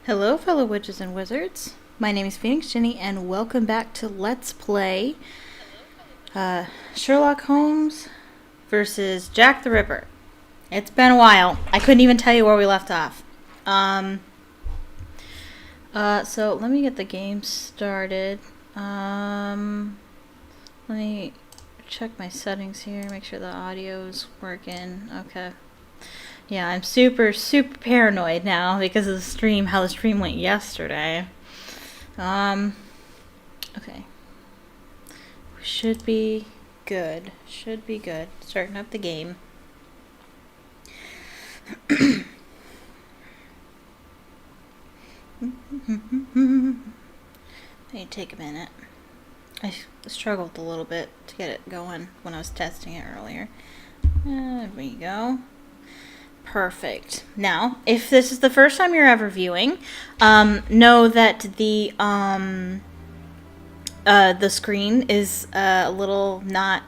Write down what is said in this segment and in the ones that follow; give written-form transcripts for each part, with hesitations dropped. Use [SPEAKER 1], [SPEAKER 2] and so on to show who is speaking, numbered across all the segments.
[SPEAKER 1] Hello, fellow witches and wizards. My name is PhoenixGinny, and welcome back to Let's Play Sherlock Holmes versus Jack the Ripper. It's been a while. I couldn't even tell you where we left off. So let me get the game started. Let me check my settings here, make sure the audio's working. Okay. Yeah, I'm super paranoid now because of the stream, how the stream went yesterday. Okay. Should be good. Starting up the game. May take a minute. I struggled a little bit to get it going when I was testing it earlier. There we go. Perfect. Now, if this is the first time you're ever viewing, know that the screen is a little not.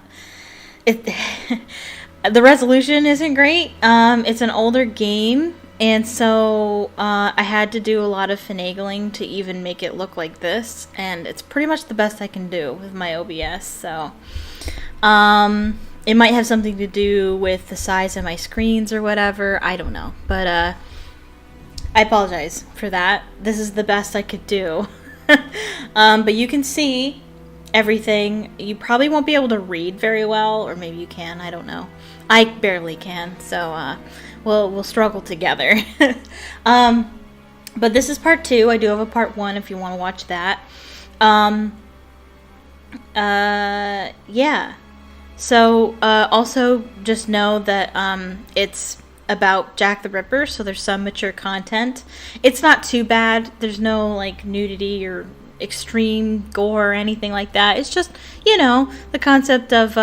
[SPEAKER 1] The resolution isn't great. It's an older game, and so I had to do a lot of finagling to even make it look like this, and it's pretty much the best I can do with my OBS. So, it might have something to do with the size of my screens or whatever. I don't know. But I apologize for that. This is the best I could do. But you can see everything. You probably won't be able to read very well, or maybe you can. I don't know. I barely can. So we'll struggle together. But this is part 2. I do have a part 1 if you want to watch that. Yeah. So, also just know that it's about Jack the Ripper, so there's some mature content. It's not too bad. There's no, like, nudity or extreme gore or anything like that. It's just, the concept of,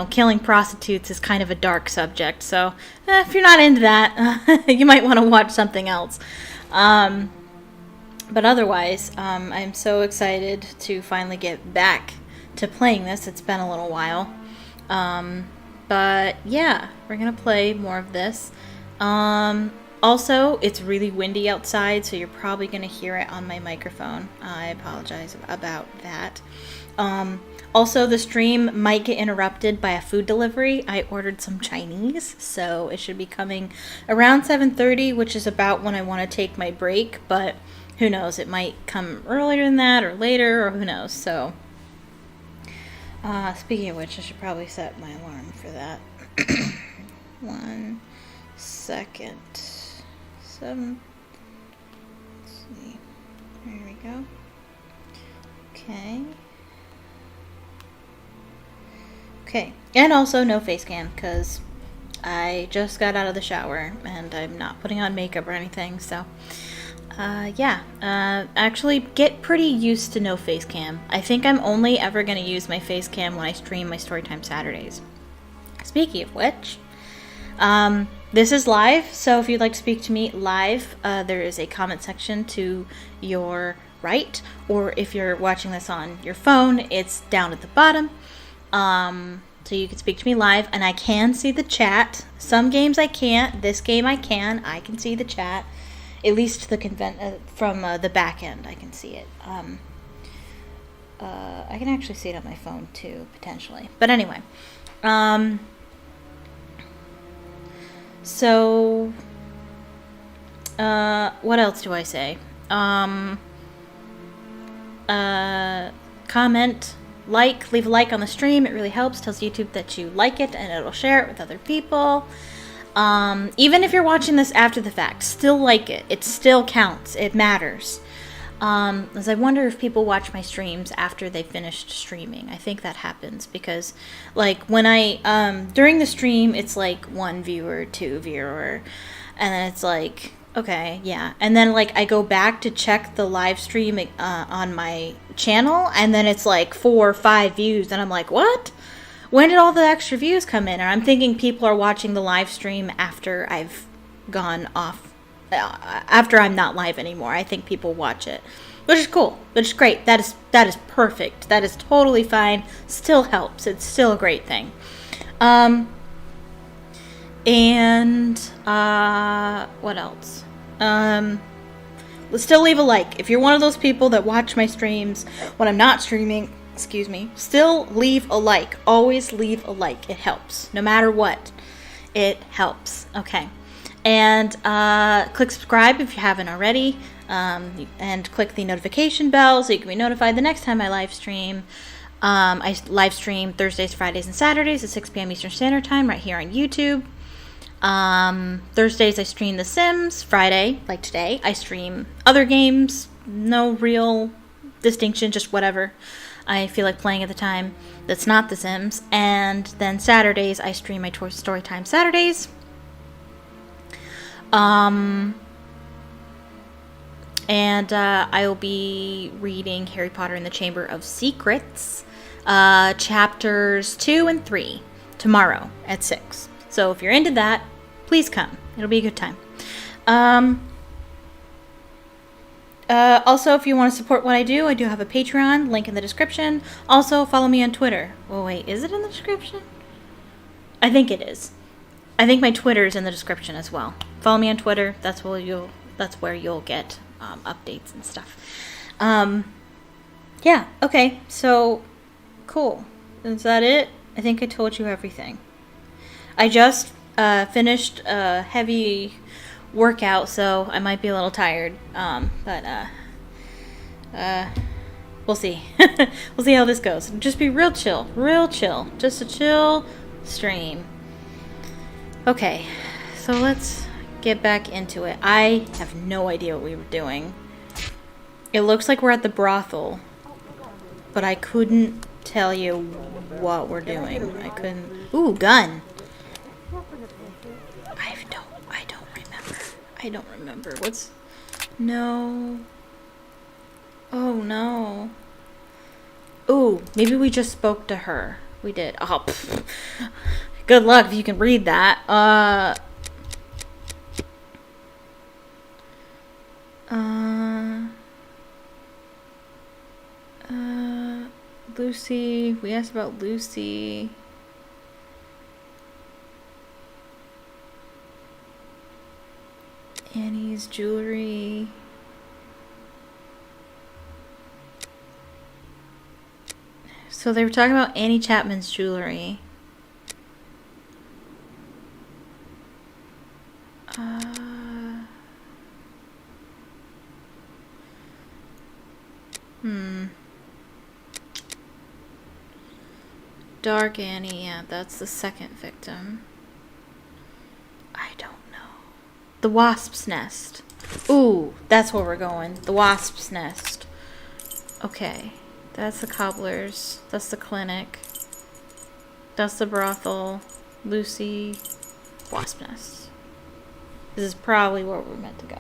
[SPEAKER 1] killing prostitutes is kind of a dark subject. So, if you're not into that, you might want to watch something else. But otherwise, I'm so excited to finally get back to playing this. It's been a little while. But yeah, we're gonna play more of this. Also, it's really windy outside, so you're probably gonna hear it on my microphone. I apologize about that. Also, the stream might get interrupted by a food delivery. I ordered some Chinese, so it should be coming around 7:30, which is about when I want to take my break, but who knows, it might come earlier than that or later, or who knows. So speaking of which, I should probably set my alarm for that. 1 second. 7. Let's see. There we go. Okay. And also no face cam, because I just got out of the shower and I'm not putting on makeup or anything, so actually get pretty used to no face cam. I think I'm only ever going to use my face cam when I stream my Storytime Saturdays. Speaking of which, this is live, so if you'd like to speak to me live, there is a comment section to your right, or if you're watching this on your phone, it's down at the bottom. So you can speak to me live, and I can see the chat. Some games I can't. This game I can. I can see the chat. At least from the back end, I can see it. I can actually see it on my phone too, potentially. But anyway, so what else do I say? Comment, leave a like on the stream. It really helps. Tells YouTube that you like it, and it'll share it with other people. Even if you're watching this after the fact, still like it. It still counts. It matters. As I wonder if people watch my streams after they finished streaming. I think that happens because, like, when during the stream, it's like 1 viewer, 2 viewer, and then it's like, okay, yeah. And then, like, I go back to check the live stream on my channel, and then it's like 4 or 5 views, and I'm like, what? When did all the extra views come in? And I'm thinking people are watching the live stream after I've gone off, after I'm not live anymore. I think people watch it, which is cool, which is great. That is perfect. That is totally fine. Still helps. It's still a great thing. And what else? Still leave a like. If you're one of those people that watch my streams when I'm not streaming, excuse me, still leave a like. Always leave a like. It helps. No matter what. It helps. Okay. And click subscribe if you haven't already. And click the notification bell so you can be notified the next time I live stream. I live stream Thursdays, Fridays, and Saturdays at 6 p.m. Eastern Standard Time right here on YouTube. Thursdays I stream The Sims. Friday, like today, I stream other games. No real distinction, just whatever I feel like playing at the time that's not The Sims. And then Saturdays I stream my Storytime Saturdays. And I will be reading Harry Potter and the Chamber of Secrets, chapters 2 and 3 tomorrow at 6. So if you're into that, please come. It'll be a good time. Also, if you want to support what I do have a Patreon, link in the description. Also, follow me on Twitter. Oh, wait, is it in the description? I think it is. I think my Twitter is in the description as well. Follow me on Twitter. That's where you'll get updates and stuff. Yeah, okay, so cool. Is that it? I think I told you everything. I just finished a heavy workout, so I might be a little tired. But we'll see. We'll see how this goes. Just be real chill. Just a chill stream. Okay, so let's get back into it. I have no idea what we were doing. It looks like we're at the brothel, but I couldn't tell you what we're doing. I couldn't. Ooh, gun. I don't remember. What's... No. Oh, no. Ooh, maybe we just spoke to her. We did. Oh, pfft. Good luck if you can read that. Lucy. We asked about Lucy. Annie's jewelry. So they were talking about Annie Chapman's jewelry. Dark Annie, yeah, that's the second victim. I don't know. The Wasp's Nest. Ooh, that's where we're going. The Wasp's Nest. Okay. That's the cobblers. That's the clinic. That's the brothel. Lucy. Wasp Nest. This is probably where we're meant to go.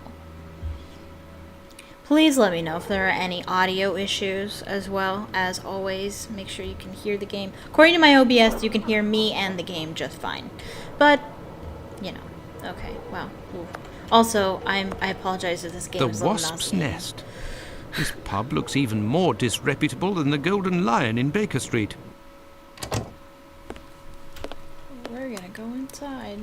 [SPEAKER 1] Please let me know if there are any audio issues as well. As always, make sure you can hear the game. According to my OBS, you can hear me and the game just fine. But, you know. Okay, wow. Ooh. Also, I apologize if this game is a little nauseating.
[SPEAKER 2] The Wasp's Nest. This pub looks even more disreputable than the Golden Lion in Baker Street.
[SPEAKER 1] We're gonna go inside.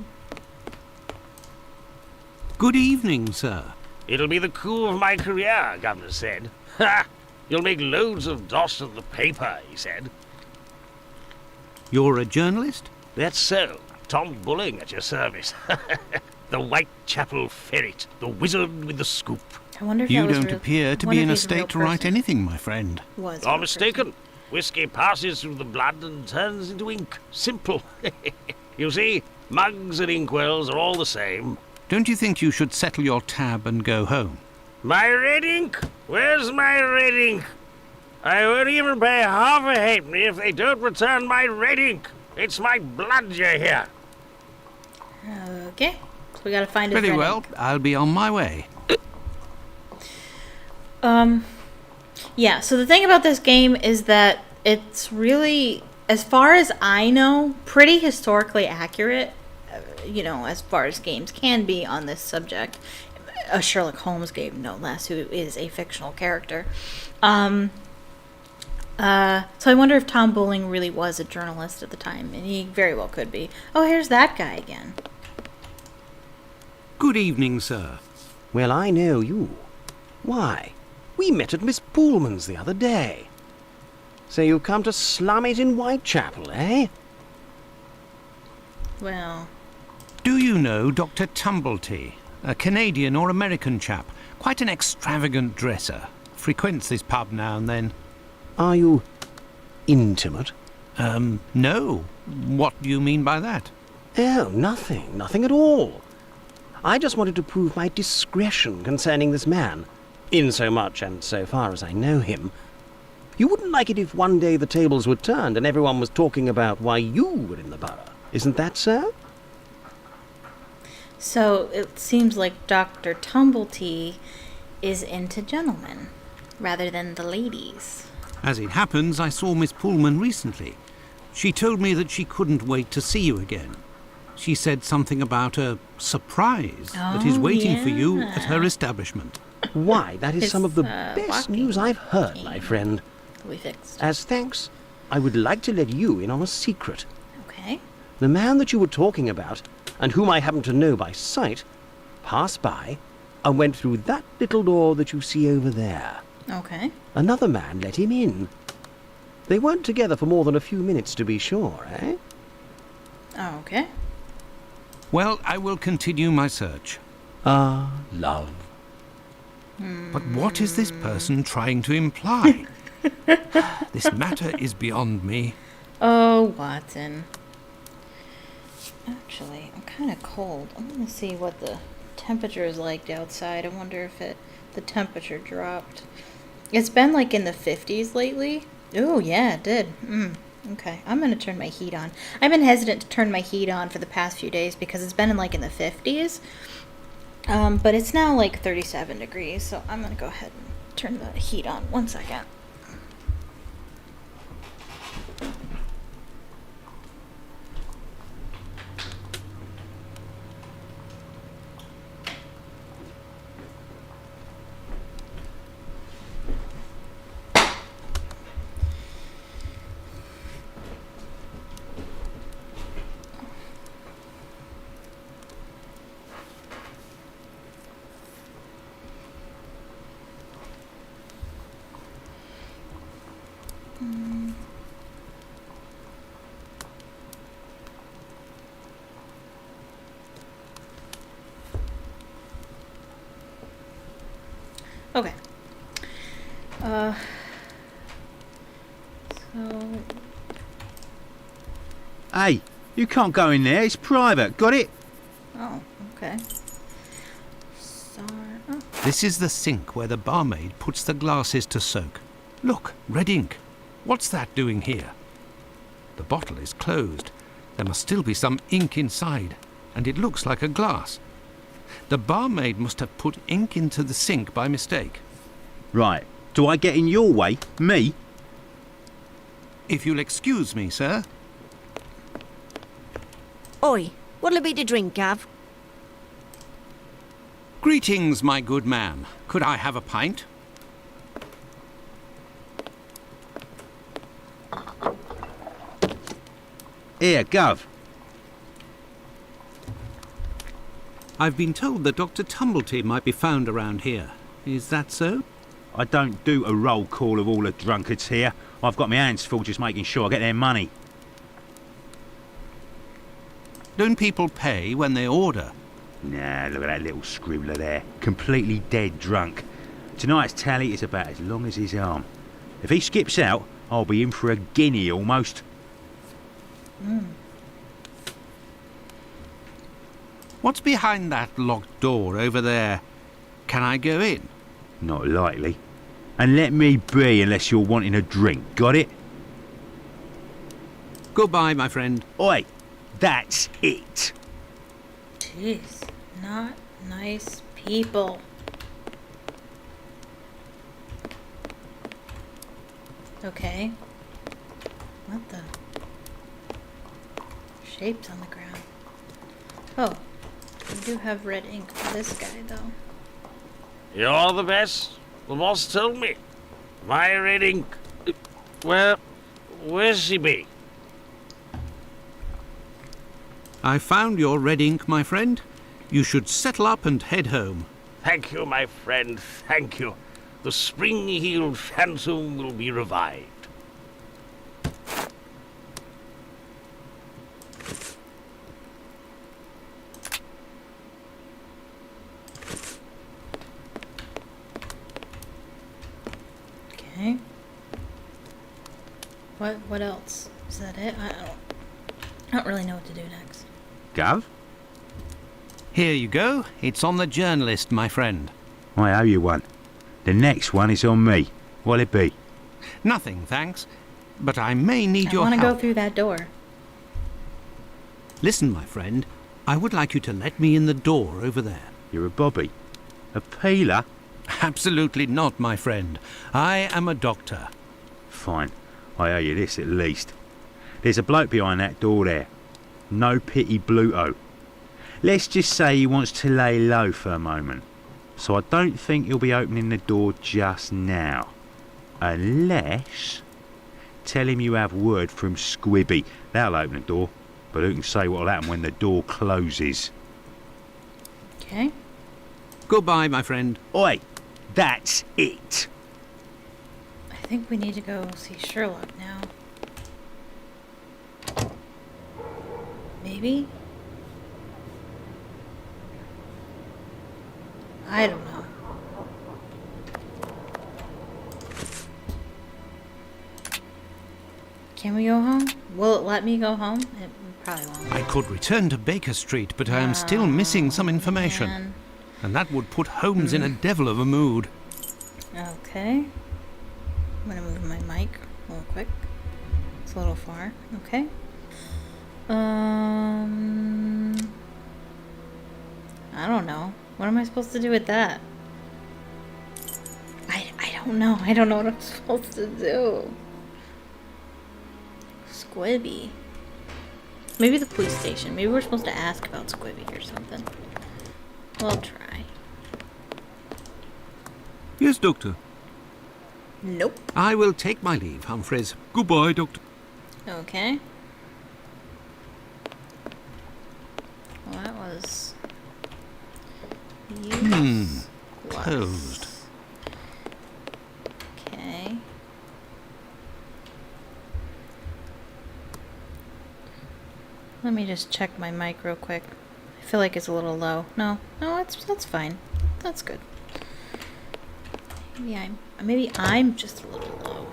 [SPEAKER 2] Good evening, sir.
[SPEAKER 3] It'll be the coup of my career, Governor said. Ha! You'll make loads of doss of the paper, he said.
[SPEAKER 2] You're a journalist?
[SPEAKER 3] That's so. Tom Bulling at your service. The Whitechapel ferret, the wizard with the scoop.
[SPEAKER 1] I wonder if
[SPEAKER 2] you don't appear to be in a state to write anything, my friend.
[SPEAKER 3] You're mistaken. Whiskey passes through the blood and turns into ink. Simple. You see, mugs and inkwells are all the same.
[SPEAKER 2] Don't you think you should settle your tab and go home?
[SPEAKER 3] My red ink? Where's my red ink? I won't even pay half a halfpenny if they don't return my red ink. It's my blood, you hear?
[SPEAKER 1] Okay. So we gotta find his red
[SPEAKER 2] Very well.
[SPEAKER 1] ink.
[SPEAKER 2] I'll be on my way.
[SPEAKER 1] Yeah, so the thing about this game is that it's really, as far as I know, pretty historically accurate, you know, as far as games can be on this subject. A Sherlock Holmes game, no less, who is a fictional character. So I wonder if Tom Bulling really was a journalist at the time, and he very well could be. Oh, here's that guy again.
[SPEAKER 2] Good evening, sir.
[SPEAKER 4] Well, I know you.
[SPEAKER 3] Why, we met at Miss Poolman's the other day. So you've come to slum it in Whitechapel, eh?
[SPEAKER 1] Well,
[SPEAKER 2] Do you know Dr. Tumblety, a Canadian or American chap? Quite an extravagant dresser. Frequents this pub now and then.
[SPEAKER 3] Are you intimate?
[SPEAKER 2] No. What do you mean by that?
[SPEAKER 3] Oh, nothing at all. I just wanted to prove my discretion concerning this man, insomuch and so far as I know him. You wouldn't like it if one day the tables were turned and everyone was talking about why you were in the borough. Isn't that so?
[SPEAKER 1] so it seems like Dr. Tumblety is into gentlemen rather than the ladies.
[SPEAKER 2] As it happens, I saw Miss Pullman recently. She told me that she couldn't wait to see you again. She said something about a surprise that is waiting for you at her establishment.
[SPEAKER 3] Why, that is
[SPEAKER 1] It's,
[SPEAKER 3] some of the best
[SPEAKER 1] walking
[SPEAKER 3] news I've heard, my friend.
[SPEAKER 1] We fixed.
[SPEAKER 3] As thanks, I would like to let you in on a secret.
[SPEAKER 1] Okay.
[SPEAKER 3] The man that you were talking about, and whom I happen to know by sight, passed by and went through that little door that you see over there.
[SPEAKER 1] Okay.
[SPEAKER 3] Another man let him in. They weren't together for more than a few minutes, to be sure, eh?
[SPEAKER 1] Oh, okay.
[SPEAKER 2] Well, I will continue my search.
[SPEAKER 3] Ah, love.
[SPEAKER 2] But what is this person trying to imply? This matter is beyond me.
[SPEAKER 1] Oh, Watson. Actually, I'm kind of cold. I'm gonna see what the temperature is like outside. I wonder if the temperature dropped. It's been like in the 50s lately. Oh, yeah, it did. Okay, I'm gonna turn my heat on. I've been hesitant to turn my heat on for the past few days because it's been in like in the 50s. But it's now like 37 degrees, so I'm gonna go ahead and turn the heat on. 1 second. Okay. So
[SPEAKER 4] Hey, you can't go in there. It's private. Got it?
[SPEAKER 1] oh, okay. Sorry. Oh,
[SPEAKER 2] This is the sink where the barmaid puts the glasses to soak. Look, red ink. What's that doing here? The bottle is closed. There must still be some ink inside, and it looks like a glass. The barmaid must have put ink into the sink by mistake.
[SPEAKER 4] Right. Do I get in your way? Me?
[SPEAKER 2] If you'll excuse me, sir.
[SPEAKER 5] Oi, what'll it be to drink, Gav?
[SPEAKER 2] Greetings, my good man. Could I have a pint?
[SPEAKER 4] Here, Gov.
[SPEAKER 2] I've been told that Dr. Tumblety might be found around here. Is that so?
[SPEAKER 4] I don't do a roll call of all the drunkards here. I've got my hands full just making sure I get their money.
[SPEAKER 2] Don't people pay when they order?
[SPEAKER 4] Nah, look at that little scribbler there. Completely dead drunk. Tonight's tally is about as long as his arm. If he skips out, I'll be in for a guinea almost.
[SPEAKER 2] What's behind that locked door over there? Can I go in?
[SPEAKER 4] Not likely. And let me be unless you're wanting a drink. Got it?
[SPEAKER 2] Goodbye, my friend.
[SPEAKER 4] Oi, that's it.
[SPEAKER 1] jeez. Not nice people. Okay. What the? Shapes on the ground. Oh. We do have red ink for this guy, though.
[SPEAKER 3] You're the best. The boss told me. My red ink. Well, where's she be?
[SPEAKER 2] I found your red ink, my friend. You should settle up and head home.
[SPEAKER 6] Thank you, my friend, thank you. The spring-heeled phantom will be revived.
[SPEAKER 1] Okay. What else? Is that it? I don't really know what to do next.
[SPEAKER 4] Gov?
[SPEAKER 2] Here you go. It's on the journalist, my friend.
[SPEAKER 4] I owe you one. The next one is on me. What'll it be?
[SPEAKER 2] Nothing, thanks. But I may need your
[SPEAKER 1] I
[SPEAKER 2] help.
[SPEAKER 1] want to go through that door.
[SPEAKER 2] Listen, my friend. I would like you to let me in the door over there.
[SPEAKER 4] You're a bobby. A peeler?
[SPEAKER 2] Absolutely not, my friend. I am a doctor.
[SPEAKER 4] Fine. I owe you this at least. There's a bloke behind that door there. No pity Bluto. Let's just say he wants to lay low for a moment. So I don't think he'll be opening the door just now. Unless... Tell him you have word from Squibby. That'll open the door. But who can say what'll happen when the door closes?
[SPEAKER 1] Okay.
[SPEAKER 2] Goodbye, my friend.
[SPEAKER 4] Oi! That's it!
[SPEAKER 1] I think we need to go see Sherlock now. Maybe? I don't know. Can we go home? Will it let me go home? It probably won't.
[SPEAKER 2] I could return to Baker Street, but I am still missing some information.
[SPEAKER 1] Man.
[SPEAKER 2] And that would put Holmes in a devil of a mood.
[SPEAKER 1] Okay. I'm gonna move my mic real quick. It's a little far. Okay. I don't know. What am I supposed to do with that? I don't know. I don't know what I'm supposed to do. Squibby. Maybe the police station. Maybe we're supposed to ask about Squibby or something. We'll try.
[SPEAKER 2] Yes, Doctor.
[SPEAKER 1] Nope.
[SPEAKER 2] I will take my leave, Humphreys. Goodbye, Doctor.
[SPEAKER 1] Okay. Well, that was...
[SPEAKER 2] Closed.
[SPEAKER 1] Okay. Let me just check my mic real quick. I feel like it's a little low. No, that's fine. That's good. Maybe I'm just a little low.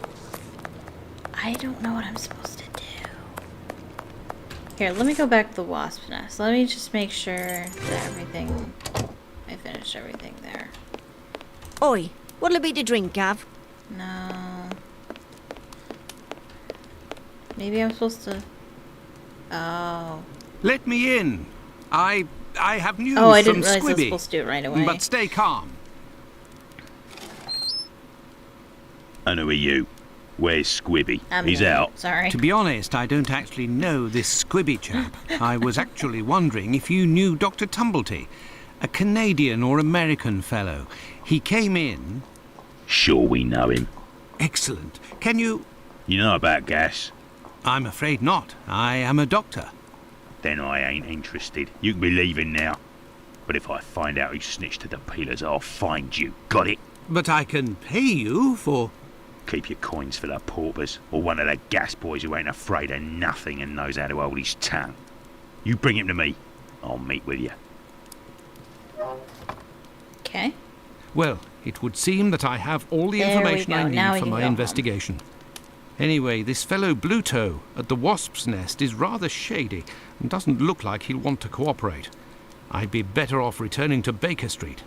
[SPEAKER 1] I don't know what I'm supposed to do. Here, let me go back to the wasp nest. Let me just make sure that I finished everything there.
[SPEAKER 5] Oi, what'll it be to drink, Gav?
[SPEAKER 1] No. Maybe I'm supposed to... Oh.
[SPEAKER 2] Let me in. I have news
[SPEAKER 1] Oh, I
[SPEAKER 2] from
[SPEAKER 1] didn't realize I was
[SPEAKER 2] Squibby.
[SPEAKER 1] supposed to do it right away.
[SPEAKER 2] But stay calm.
[SPEAKER 4] And who are you? Where's Squibby? He's
[SPEAKER 1] in.
[SPEAKER 4] out.
[SPEAKER 1] Sorry.
[SPEAKER 2] To be honest, I don't actually know this Squibby chap. I was actually wondering if you knew Dr. Tumblety, a Canadian or American fellow. He came in...
[SPEAKER 4] Sure we know him.
[SPEAKER 2] Excellent. Can you...
[SPEAKER 4] You know about gas?
[SPEAKER 2] I'm afraid not. I am a doctor.
[SPEAKER 4] Then I ain't interested. You can be leaving now. But if I find out who snitched to the peelers, I'll find you. Got it?
[SPEAKER 2] But I can pay you for...
[SPEAKER 4] Keep your coins for the paupers, or one of the gas boys who ain't afraid of nothing and knows how to hold his tongue. You bring him to me. I'll meet with you.
[SPEAKER 1] Okay.
[SPEAKER 2] Well, it would seem that I have all the
[SPEAKER 1] There we
[SPEAKER 2] information I
[SPEAKER 1] go. Now
[SPEAKER 2] need
[SPEAKER 1] we
[SPEAKER 2] for
[SPEAKER 1] can
[SPEAKER 2] my
[SPEAKER 1] go home.
[SPEAKER 2] investigation. Anyway, this fellow Bluto at the Wasp's Nest is rather shady and doesn't look like he'll want to cooperate. I'd be better off returning to Baker Street.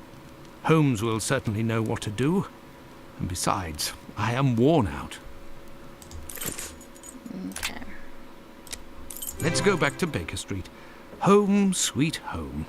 [SPEAKER 2] Holmes will certainly know what to do. And besides, I am worn out.
[SPEAKER 1] Okay.
[SPEAKER 2] Let's go back to Baker Street. Home, sweet home.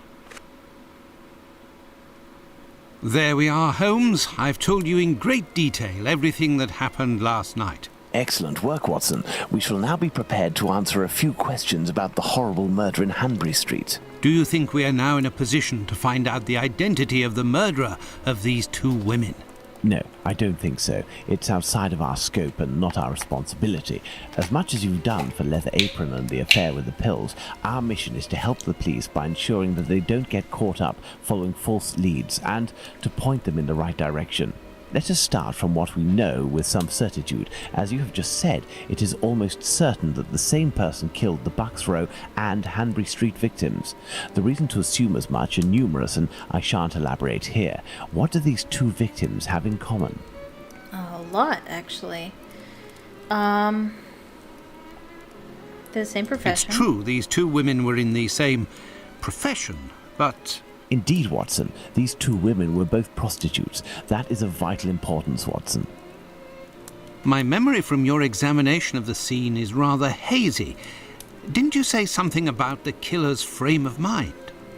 [SPEAKER 2] There we are, Holmes. I've told you in great detail everything that happened last night.
[SPEAKER 7] Excellent work, Watson. We shall now be prepared to answer a few questions about the horrible murder in Hanbury Street.
[SPEAKER 2] Do you think we are now in a position to find out the identity of the murderer of these two women?
[SPEAKER 7] No, I don't think so. It's outside of our scope and not our responsibility. As much as you've done for Leather Apron and the affair with the pills, our mission is to help the police by ensuring that they don't get caught up following false leads and to point them in the right direction. Let us start from what we know with some certitude. As you have just said, it is almost certain that the same person killed the Bucks Row and Hanbury Street victims. The reason to assume as much are numerous, and I shan't elaborate here. What do these two victims have in common?
[SPEAKER 1] A lot, actually. The same profession.
[SPEAKER 2] It's true, these two women were in the same profession, but...
[SPEAKER 7] Indeed, Watson. These two women were both prostitutes. That is of vital importance, Watson.
[SPEAKER 2] My memory from your examination of the scene is rather hazy. Didn't you say something about the killer's frame of mind?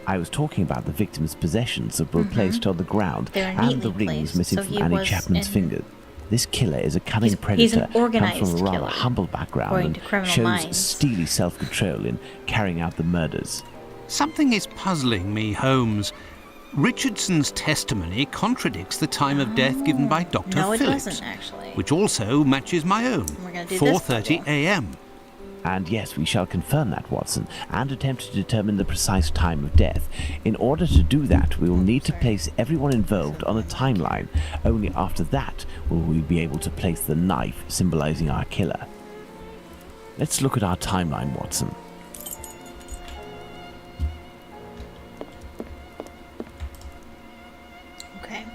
[SPEAKER 7] I was talking about the victim's possessions that were placed on the ground
[SPEAKER 1] They were
[SPEAKER 7] and the
[SPEAKER 1] neatly
[SPEAKER 7] rings
[SPEAKER 1] placed,
[SPEAKER 7] missing
[SPEAKER 1] so
[SPEAKER 7] from
[SPEAKER 1] he
[SPEAKER 7] Annie
[SPEAKER 1] was
[SPEAKER 7] Chapman's
[SPEAKER 1] in-
[SPEAKER 7] fingers. This killer is a cunning
[SPEAKER 1] He's
[SPEAKER 7] predator,
[SPEAKER 1] an organized
[SPEAKER 7] comes from a rather
[SPEAKER 1] killer,
[SPEAKER 7] humble background
[SPEAKER 1] according
[SPEAKER 7] and
[SPEAKER 1] to Criminal
[SPEAKER 7] shows
[SPEAKER 1] Minds.
[SPEAKER 7] steely self-control in carrying out the murders.
[SPEAKER 2] Something is puzzling me, Holmes. Richardson's testimony contradicts the time of death given by Dr.
[SPEAKER 1] No, it
[SPEAKER 2] Phillips,
[SPEAKER 1] doesn't, actually.
[SPEAKER 2] which also matches my own,
[SPEAKER 1] We're gonna do this
[SPEAKER 2] 4:30
[SPEAKER 1] double.
[SPEAKER 2] a.m.
[SPEAKER 7] And yes, we shall confirm that, Watson, and attempt to determine the precise time of death. In order to do that, we will need to place everyone involved on a timeline. Only after that will we be able to place the knife symbolizing our killer. Let's look at our timeline, Watson.
[SPEAKER 1] Okay.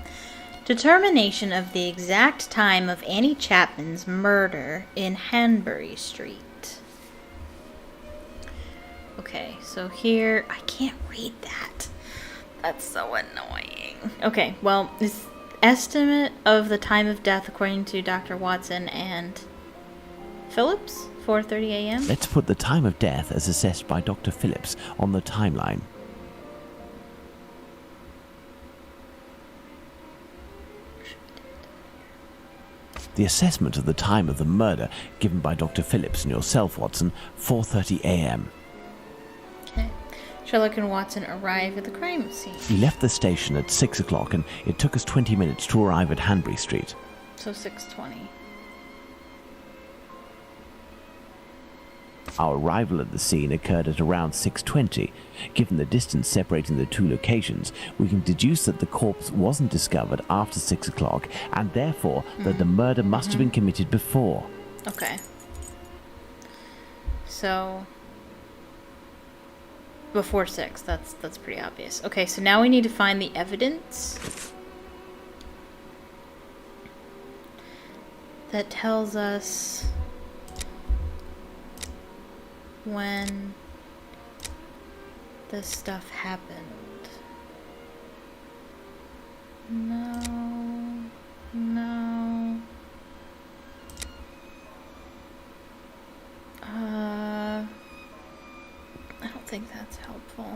[SPEAKER 1] Determination of the exact time of Annie Chapman's murder in Hanbury Street. Okay, so here, I can't read that. That's so annoying. Okay, well, this estimate of the time of death according to Dr. Watson and Phillips, 4:30 a.m.
[SPEAKER 7] Let's put the time of death as assessed by Dr. Phillips on the timeline. The assessment of the time of the murder given by Dr. Phillips and yourself, Watson, 4:30 a.m.
[SPEAKER 1] Okay. Sherlock and Watson arrive at the crime scene.
[SPEAKER 7] We left the station at 6 o'clock and it took us 20 minutes to arrive at Hanbury Street.
[SPEAKER 1] So 6:20.
[SPEAKER 7] Our arrival at the scene occurred at around 6:20. Given the distance separating the two locations, we can deduce that the corpse wasn't discovered after 6 o'clock and therefore that the murder must have been committed before.
[SPEAKER 1] Okay. So before 6, that's pretty obvious. Okay, so now we need to find the evidence that tells us when this stuff happened. No. I don't think that's helpful.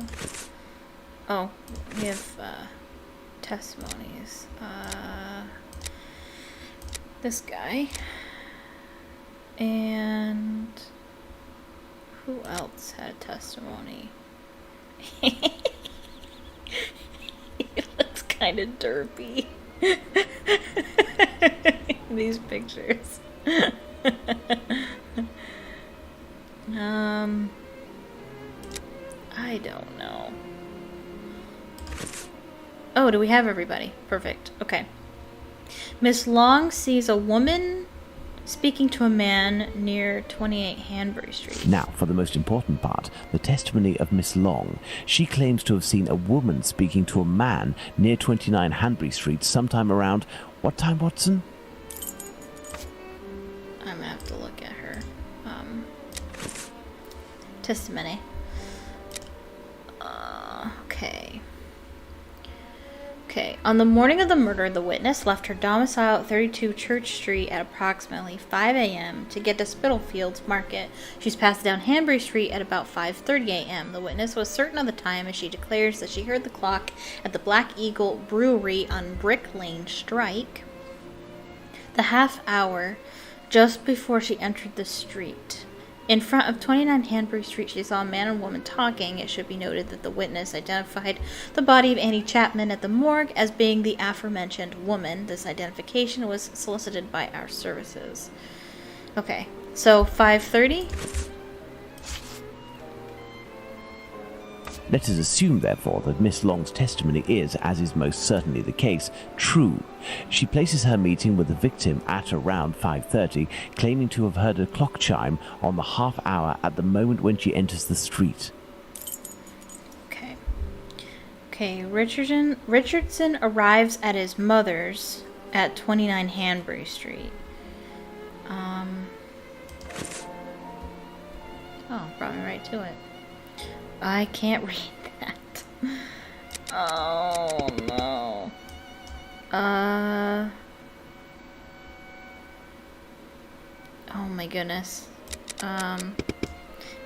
[SPEAKER 1] Oh, we have testimonies. This guy. And who else had testimony? He looks kind of derpy. These pictures. I don't know. Oh, do we have everybody? Perfect. Okay. Miss Long sees a woman speaking to a man near 28 Hanbury Street.
[SPEAKER 7] Now, for the most important part, the testimony of Miss Long. She claims to have seen a woman speaking to a man near 29 Hanbury Street sometime around... What time, Watson?
[SPEAKER 1] I'm gonna have to look at her testimony. Okay. On the morning of the murder, the witness left her domicile at 32 Church Street at approximately 5 a.m. to get to Spitalfields Market. She's passed down Hanbury Street at about 5:30 a.m. The witness was certain of the time as she declares that she heard the clock at the Black Eagle Brewery on Brick Lane strike the half hour just before she entered the street. In front of 29 Hanbury Street, she saw a man and woman talking. It should be noted that the witness identified the body of Annie Chapman at the morgue as being the aforementioned woman. This identification was solicited by our services. Okay, so 5:30?
[SPEAKER 7] Let us assume, therefore, that Miss Long's testimony is, as is most certainly the case, true. She places her meeting with the victim at around 5:30, claiming to have heard a clock chime on the half hour at the moment when she enters the street.
[SPEAKER 1] Okay, Richardson arrives at his mother's at 29 Hanbury Street. Oh, brought me right to it. I can't read that. Oh, no. Oh, my goodness. May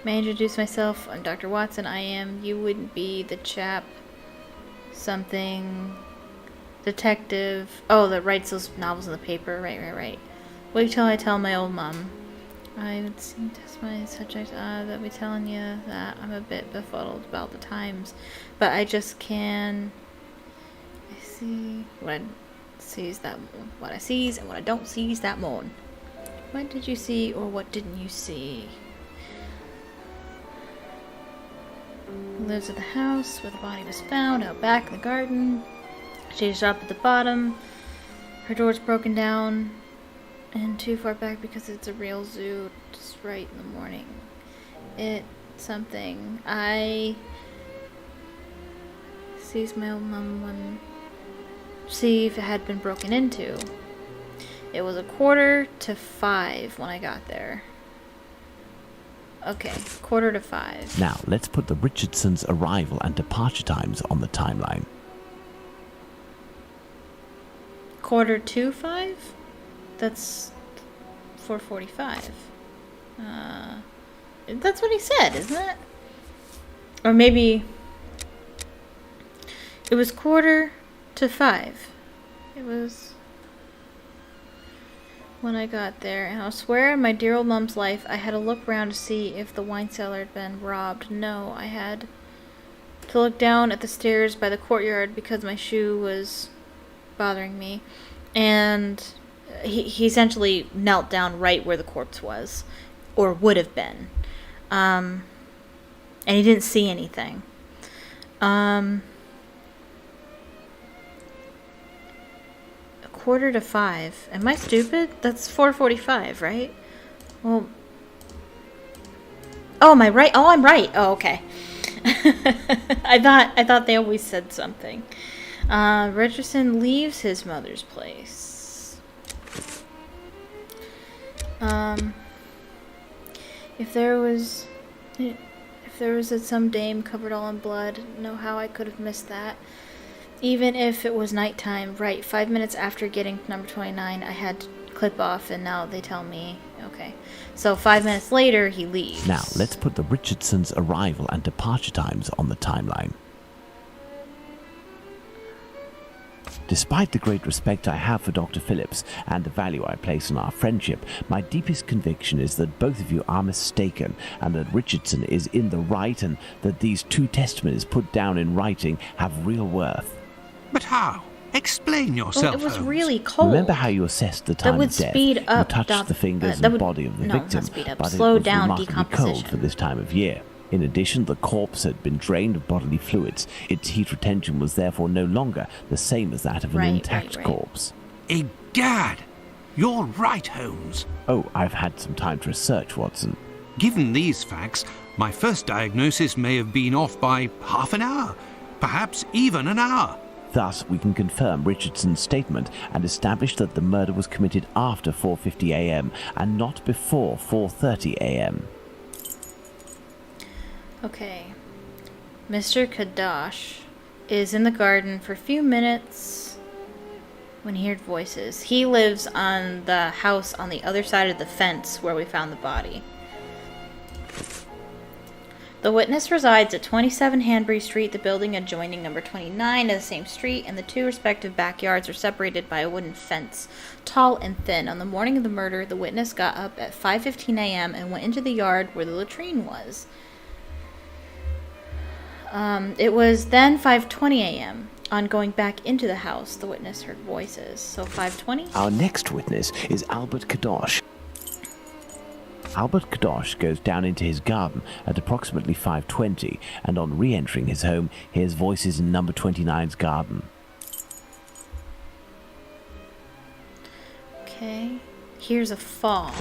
[SPEAKER 1] I introduce myself? I'm Dr. Watson. I am. You wouldn't be the chap. Something. Detective. Oh, that writes those novels in the paper. Right. Wait till I tell my old mom. I would seem to test my subject. They'll be telling you that I'm a bit befuddled about the times, but I just can. I see what I sees that what I sees and what I don't sees that morn. What did you see or what didn't you see? Who lives at the house where the body was found, out back in the garden. She's up at the bottom. Her door's broken down. And too far back because it's a real zoo. Just right in the morning. Something. I sees my old mom when see if it had been broken into. It was 4:45 when I got there. Okay, 4:45.
[SPEAKER 7] Now, let's put the Richardsons' arrival and departure times on the timeline.
[SPEAKER 1] 4:45? That's 4:45. That's what he said, isn't it? Or maybe it was 4:45. It was when I got there, and I'll swear on my dear old mom's life, I had to look around to see if the wine cellar had been robbed. No, I had to look down at the stairs by the courtyard because my shoe was bothering me, and he essentially knelt down right where the corpse was, or would have been, and he didn't see anything. 4:45. Am I stupid? That's 4:45, right? Well, oh, am I right? Oh, I'm right. Oh, okay. I thought they always said something. Richardson leaves his mother's place. If there was some dame covered all in blood, know how I could have missed that. Even if it was nighttime, right, 5 minutes after getting to number 29, I had to clip off, and now they tell me, okay. So 5 minutes later, he leaves.
[SPEAKER 7] Now, let's put the Richardsons' arrival and departure times on the timeline. Despite the great respect I have for Dr. Phillips and the value I place on our friendship, my deepest conviction is that both of you are mistaken, and that Richardson is in the right, and that these two testimonies put down in writing have real worth.
[SPEAKER 2] But how? Explain yourself,
[SPEAKER 1] Well, it was
[SPEAKER 2] Holmes.
[SPEAKER 1] really cold.
[SPEAKER 7] Remember how you assessed the time
[SPEAKER 1] would
[SPEAKER 7] of death?
[SPEAKER 1] speed up
[SPEAKER 7] You touched the fingers
[SPEAKER 1] that
[SPEAKER 7] and
[SPEAKER 1] would-
[SPEAKER 7] body of the
[SPEAKER 1] no,
[SPEAKER 7] victim,
[SPEAKER 1] not speed up,
[SPEAKER 7] but
[SPEAKER 1] slow
[SPEAKER 7] it was
[SPEAKER 1] down
[SPEAKER 7] remarkably cold
[SPEAKER 1] decomposition.
[SPEAKER 7] for this time of year. In addition, the corpse had been drained of bodily fluids. Its heat retention was therefore no longer the same as that of an intact corpse.
[SPEAKER 2] Egad! You're right, Holmes.
[SPEAKER 7] Oh, I've had some time to research, Watson.
[SPEAKER 2] Given these facts, my first diagnosis may have been off by half an hour, perhaps even an hour.
[SPEAKER 7] Thus, we can confirm Richardson's statement and establish that the murder was committed after 4:50 a.m. and not before 4:30 a.m.
[SPEAKER 1] Okay. Mr. Kadash is in the garden for a few minutes when he heard voices. He lives on the house on the other side of the fence where we found the body. The witness resides at 27 Hanbury Street, the building adjoining number 29 of the same street, and the two respective backyards are separated by a wooden fence, tall and thin. On the morning of the murder, the witness got up at 5:15 a.m. and went into the yard where the latrine was. It was then 5:20 a.m. On going back into the house, the witness heard voices. So 5:20?
[SPEAKER 7] Our next witness is Albert Kadosh. Albert Kadosh goes down into his garden at approximately 5:20, and on re-entering his home, hears voices in number 29's garden.
[SPEAKER 1] Okay. Here's a fall.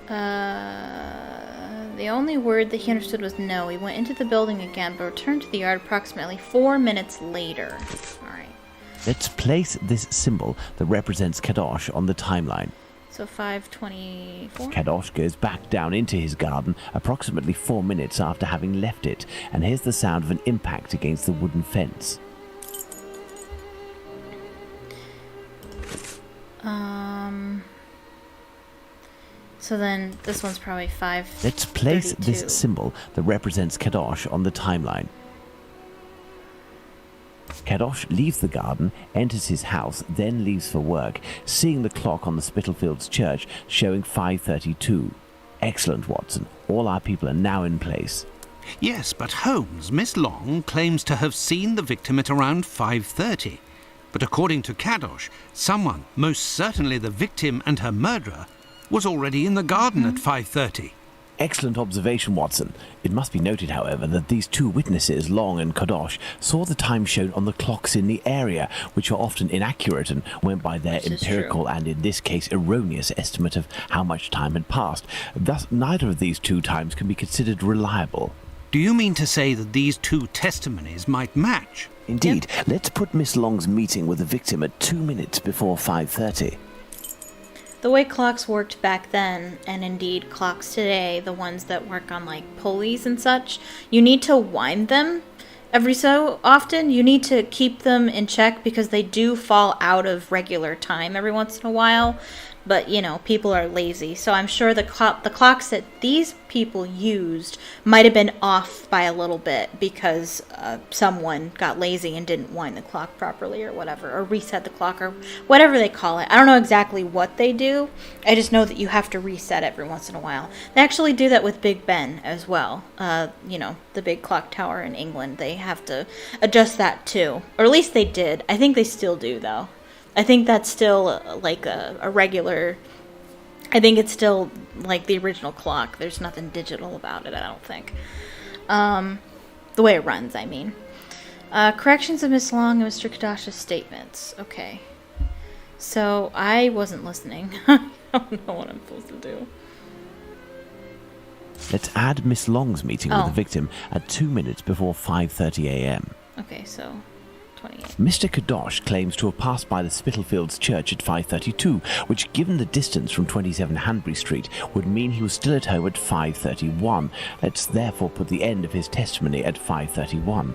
[SPEAKER 1] The only word that he understood was no. He went into the building again, but returned to the yard approximately 4 minutes later. Alright.
[SPEAKER 7] Let's place this symbol that represents Kadosh on the timeline.
[SPEAKER 1] So 5:24?
[SPEAKER 7] Kadosh goes back down into his garden approximately 4 minutes after having left it, and hears the sound of an impact against the wooden fence.
[SPEAKER 1] So then this one's probably 5.
[SPEAKER 7] Let's place this symbol that represents Kadosh on the timeline. Kadosh leaves the garden, enters his house, then leaves for work, seeing the clock on the Spitalfields church showing 5:32. Excellent, Watson. All our people are now in place.
[SPEAKER 2] Yes, but Holmes, Miss Long claims to have seen the victim at around 5:30. But according to Kadosh, someone, most certainly the victim and her murderer, was already in the garden at 5:30.
[SPEAKER 7] Excellent observation, Watson. It must be noted, however, that these two witnesses, Long and Kadosh, saw the time shown on the clocks in the area, which are often inaccurate and went by their empirical and, in this case, erroneous estimate of how much time had passed. Thus, neither of these two times can be considered reliable.
[SPEAKER 2] Do you mean to say that these two testimonies might match?
[SPEAKER 7] Indeed. Let's put Miss Long's meeting with the victim at 2 minutes before 5:30.
[SPEAKER 1] The way clocks worked back then, and indeed clocks today, the ones that work on like pulleys and such, you need to wind them every so often. You need to keep them in check because they do fall out of regular time every once in a while. But, you know, people are lazy. So I'm sure the clocks that these people used might have been off by a little bit because someone got lazy and didn't wind the clock properly or whatever, or reset the clock or whatever they call it. I don't know exactly what they do. I just know that you have to reset every once in a while. They actually do that with Big Ben as well. You know, the big clock tower in England. They have to adjust that too. Or at least they did. I think they still do, though. I think that's still like a regular, I think it's still like the original clock. There's nothing digital about it, I don't think. The way it runs, I mean. Corrections of Miss Long and Mr. Kadosh's statements. Okay. So I wasn't listening. I don't know what I'm supposed to do.
[SPEAKER 7] Let's add Miss Long's meeting with the victim at 2 minutes before 5:30 a.m.
[SPEAKER 1] Okay, so 28.
[SPEAKER 7] Mr. Kadosh claims to have passed by the Spitalfields church at 5:32, which, given the distance from 27 Hanbury Street, would mean he was still at home at 5:31. Let's therefore put the end of his testimony at 5:31.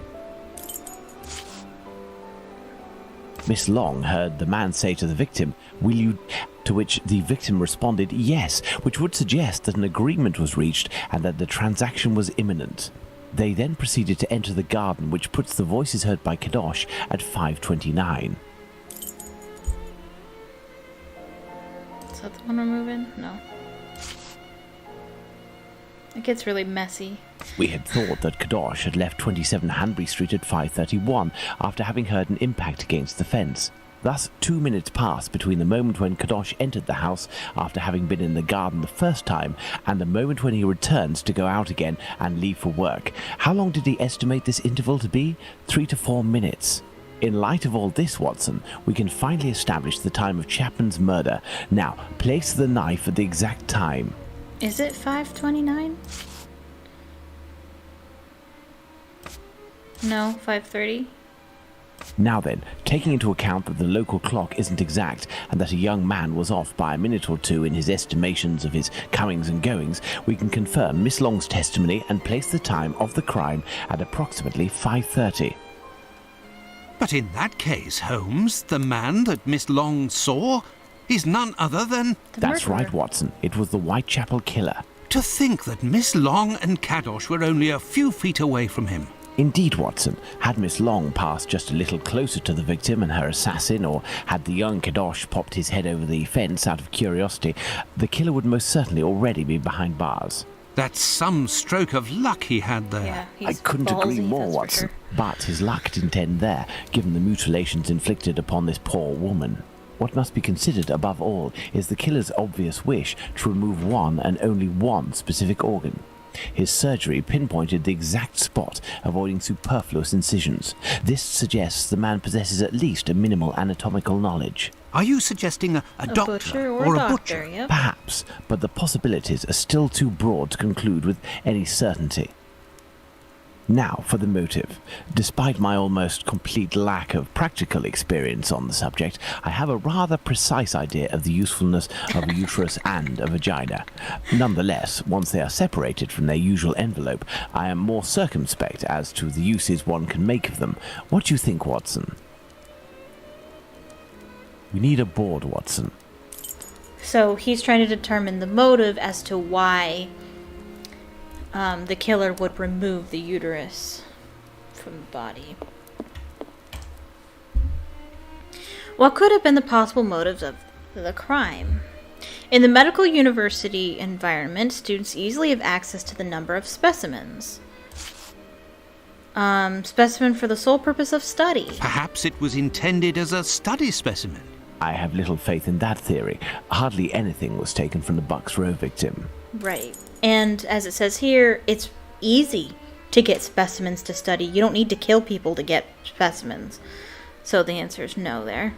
[SPEAKER 7] Miss Long heard the man say to the victim, "Will you?" To which the victim responded, "Yes," which would suggest that an agreement was reached and that the transaction was imminent. They then proceeded to enter the garden, which puts the voices heard by Kadosh at 5:29.
[SPEAKER 1] Is that the one we're moving? No. It gets really messy.
[SPEAKER 7] We had thought that Kadosh had left 27 Hanbury Street at 5:31 after having heard an impact against the fence. Thus, 2 minutes passed between the moment when Kadosh entered the house after having been in the garden the first time and the moment when he returns to go out again and leave for work. How long did he estimate this interval to be? 3 to 4 minutes. In light of all this, Watson, we can finally establish the time of Chapman's murder. Now, place the knife at the exact time.
[SPEAKER 1] Is it 5:29? No, 5:30?
[SPEAKER 7] Now then, taking into account that the local clock isn't exact and that a young man was off by a minute or two in his estimations of his comings and goings, we can confirm Miss Long's testimony and place the time of the crime at approximately 5:30.
[SPEAKER 2] But in that case, Holmes, the man that Miss Long saw is none other than...
[SPEAKER 7] That's right, Watson. It was the Whitechapel killer.
[SPEAKER 2] To think that Miss Long and Kadosh were only a few feet away from him.
[SPEAKER 7] Indeed, Watson. Had Miss Long passed just a little closer to the victim and her assassin, or had the young Kadosh popped his head over the fence out of curiosity, the killer would most certainly already be behind bars.
[SPEAKER 2] That's some stroke of luck he had there.
[SPEAKER 1] Yeah,
[SPEAKER 7] I
[SPEAKER 1] he's
[SPEAKER 7] couldn't agree
[SPEAKER 1] ballsy,
[SPEAKER 7] more,
[SPEAKER 1] that's for
[SPEAKER 7] Watson.
[SPEAKER 1] sure.
[SPEAKER 7] But his luck didn't end there, given the mutilations inflicted upon this poor woman. What must be considered above all is the killer's obvious wish to remove one and only one specific organ. His surgery pinpointed the exact spot, avoiding superfluous incisions. This suggests the man possesses at least a minimal anatomical knowledge.
[SPEAKER 2] Are you suggesting a doctor
[SPEAKER 1] butcher or a
[SPEAKER 2] a
[SPEAKER 1] doctor,
[SPEAKER 2] butcher?
[SPEAKER 1] yep.
[SPEAKER 7] Perhaps, but the possibilities are still too broad to conclude with any certainty. Now for the motive. Despite my almost complete lack of practical experience on the subject, I have a rather precise idea of the usefulness of a uterus and a vagina. Nonetheless, once they are separated from their usual envelope, I am more circumspect as to the uses one can make of them. What do you think, Watson? We need a board, Watson.
[SPEAKER 1] So he's trying to determine the motive as to why the killer would remove the uterus from the body. What could have been the possible motives of the crime? In the medical university environment, students easily have access to the number of specimens. Specimen for the sole purpose of study.
[SPEAKER 2] Perhaps it was intended as a study specimen.
[SPEAKER 7] I have little faith in that theory. Hardly anything was taken from the Bucks Row victim.
[SPEAKER 1] Right. And as it says here, it's easy to get specimens to study. You don't need to kill people to get specimens. So the answer is no there.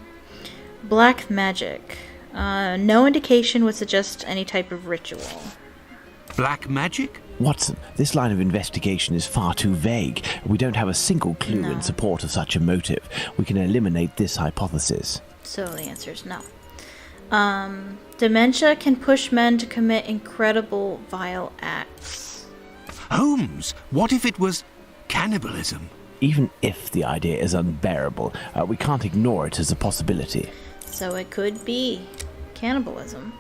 [SPEAKER 1] Black magic. No indication would suggest any type of ritual.
[SPEAKER 2] Black magic?
[SPEAKER 7] Watson, this line of investigation is far too vague. We don't have a single clue in support of such a motive. We can eliminate this hypothesis.
[SPEAKER 1] So the answer is no. Dementia can push men to commit incredible, vile acts.
[SPEAKER 2] Holmes, what if it was cannibalism?
[SPEAKER 7] Even if the idea is unbearable, we can't ignore it as a possibility.
[SPEAKER 1] So it could be cannibalism.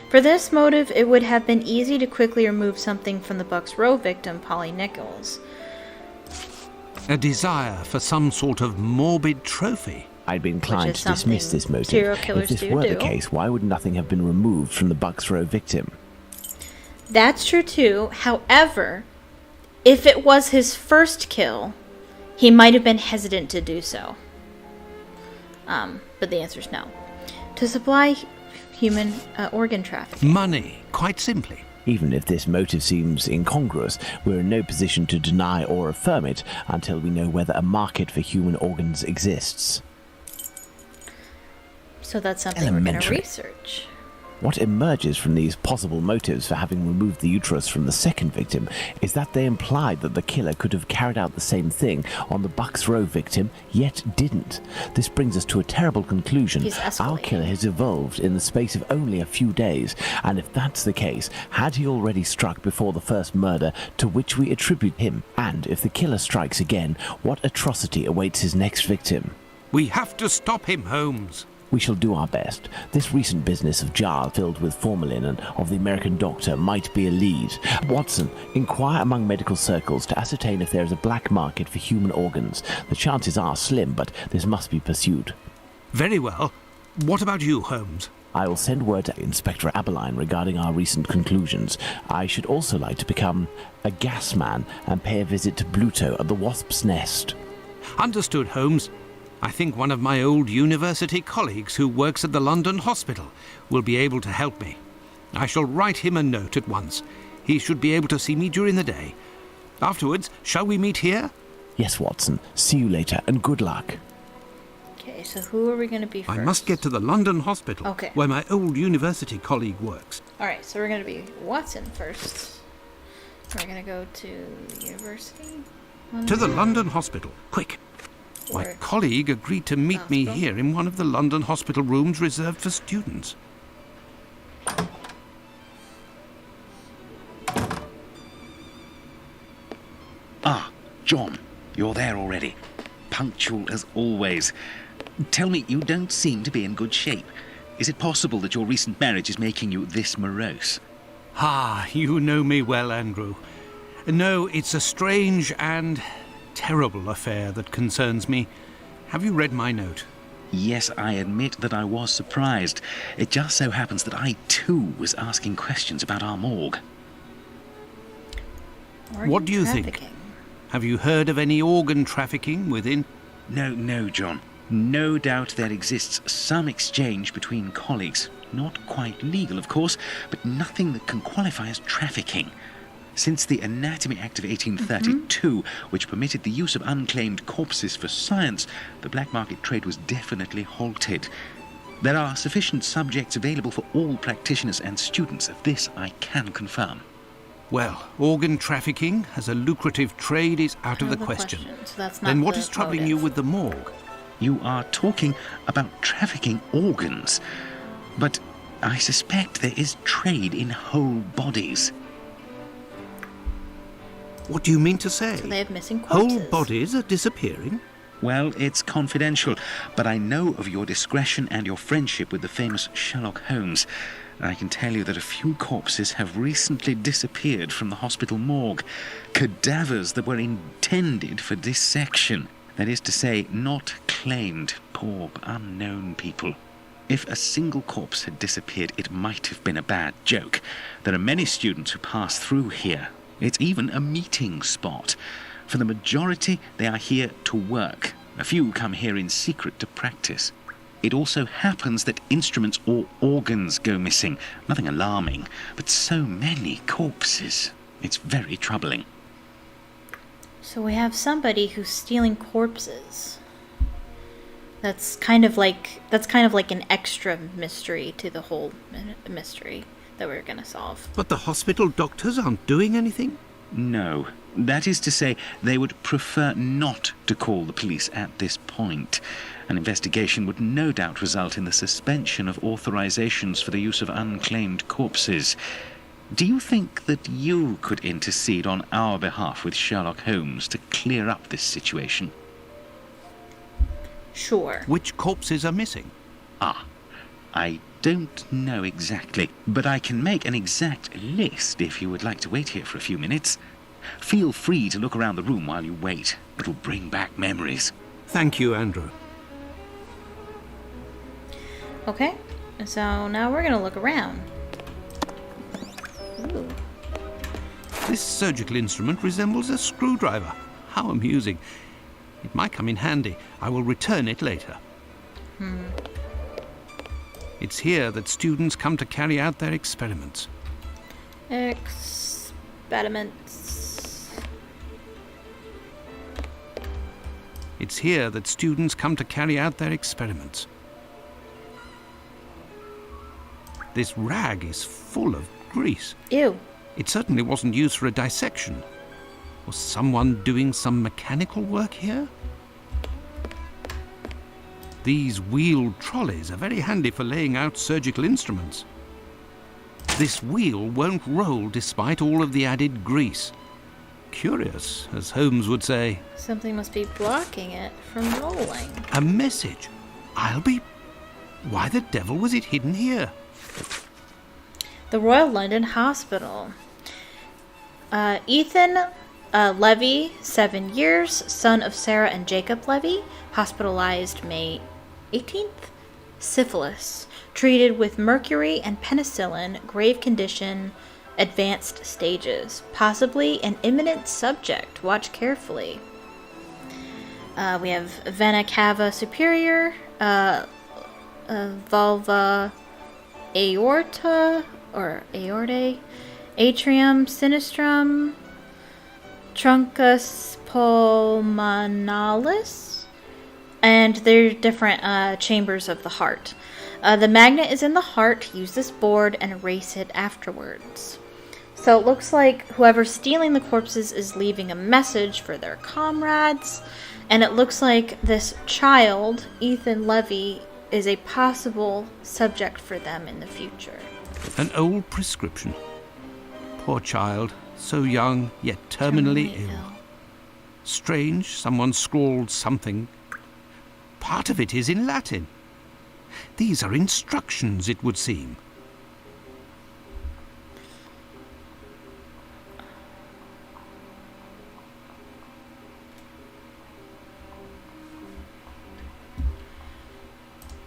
[SPEAKER 1] For this motive, it would have been easy to quickly remove something from the Bucks Row victim, Polly Nichols.
[SPEAKER 2] A desire for some sort of morbid trophy.
[SPEAKER 7] I'd be inclined
[SPEAKER 1] Which is
[SPEAKER 7] to dismiss
[SPEAKER 1] something
[SPEAKER 7] this motive.
[SPEAKER 1] serial killers
[SPEAKER 7] If this
[SPEAKER 1] do
[SPEAKER 7] were the
[SPEAKER 1] do.
[SPEAKER 7] case, why would nothing have been removed from the Bucks Row victim?
[SPEAKER 1] That's true too. However, if it was his first kill, he might have been hesitant to do so. But the answer is no. To supply human organ trafficking.
[SPEAKER 2] Money, quite simply.
[SPEAKER 7] Even if this motive seems incongruous, we're in no position to deny or affirm it until we know whether a market for human organs exists.
[SPEAKER 1] So that's something we're going to
[SPEAKER 7] Elementary.
[SPEAKER 1] research.
[SPEAKER 7] What emerges from these possible motives for having removed the uterus from the second victim is that they implied that the killer could have carried out the same thing on the Bucks Row victim, yet didn't. This brings us to a terrible conclusion.
[SPEAKER 1] He's escalating.
[SPEAKER 7] Our killer has evolved in the space of only a few days, and if that's the case, had he already struck before the first murder to which we attribute him? And if the killer strikes again, what atrocity awaits his next victim?
[SPEAKER 2] We have to stop him, Holmes.
[SPEAKER 7] We shall do our best. This recent business of jars filled with formalin and of the American doctor might be a lead. Watson, inquire among medical circles to ascertain if there is a black market for human organs. The chances are slim, but this must be pursued.
[SPEAKER 2] Very well. What about you, Holmes?
[SPEAKER 7] I will send word to Inspector Aberline regarding our recent conclusions. I should also like to become a gas man and pay a visit to Bluto at the Wasp's Nest.
[SPEAKER 2] Understood, Holmes. I think one of my old university colleagues who works at the London hospital will be able to help me. I shall write him a note at once. He should be able to see me during the day. Afterwards, shall we meet here?
[SPEAKER 7] Yes, Watson. See you later, and good luck.
[SPEAKER 1] Okay, so who are we going to be first?
[SPEAKER 2] I must get to the London hospital,
[SPEAKER 1] Okay.
[SPEAKER 2] where my old university colleague works.
[SPEAKER 1] Alright, so we're going to be Watson first. We're going to go to the university.
[SPEAKER 2] To the London hospital, quick. My
[SPEAKER 1] Or-
[SPEAKER 2] colleague agreed to meet me
[SPEAKER 1] Hospital?
[SPEAKER 2] here in one of the London hospital rooms reserved for students.
[SPEAKER 8] Ah, John, you're there already. Punctual as always. Tell me, you don't seem to be in good shape. Is it possible that your recent marriage is making you this morose?
[SPEAKER 2] Ah, you know me well, Andrew. No, it's a strange and terrible affair that concerns me. Have you read my note?
[SPEAKER 8] Yes, I admit that I was surprised. It just so happens that I, too, was asking questions about our morgue.
[SPEAKER 2] What do you think? Have you heard of any organ trafficking within?
[SPEAKER 8] No, John. No doubt there exists some exchange between colleagues. Not quite legal, of course, but nothing that can qualify as trafficking. Since the Anatomy Act of 1832, which permitted the use of unclaimed corpses for science, the black market trade was definitely halted. There are sufficient subjects available for all practitioners and students. Of this I can confirm.
[SPEAKER 2] Well, organ trafficking as a lucrative trade is out of the question.
[SPEAKER 1] So that's not
[SPEAKER 2] Then what
[SPEAKER 1] the
[SPEAKER 2] is troubling
[SPEAKER 1] motive.
[SPEAKER 2] you with the morgue?
[SPEAKER 8] You are talking about trafficking organs, but I suspect there is trade in whole bodies.
[SPEAKER 2] What do you mean to say?
[SPEAKER 1] So they have missing corpses.
[SPEAKER 2] Whole bodies are disappearing?
[SPEAKER 8] Well, it's confidential, but I know of your discretion and your friendship with the famous Sherlock Holmes. I can tell you that a few corpses have recently disappeared from the hospital morgue. Cadavers that were intended for dissection. That is to say, not claimed, poor unknown people. If a single corpse had disappeared, it might have been a bad joke. There are many students who pass through here. It's even a meeting spot. For the majority, they are here to work. A few come here in secret to practice. It also happens that instruments or organs go missing. Nothing alarming, but so many corpses. It's very troubling.
[SPEAKER 1] So we have somebody who's stealing corpses. That's kind of like an extra mystery to the whole mystery that we're gonna solve.
[SPEAKER 2] But the hospital doctors aren't doing anything?
[SPEAKER 8] No. That is to say, they would prefer not to call the police at this point. An investigation would no doubt result in the suspension of authorizations for the use of unclaimed corpses. Do you think that you could intercede on our behalf with Sherlock Holmes to clear up this situation?
[SPEAKER 1] Sure.
[SPEAKER 2] Which corpses are missing?
[SPEAKER 8] I don't know exactly, but I can make an exact list if you would like to wait here for a few minutes. Feel free to look around the room while you wait. It'll bring back memories.
[SPEAKER 2] Thank you, Andrew.
[SPEAKER 1] Okay, so now we're gonna look around. Ooh.
[SPEAKER 2] This surgical instrument resembles a screwdriver. How amusing. It might come in handy. I will return it later. It's here that students come to carry out their experiments.
[SPEAKER 1] Experiments.
[SPEAKER 2] It's here that students come to carry out their experiments. This rag is full of grease.
[SPEAKER 1] Ew.
[SPEAKER 2] It certainly wasn't used for a dissection. Was someone doing some mechanical work here? These wheeled trolleys are very handy for laying out surgical instruments. This wheel won't roll despite all of the added grease. Curious, as Holmes would say.
[SPEAKER 1] Something must be blocking it from rolling.
[SPEAKER 2] A message. Why the devil was it hidden here?
[SPEAKER 1] The Royal London Hospital. Ethan Levy, 7 years, son of Sarah and Jacob Levy, hospitalized May 18th. Syphilis, treated with mercury and penicillin, grave condition, advanced stages, possibly an imminent subject. Watch carefully. We have vena cava superior, vulva aorta or aortae, atrium sinistrum, truncus pulmonalis, and they're different chambers of the heart. The magnet is in the heart. Use this board and erase it afterwards. So it looks like whoever's stealing the corpses is leaving a message for their comrades, and it looks like this child, Ethan Levy, is a possible subject for them in the future.
[SPEAKER 2] An old prescription. Poor child, so young, yet terminally ill. Strange, someone scrawled something. Part of it is in Latin. These are instructions, it would seem.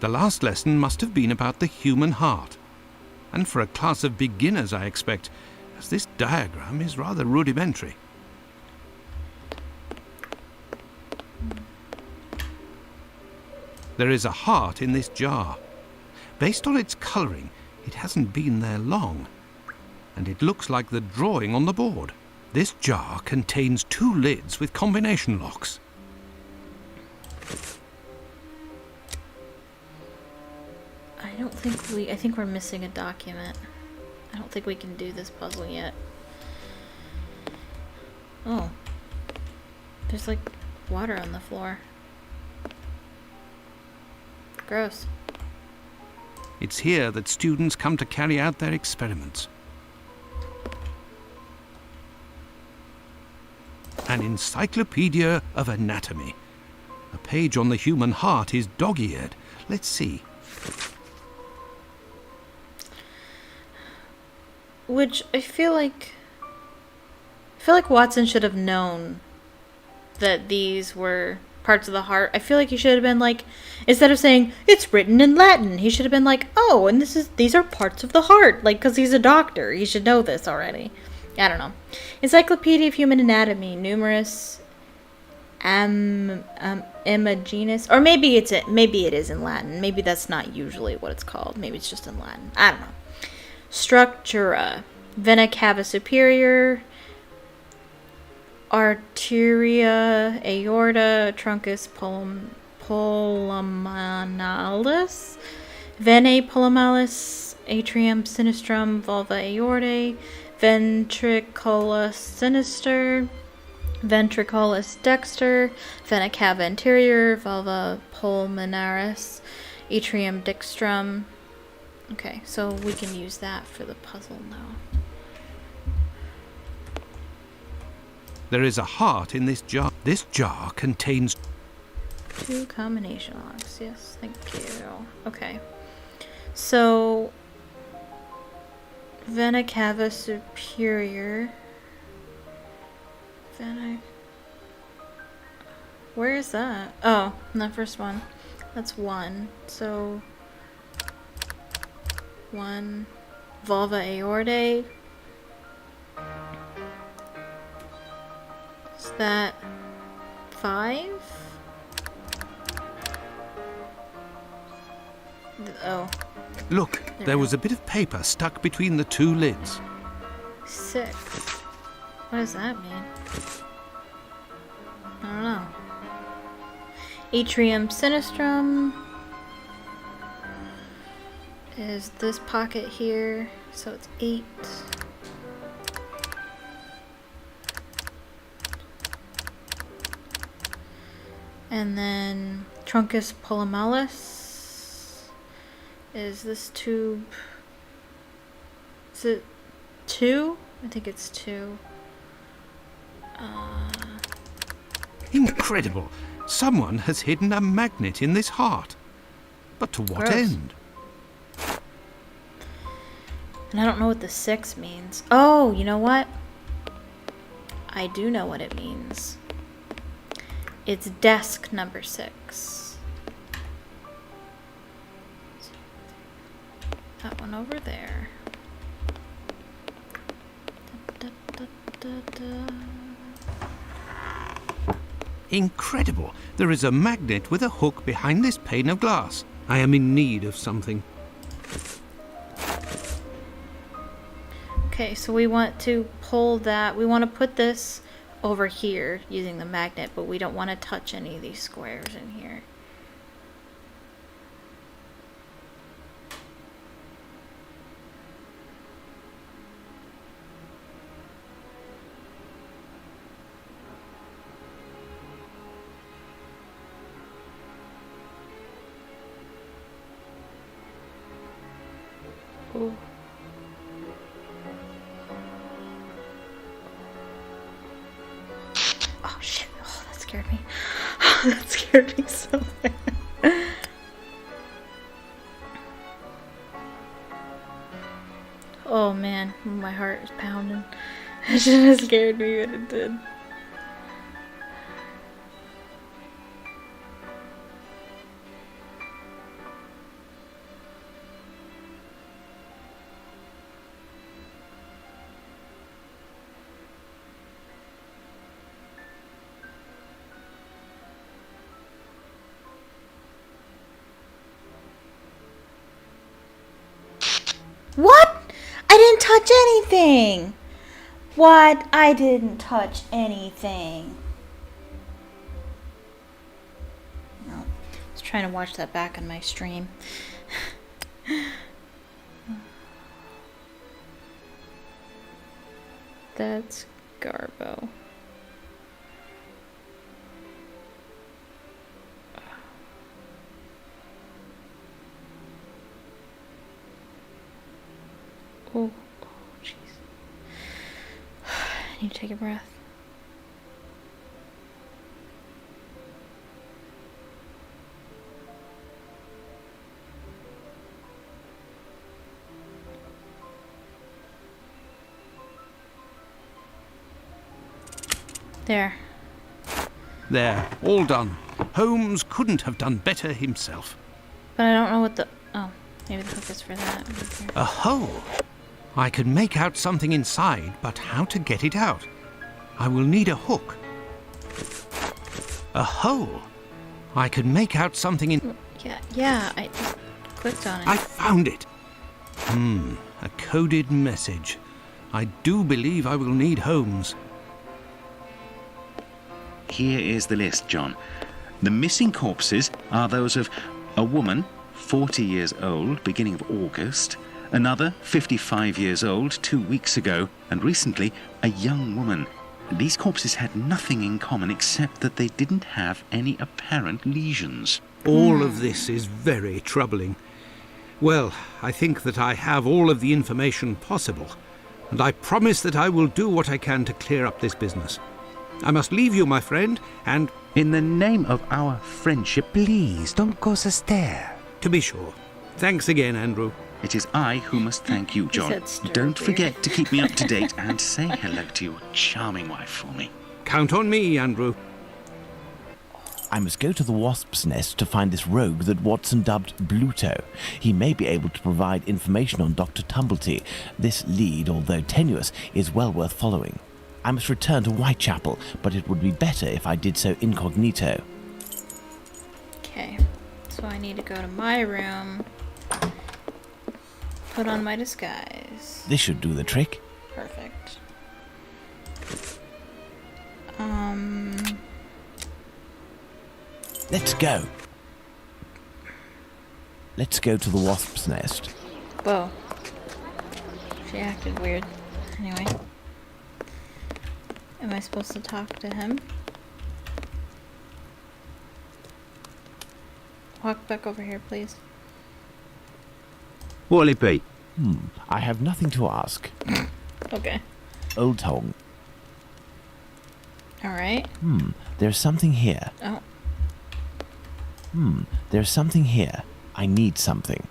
[SPEAKER 2] The last lesson must have been about the human heart. And for a class of beginners, I expect, as this diagram is rather rudimentary. There is a heart in this jar. Based on its colouring, it hasn't been there long. And it looks like the drawing on the board. This jar contains 2 lids with combination locks.
[SPEAKER 1] I think we're missing a document. I don't think we can do this puzzle yet. Oh. There's like water on the floor. Gross.
[SPEAKER 2] It's here that students come to carry out their experiments. An encyclopedia of anatomy. A page on the human heart is dog-eared. Let's see.
[SPEAKER 1] Which I feel like Watson should have known that these were parts of the heart. I feel like he should have been like, instead of saying it's written in Latin, he should have been like, oh, and these are parts of the heart, like, because he's a doctor, he should know this already. I don't know. Encyclopedia of Human Anatomy, numerous imaginus, or maybe it is in Latin. Maybe that's not usually what it's called. Maybe it's just in Latin. I don't know. Structura, vena cava superior, arteria aorta, truncus pulmonalis, venae pulmonalis, atrium sinistrum, vulva aortae, ventriculus sinister, ventriculus dexter, vena cava anterior, vulva pulmonaris, atrium dextrum. Okay, so we can use that for the puzzle now.
[SPEAKER 2] There is a heart in this jar. This jar contains
[SPEAKER 1] 2 combination locks. Yes, thank you. Okay. So, vena cava superior. Where is that? Oh, the first one. That's 1. So, 1. Vulva aortae. Is that 5? Oh.
[SPEAKER 2] Look, there was a bit of paper stuck between the 2 lids.
[SPEAKER 1] 6. What does that mean? I don't know. Atrium sinistrum is this pocket here, so it's 8. And then truncus pulmonalis is this tube. Is it 2? I think it's 2.
[SPEAKER 2] Incredible! Someone has hidden a magnet in this heart. But to what
[SPEAKER 1] Gross.
[SPEAKER 2] end?
[SPEAKER 1] And I don't know what the 6 means. Oh, you know what? I do know what it means. It's desk number 6. That one over there. Da, da, da, da.
[SPEAKER 2] Incredible! There is a magnet with a hook behind this pane of glass. I am in need of something.
[SPEAKER 1] Okay, so we want to pull that. We want to put this over here using the magnet, but we don't want to touch any of these squares in here. Ooh. Oh shit, oh that scared me. Oh, that scared me so bad. Oh man, my heart is pounding. It shouldn't have scared me, but it did. What? I didn't touch anything. What? I didn't touch anything. No. I was trying to watch that back on my stream. That's Garbo. Oh, jeez. I need to take a breath. There.
[SPEAKER 2] There, all done. Holmes couldn't have done better himself.
[SPEAKER 1] But I don't know what the... Oh, maybe the hook is for that.
[SPEAKER 2] A hole. I can make out something inside, but how to get it out? I will need a hook. A hole. I can make out something in...
[SPEAKER 1] Yeah, I just clicked on it.
[SPEAKER 2] I found it. A coded message. I do believe I will need Holmes.
[SPEAKER 8] Here is the list, John. The missing corpses are those of a woman, 40 years old, beginning of August, another, 55 years old, 2 weeks ago, and recently, a young woman. These corpses had nothing in common except that they didn't have any apparent lesions.
[SPEAKER 2] All of this is very troubling. Well, I think that I have all of the information possible, and I promise that I will do what I can to clear up this business. I must leave you, my friend, and...
[SPEAKER 8] In the name of our friendship,
[SPEAKER 9] Please, don't go so stare.
[SPEAKER 2] To be sure. Thanks again, Andrew.
[SPEAKER 8] it is I who must thank you, John.
[SPEAKER 1] said stir
[SPEAKER 8] Don't
[SPEAKER 1] beer.
[SPEAKER 8] forget to keep me up to date and say hello to your charming wife for me.
[SPEAKER 2] Count on me, Andrew.
[SPEAKER 7] I must go to the wasp's nest to find this rogue that Watson dubbed Bluto. He may be able to provide information on Dr. Tumblety. This lead, although tenuous, is well worth following. I must return to Whitechapel, but it would be better if I did so incognito.
[SPEAKER 1] Okay, so I need to go to my room, put on my disguise.
[SPEAKER 7] This should do the trick.
[SPEAKER 1] Perfect.
[SPEAKER 7] Let's go. Let's go to the wasp's nest.
[SPEAKER 1] Whoa. She acted weird. Anyway. Am I supposed to talk to him? Walk back over here, please.
[SPEAKER 4] What'll it be?
[SPEAKER 7] I have nothing to ask.
[SPEAKER 1] Okay.
[SPEAKER 7] Old Tong.
[SPEAKER 1] Alright.
[SPEAKER 7] There's something here.
[SPEAKER 1] Oh.
[SPEAKER 7] There's something here. I need something.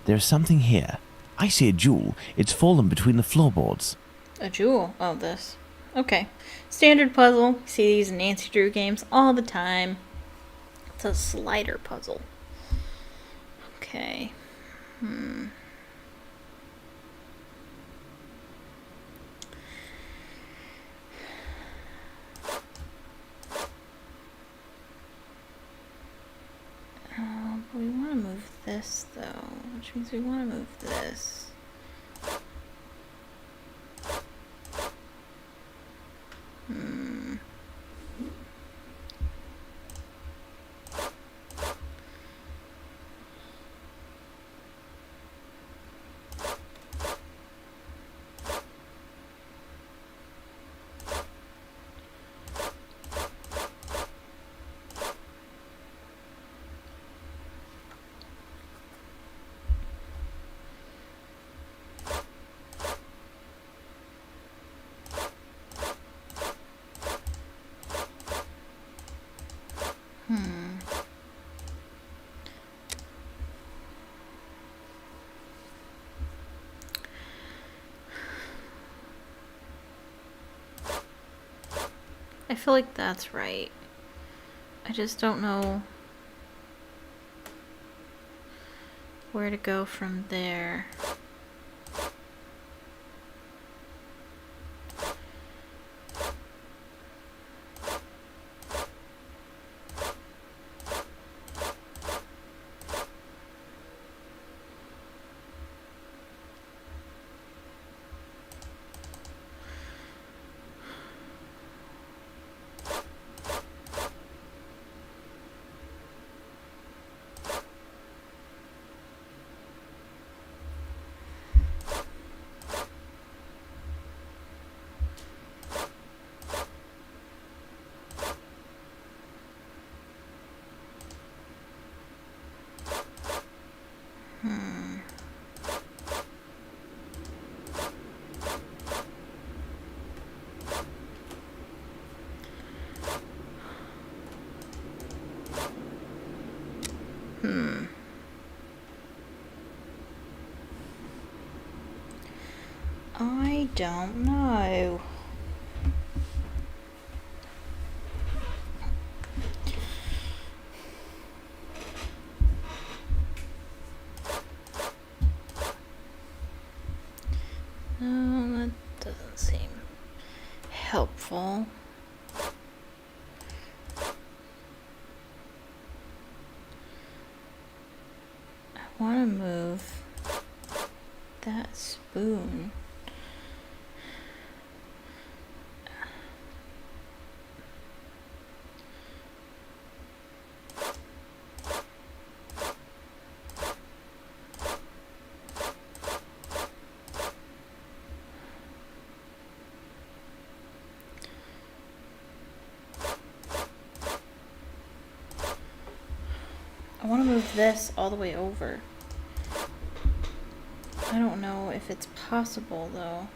[SPEAKER 7] There's something here. I see a jewel. It's fallen between the floorboards.
[SPEAKER 1] A jewel. Oh, this. Okay. Standard puzzle. You see these in Nancy Drew games all the time. It's a slider puzzle. Okay. But we want to move this, though, which means we want to move this. I feel like that's right. I just don't know where to go from there. I don't know. No, that doesn't seem helpful. I want to move that spoon. I want to move this all the way over. I don't know if it's possible though.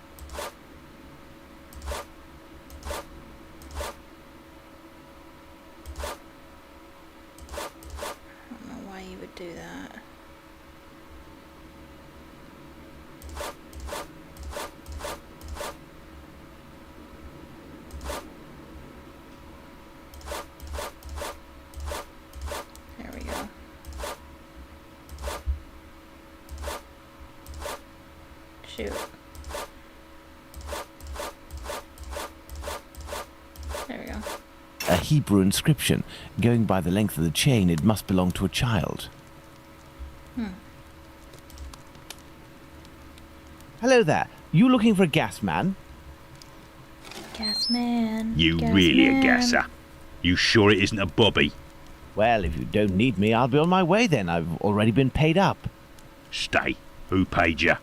[SPEAKER 1] I don't know why you would do that. There we go. Shoot. There we go.
[SPEAKER 7] A Hebrew inscription. Going by the length of the chain, it must belong to a child. Hello there. You looking for a gas man?
[SPEAKER 1] Gas man.
[SPEAKER 4] You
[SPEAKER 1] gas
[SPEAKER 4] really
[SPEAKER 1] man.
[SPEAKER 4] a gasser? You sure it isn't a bobby?
[SPEAKER 7] Well, if you don't need me, I'll be on my way then. I've already been paid up.
[SPEAKER 4] Stay. Who paid you?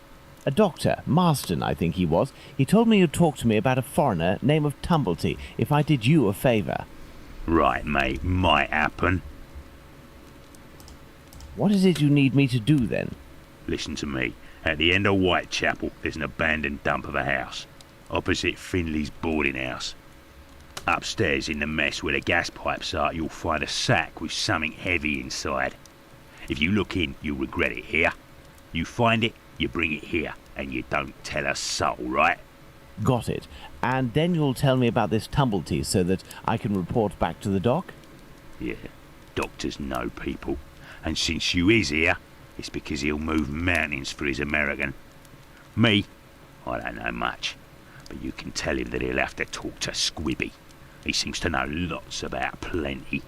[SPEAKER 7] A doctor, Marston, I think he was. He told me you'd talk to me about a foreigner, name of Tumblety, if I did you a favour.
[SPEAKER 4] Right, mate. Might happen.
[SPEAKER 7] What is it you need me to do then?
[SPEAKER 4] Listen to me. At the end of Whitechapel, there's an abandoned dump of a house. Opposite Finley's boarding house. Upstairs in the mess where the gas pipes are, you'll find a sack with something heavy inside. If you look in, you'll regret it here. You find it, you bring it here, and you don't tell a soul, right?
[SPEAKER 7] Got it. And then you'll tell me about this Tumblety so that I can report back to the doc?
[SPEAKER 4] Yeah, doctors know people. And since you is here, it's because he'll move mountains for his American. Me, I don't know much. But you can tell him that he'll have to talk to Squibby. He seems to know lots about plenty.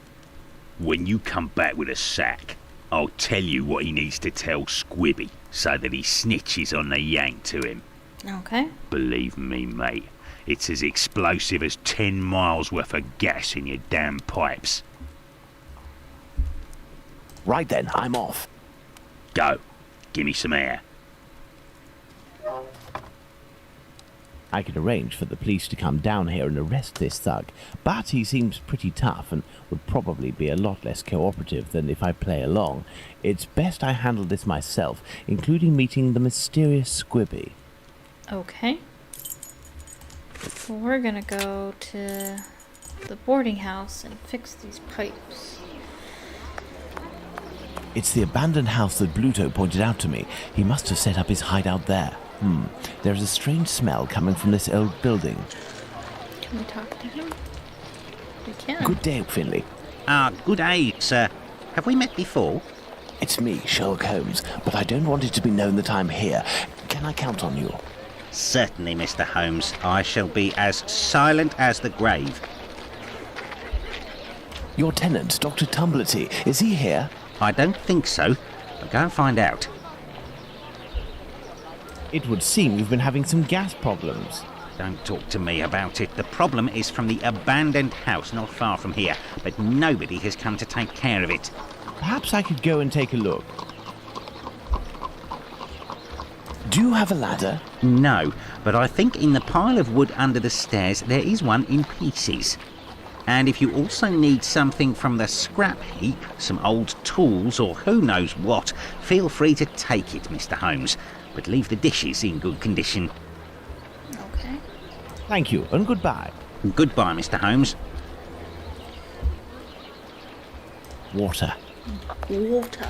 [SPEAKER 4] When you come back with a sack, I'll tell you what he needs to tell Squibby so that he snitches on the yank to him.
[SPEAKER 1] Okay.
[SPEAKER 4] Believe me, mate, it's as explosive as 10 miles worth of gas in your damn pipes.
[SPEAKER 7] Right then, I'm off.
[SPEAKER 4] Go. Give me some air.
[SPEAKER 7] I could arrange for the police to come down here and arrest this thug, but he seems pretty tough and would probably be a lot less cooperative than if I play along. It's best I handle this myself, including meeting the mysterious Squibby.
[SPEAKER 1] Okay. So we're gonna go to the boarding house and fix these pipes.
[SPEAKER 7] It's the abandoned house that Bluto pointed out to me. He must have set up his hideout there. There's a strange smell coming from this old building.
[SPEAKER 1] Can we talk to him? We can.
[SPEAKER 7] Good day, Finley.
[SPEAKER 10] Good day, sir. Have we met before?
[SPEAKER 7] It's me, Sherlock Holmes, but I don't want it to be known that I'm here. Can I count on you?
[SPEAKER 10] Certainly, Mr. Holmes. I shall be as silent as the grave.
[SPEAKER 7] Your tenant, Dr. Tumblety, is he here?
[SPEAKER 10] I don't think so, but go and find out.
[SPEAKER 7] It would seem you've been having some gas problems.
[SPEAKER 10] Don't talk to me about it. The problem is from the abandoned house not far from here, but nobody has come to take care of it.
[SPEAKER 7] Perhaps I could go and take a look. Do you have a ladder?
[SPEAKER 10] No, but I think in the pile of wood under the stairs there is one in pieces. And if you also need something from the scrap heap, some old tools or who knows what, feel free to take it, Mr. Holmes. But leave the dishes in good condition.
[SPEAKER 1] Okay.
[SPEAKER 7] Thank you, and goodbye.
[SPEAKER 10] Goodbye, Mr. Holmes.
[SPEAKER 7] Water.
[SPEAKER 1] Water.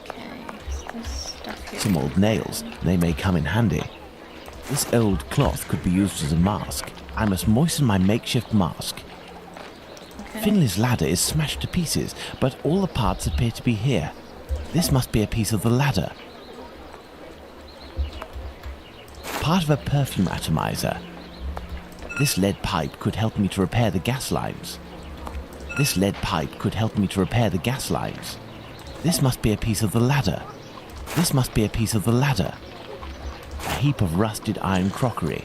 [SPEAKER 1] Okay, so this stuff here.
[SPEAKER 7] Some old nails. They may come in handy. This old cloth could be used as a mask. I must moisten my makeshift mask.
[SPEAKER 1] Okay.
[SPEAKER 7] Finley's ladder is smashed to pieces, but all the parts appear to be here. This must be a piece of the ladder. Part of a perfume atomizer. This lead pipe could help me to repair the gas lines. This lead pipe could help me to repair the gas lines. This must be a piece of the ladder. This must be a piece of the ladder. A heap of rusted iron crockery.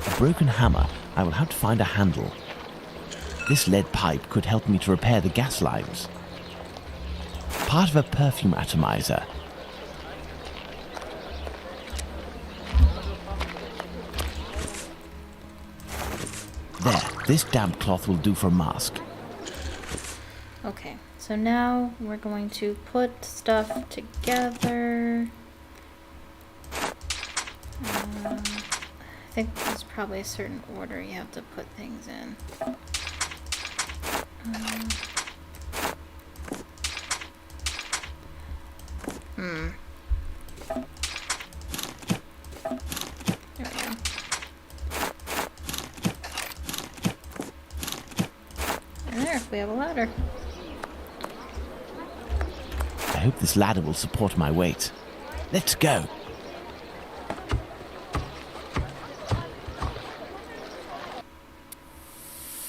[SPEAKER 7] A broken hammer. I will have to find a handle. This lead pipe could help me to repair the gas lines. Part of a perfume atomizer. There, this damp cloth will do for a mask.
[SPEAKER 1] Okay, so now we're going to put stuff together. I think there's probably a certain order you have to put things in. There we go. And there, we have a ladder.
[SPEAKER 7] I hope this ladder will support my weight. Let's go.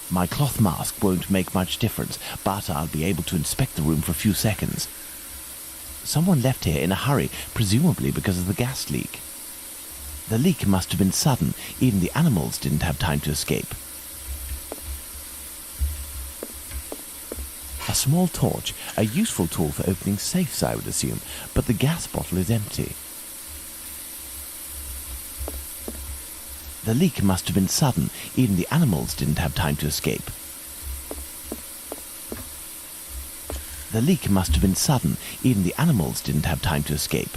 [SPEAKER 7] My cloth mask won't make much difference, but I'll be able to inspect the room for a few seconds. Someone left here in a hurry, presumably because of the gas leak. The leak must have been sudden. Even the animals didn't have time to escape. A small torch, a useful tool for opening safes, I would assume, but the gas bottle is empty. The leak must have been sudden. Even the animals didn't have time to escape. The leak must have been sudden. Even the animals didn't have time to escape.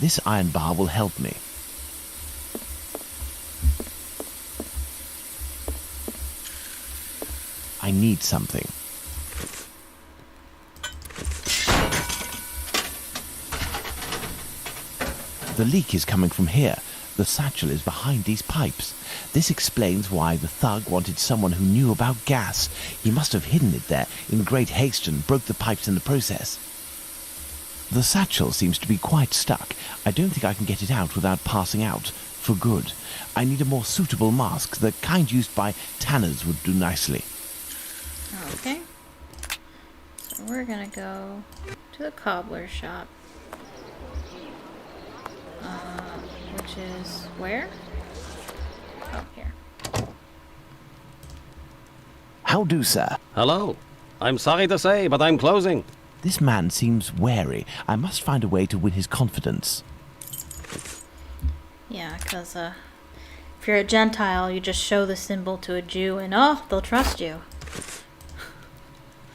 [SPEAKER 7] This iron bar will help me. I need something. The leak is coming from here. The satchel is behind these pipes. This explains why the thug wanted someone who knew about gas. He must have hidden it there in great haste and broke the pipes in the process. The satchel seems to be quite stuck. I don't think I can get it out without passing out. For good. I need a more suitable mask. The kind used by tanners would do nicely.
[SPEAKER 1] Okay. So we're gonna go to the cobbler shop. Which is where? Oh, here.
[SPEAKER 7] How do, sir?
[SPEAKER 3] Hello. I'm sorry to say, but I'm closing.
[SPEAKER 7] This man seems wary. I must find a way to win his confidence.
[SPEAKER 1] Yeah, because if you're a Gentile, you just show the symbol to a Jew and, oh, they'll trust you.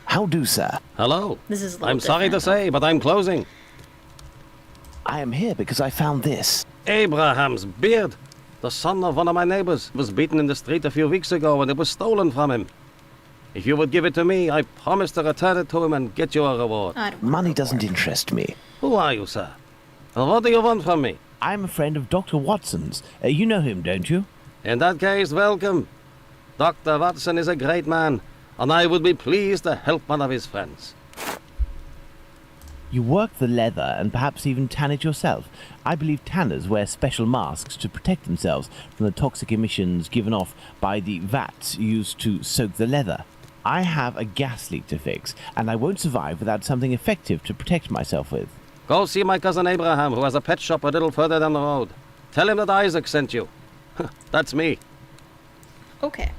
[SPEAKER 7] How do, sir?
[SPEAKER 3] Hello.
[SPEAKER 1] This is a little
[SPEAKER 3] I'm sorry to
[SPEAKER 1] different.
[SPEAKER 3] say, but I'm closing.
[SPEAKER 7] I am here because I found this.
[SPEAKER 3] Abraham's beard. The son of one of my neighbors was beaten in the street a few weeks ago and it was stolen from him. If you would give it to me, I promise to return it to him and get you a reward.
[SPEAKER 1] I don't
[SPEAKER 7] Money
[SPEAKER 1] want
[SPEAKER 7] doesn't
[SPEAKER 1] reward.
[SPEAKER 7] interest me.
[SPEAKER 3] Who are you, sir? And what do you want from me?
[SPEAKER 7] I'm a friend of Dr. Watson's. You know him, don't you?
[SPEAKER 3] In that case, welcome. Dr. Watson is a great man, and I would be pleased to help one of his friends.
[SPEAKER 7] You work the leather and perhaps even tan it yourself. I believe tanners wear special masks to protect themselves from the toxic emissions given off by the vats used to soak the leather. I have a gas leak to fix, and I won't survive without something effective to protect myself with.
[SPEAKER 3] Go see my cousin Abraham, who has a pet shop a little further down the road. Tell him that Isaac sent you. That's me.
[SPEAKER 1] Okay.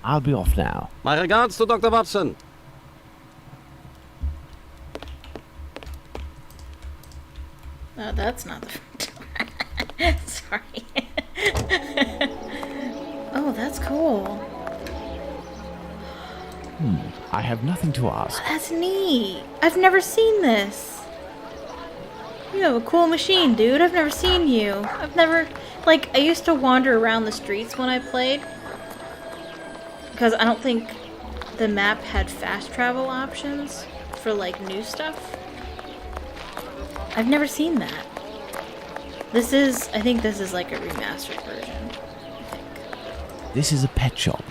[SPEAKER 7] I'll be off now.
[SPEAKER 3] My regards to Dr. Watson.
[SPEAKER 1] No, that's not the... Sorry. Oh, that's cool.
[SPEAKER 7] I have nothing to ask.
[SPEAKER 1] That's neat. I've never seen this. You have a cool machine, dude. I've never seen you. I've never... Like, I used to wander around the streets when I played. Because I don't think the map had fast travel options for, like, new stuff. I've never seen that. This is... I think this is, like, a remastered version. I think.
[SPEAKER 7] This is a pet shop.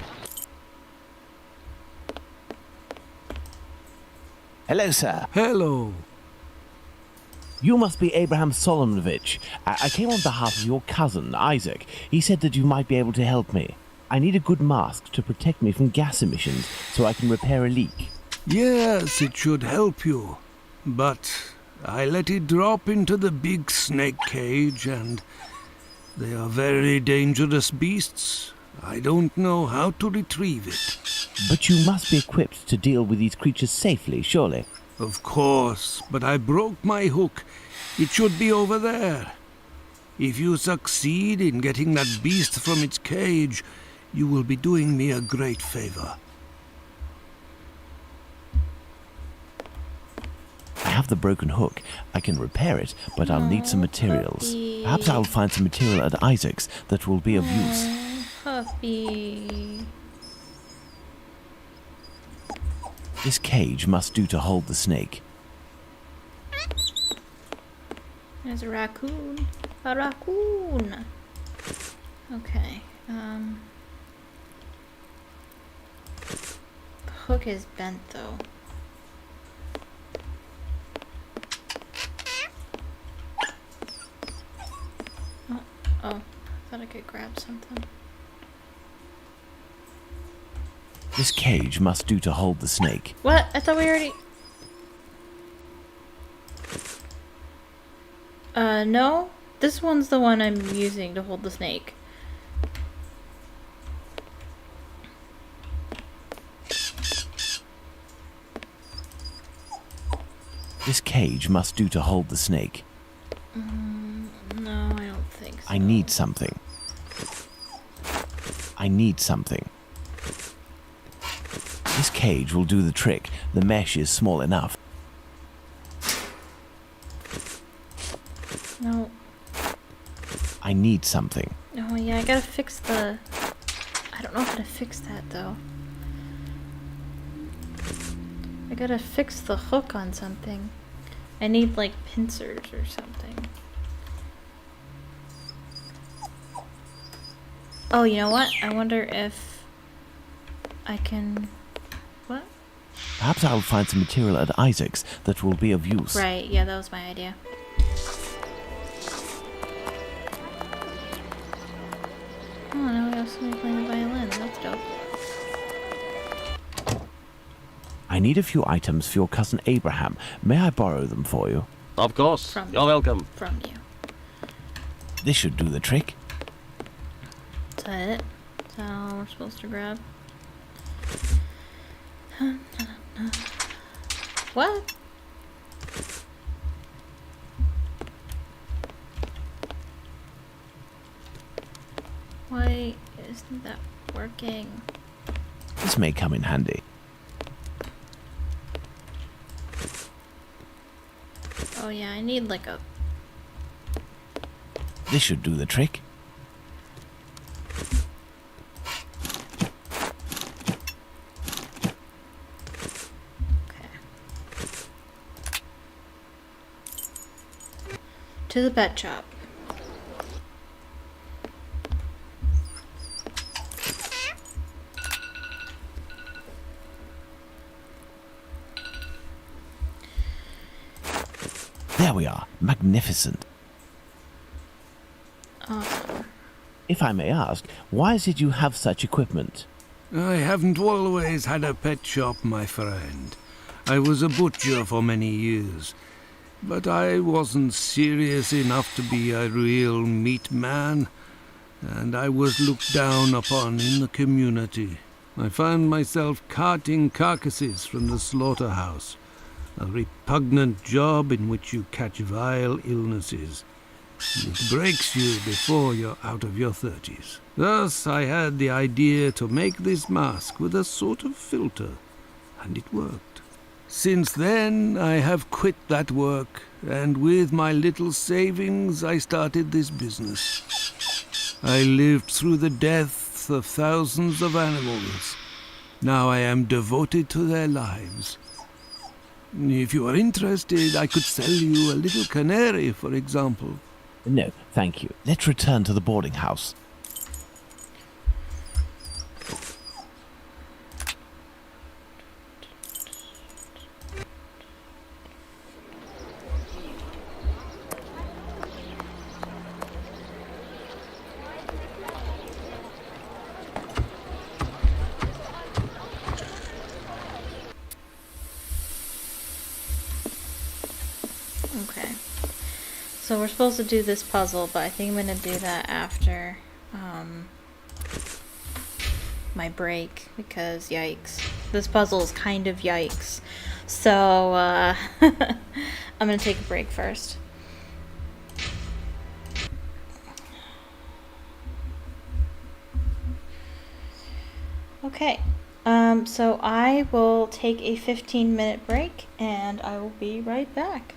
[SPEAKER 7] Hello, sir.
[SPEAKER 2] Hello.
[SPEAKER 7] You must be Abraham Solomonovich. I came on behalf of your cousin, Isaac. He said that you might be able to help me. I need a good mask to protect me from gas emissions so I can repair a leak.
[SPEAKER 2] Yes, it should help you. But I let it drop into the big snake cage, and they are very dangerous beasts. I don't know how to retrieve it.
[SPEAKER 7] But you must be equipped to deal with these creatures safely, surely.
[SPEAKER 2] Of course, but I broke my hook. It should be over there. If you succeed in getting that beast from its cage, you will be doing me a great favor.
[SPEAKER 7] I have the broken hook. I can repair it, but I'll need some materials. Perhaps I'll find some material at Isaac's that will be of use.
[SPEAKER 1] Puppy.
[SPEAKER 7] This cage must do to hold the snake.
[SPEAKER 1] There's a raccoon. A raccoon. Okay. The hook is bent though. Oh, I thought I could grab something.
[SPEAKER 7] This cage must do to hold the snake.
[SPEAKER 1] What? I thought we already... No. This one's the one I'm using to hold the snake.
[SPEAKER 7] This cage must do to hold the snake.
[SPEAKER 1] No, I don't think so.
[SPEAKER 7] I need something. I need something. This cage will do the trick. The mesh is small enough.
[SPEAKER 1] No.
[SPEAKER 7] I need something.
[SPEAKER 1] Oh yeah, I gotta fix the... I don't know how to fix that though. I gotta fix the hook on something. I need like pincers or something. Oh, you know what? I wonder if I can... What?
[SPEAKER 7] Perhaps I'll find some material at Isaac's that will be of use.
[SPEAKER 1] Right, yeah, that was my idea. Oh, now we have somebody playing the violin. That's dope.
[SPEAKER 7] I need a few items for your cousin Abraham. May I borrow them for you?
[SPEAKER 3] Of course.
[SPEAKER 1] From
[SPEAKER 3] You're welcome.
[SPEAKER 1] From you.
[SPEAKER 7] This should do the trick.
[SPEAKER 1] Is that it? Is that all we're supposed to grab? What? Why isn't that working?
[SPEAKER 7] This may come in handy.
[SPEAKER 1] Oh yeah, I need like a...
[SPEAKER 7] This should do the trick.
[SPEAKER 1] Okay. To the pet shop.
[SPEAKER 7] There we are. Magnificent.
[SPEAKER 1] Awesome.
[SPEAKER 7] If I may ask, why is it you have such equipment?
[SPEAKER 2] I haven't always had a pet shop, my friend. I was a butcher for many years, but I wasn't serious enough to be a real meat man, and I was looked down upon in the community. I found myself carting carcasses from the slaughterhouse, a repugnant job in which you catch vile illnesses. It breaks you before you're out of your 30s. Thus I had the idea to make this mask with a sort of filter, and it worked. Since then I have quit that work, and with my little savings I started this business. I lived through the deaths of thousands of animals. Now I am devoted to their lives. If you are interested, I could sell you a little canary, for example.
[SPEAKER 7] No, thank you. Let's return to the boarding house.
[SPEAKER 1] Okay. So we're supposed to do this puzzle, but I think I'm going to do that after my break, because yikes. This puzzle is kind of yikes. So I'm going to take a break first. Okay. So I will take a 15-minute break, and I will be right back.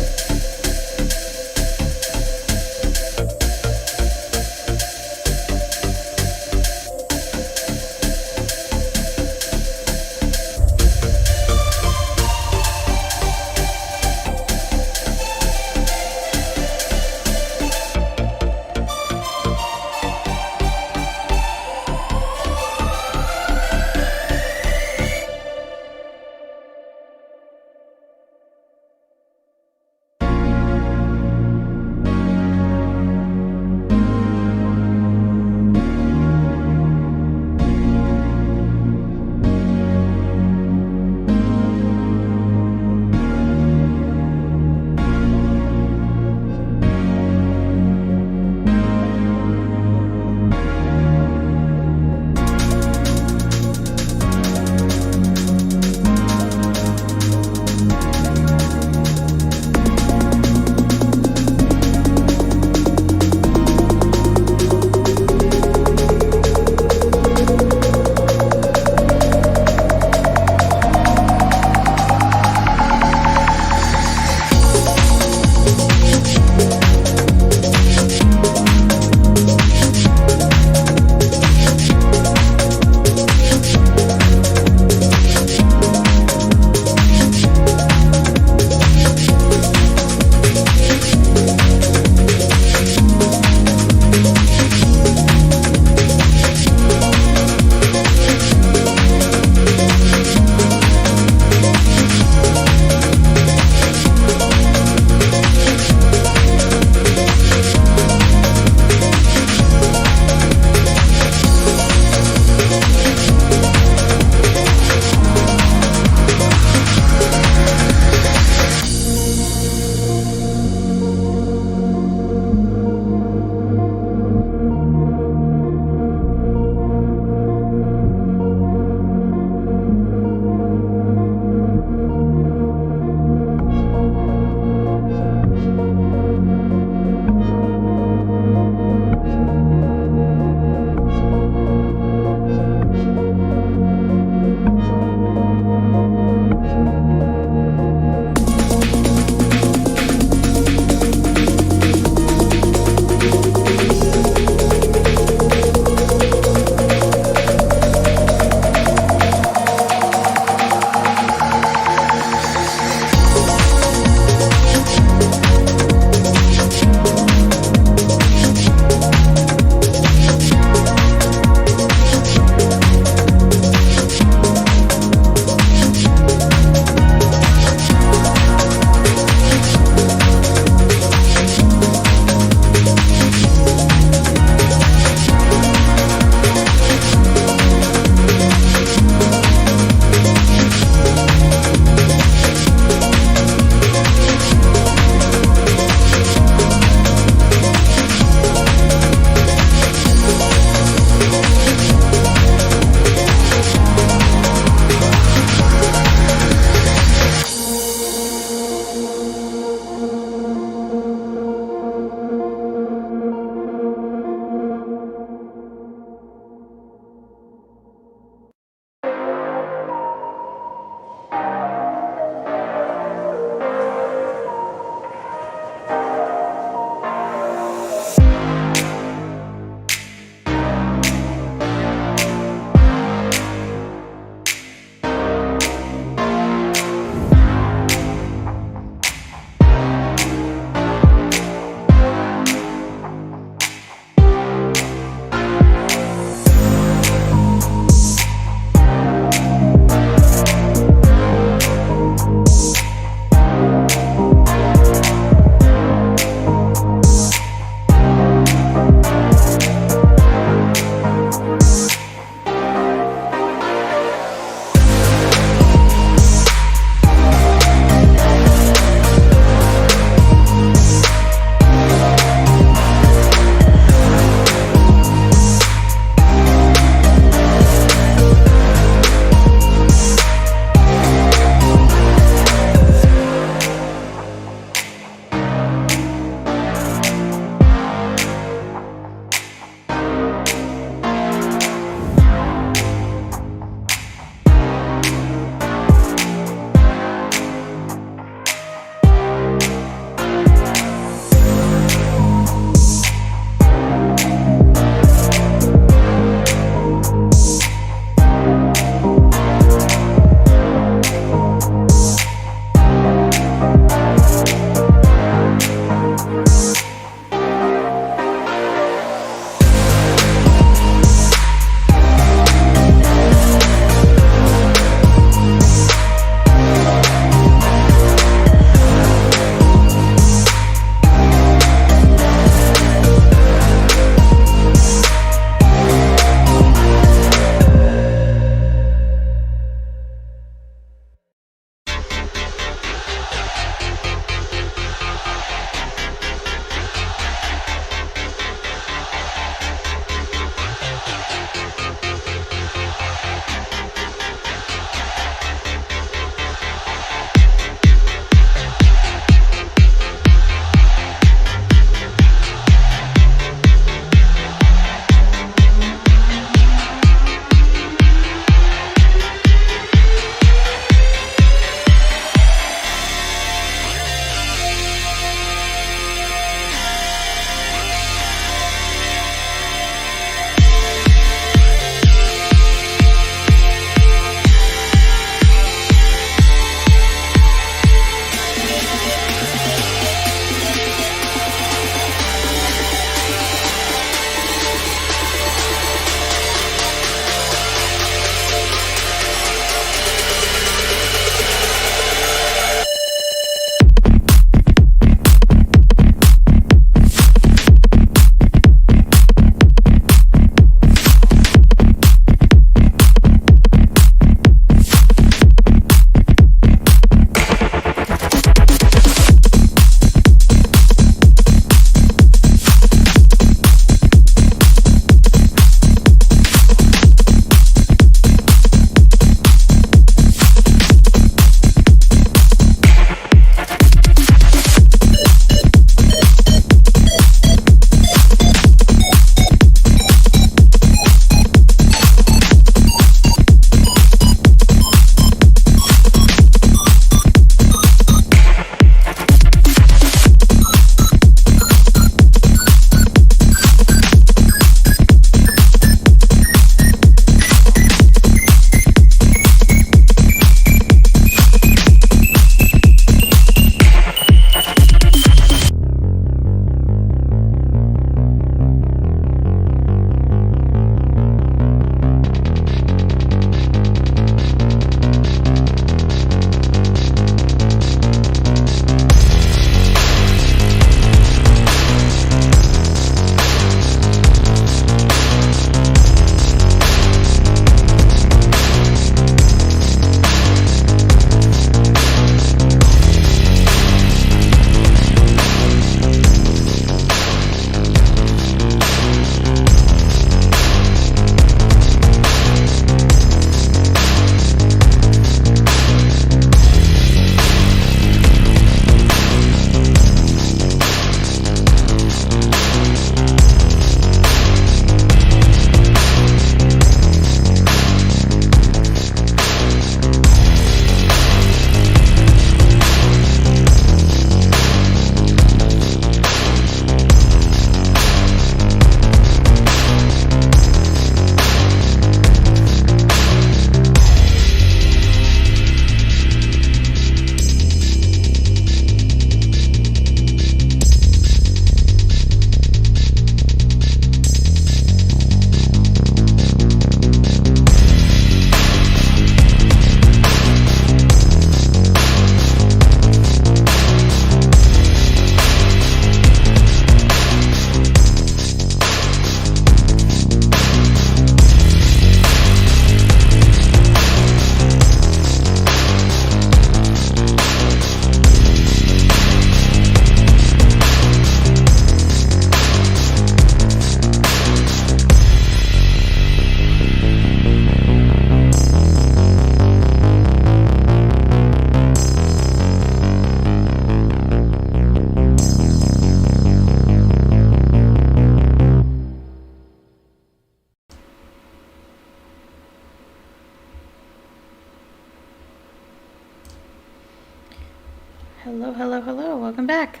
[SPEAKER 1] back.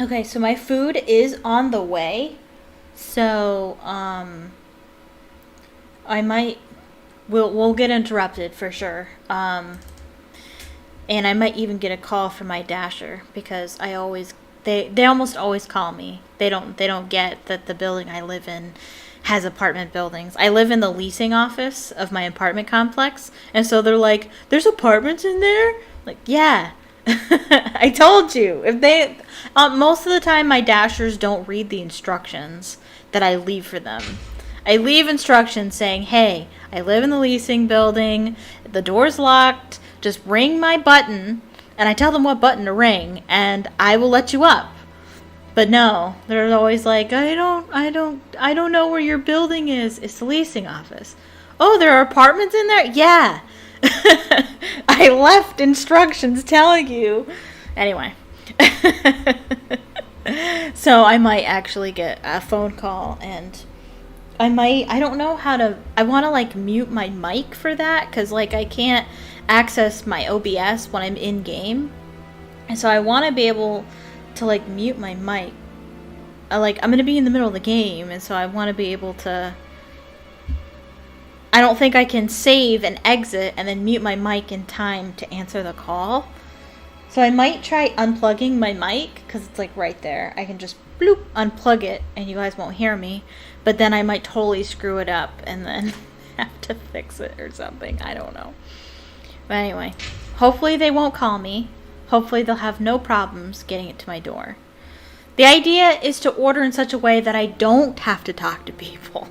[SPEAKER 1] Okay, so my food is on the way. So, we'll get interrupted for sure. And I might even get a call from my dasher because they almost always call me. They don't get that the building I live in has apartment buildings. I live in the leasing office of my apartment complex, and so they're like, "There's apartments in there?" Like, yeah. I told you. If they most of the time my dashers don't read the instructions that I leave for them. I leave instructions saying, "Hey, I live in the leasing building. The door's locked. Just ring my button." And I tell them what button to ring, and I will let you up. But no, they're always like, I don't know where your building is. It's the leasing office. Oh, there are apartments in there? Yeah. I left instructions telling you. Anyway. So I might actually get a phone call, and I don't know how to, I want to like mute my mic for that, because like I can't access my OBS when I'm in game. And so I want to be able to like mute my mic. I'm going to be in the middle of the game, and so I want to be able to, I don't think I can save and exit and then mute my mic in time to answer the call. So I might try unplugging my mic, because it's like right there. I can just bloop, unplug it, and you guys won't hear me. But then I might totally screw it up and then have to fix it or something. I don't know. But anyway, hopefully they won't call me. Hopefully they'll have no problems getting it to my door. The idea is to order in such a way that I don't have to talk to people.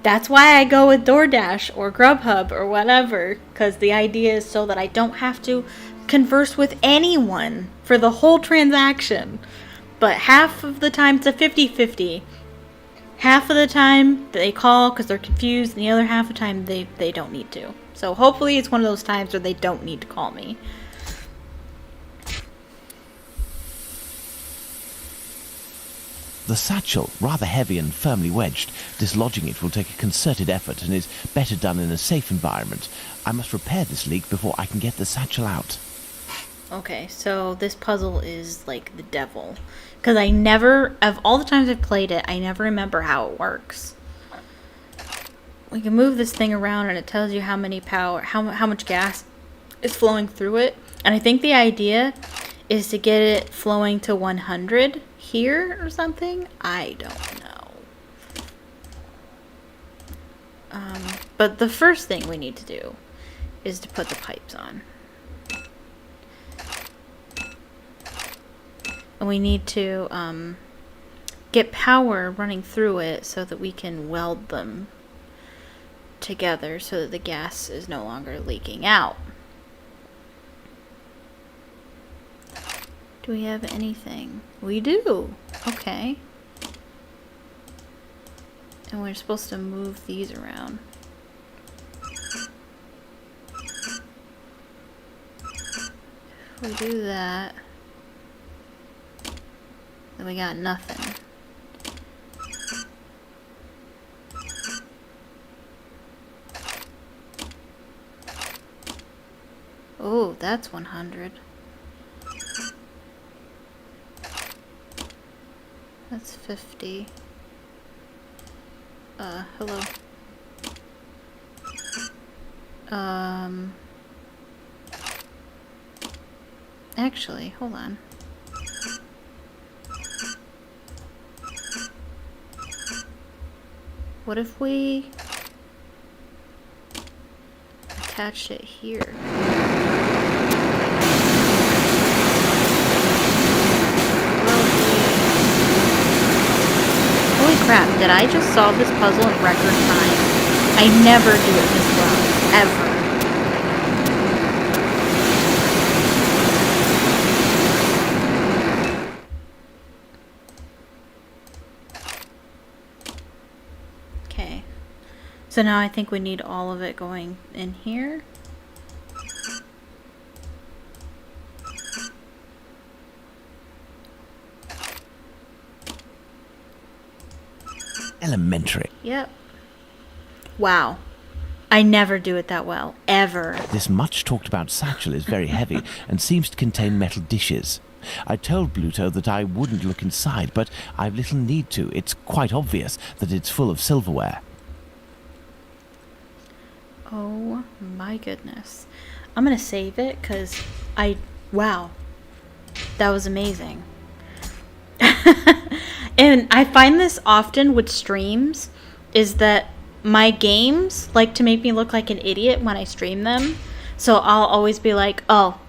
[SPEAKER 1] That's why I go with DoorDash or Grubhub or whatever, because the idea is so that I don't have to converse with anyone for the whole transaction. But half of the time it's a 50-50. Half of the time they call because they're confused, and the other half of the time they don't need to. So hopefully it's one of those times where they don't need to call me.
[SPEAKER 7] The satchel, rather heavy and firmly wedged, dislodging it will take a concerted effort and is better done in a safe environment. I must repair this leak before I can get the satchel out.
[SPEAKER 1] Okay, so this puzzle is like the devil. Because I never, of all the times I've played it, I never remember how it works. We can move this thing around and it tells you how much gas is flowing through it. And I think the idea is to get it flowing to 100 here or something. I don't know. But the first thing we need to do is to put the pipes on. And we need to get power running through it so that we can weld them together so that the gas is no longer leaking out. Do we have anything? We do. Okay. And we're supposed to move these around. If we do that, then we got nothing. Oh, that's 100. That's 50. Hello. Actually, hold on. What if we attached it here? Holy crap, did I just solve this puzzle in record time? I never do it this well, ever. Okay. So now I think we need all of it going in here.
[SPEAKER 7] Elementary.
[SPEAKER 1] Yep. Wow. I never do it that well. Ever.
[SPEAKER 7] This much talked about satchel is very heavy and seems to contain metal dishes. I told Bluto that I wouldn't look inside, but I've little need to. It's quite obvious that it's full of silverware.
[SPEAKER 1] Oh my goodness. I'm gonna save it because wow. That was amazing. And I find this often with streams, is that my games like to make me look like an idiot when I stream them. So I'll always be like, oh,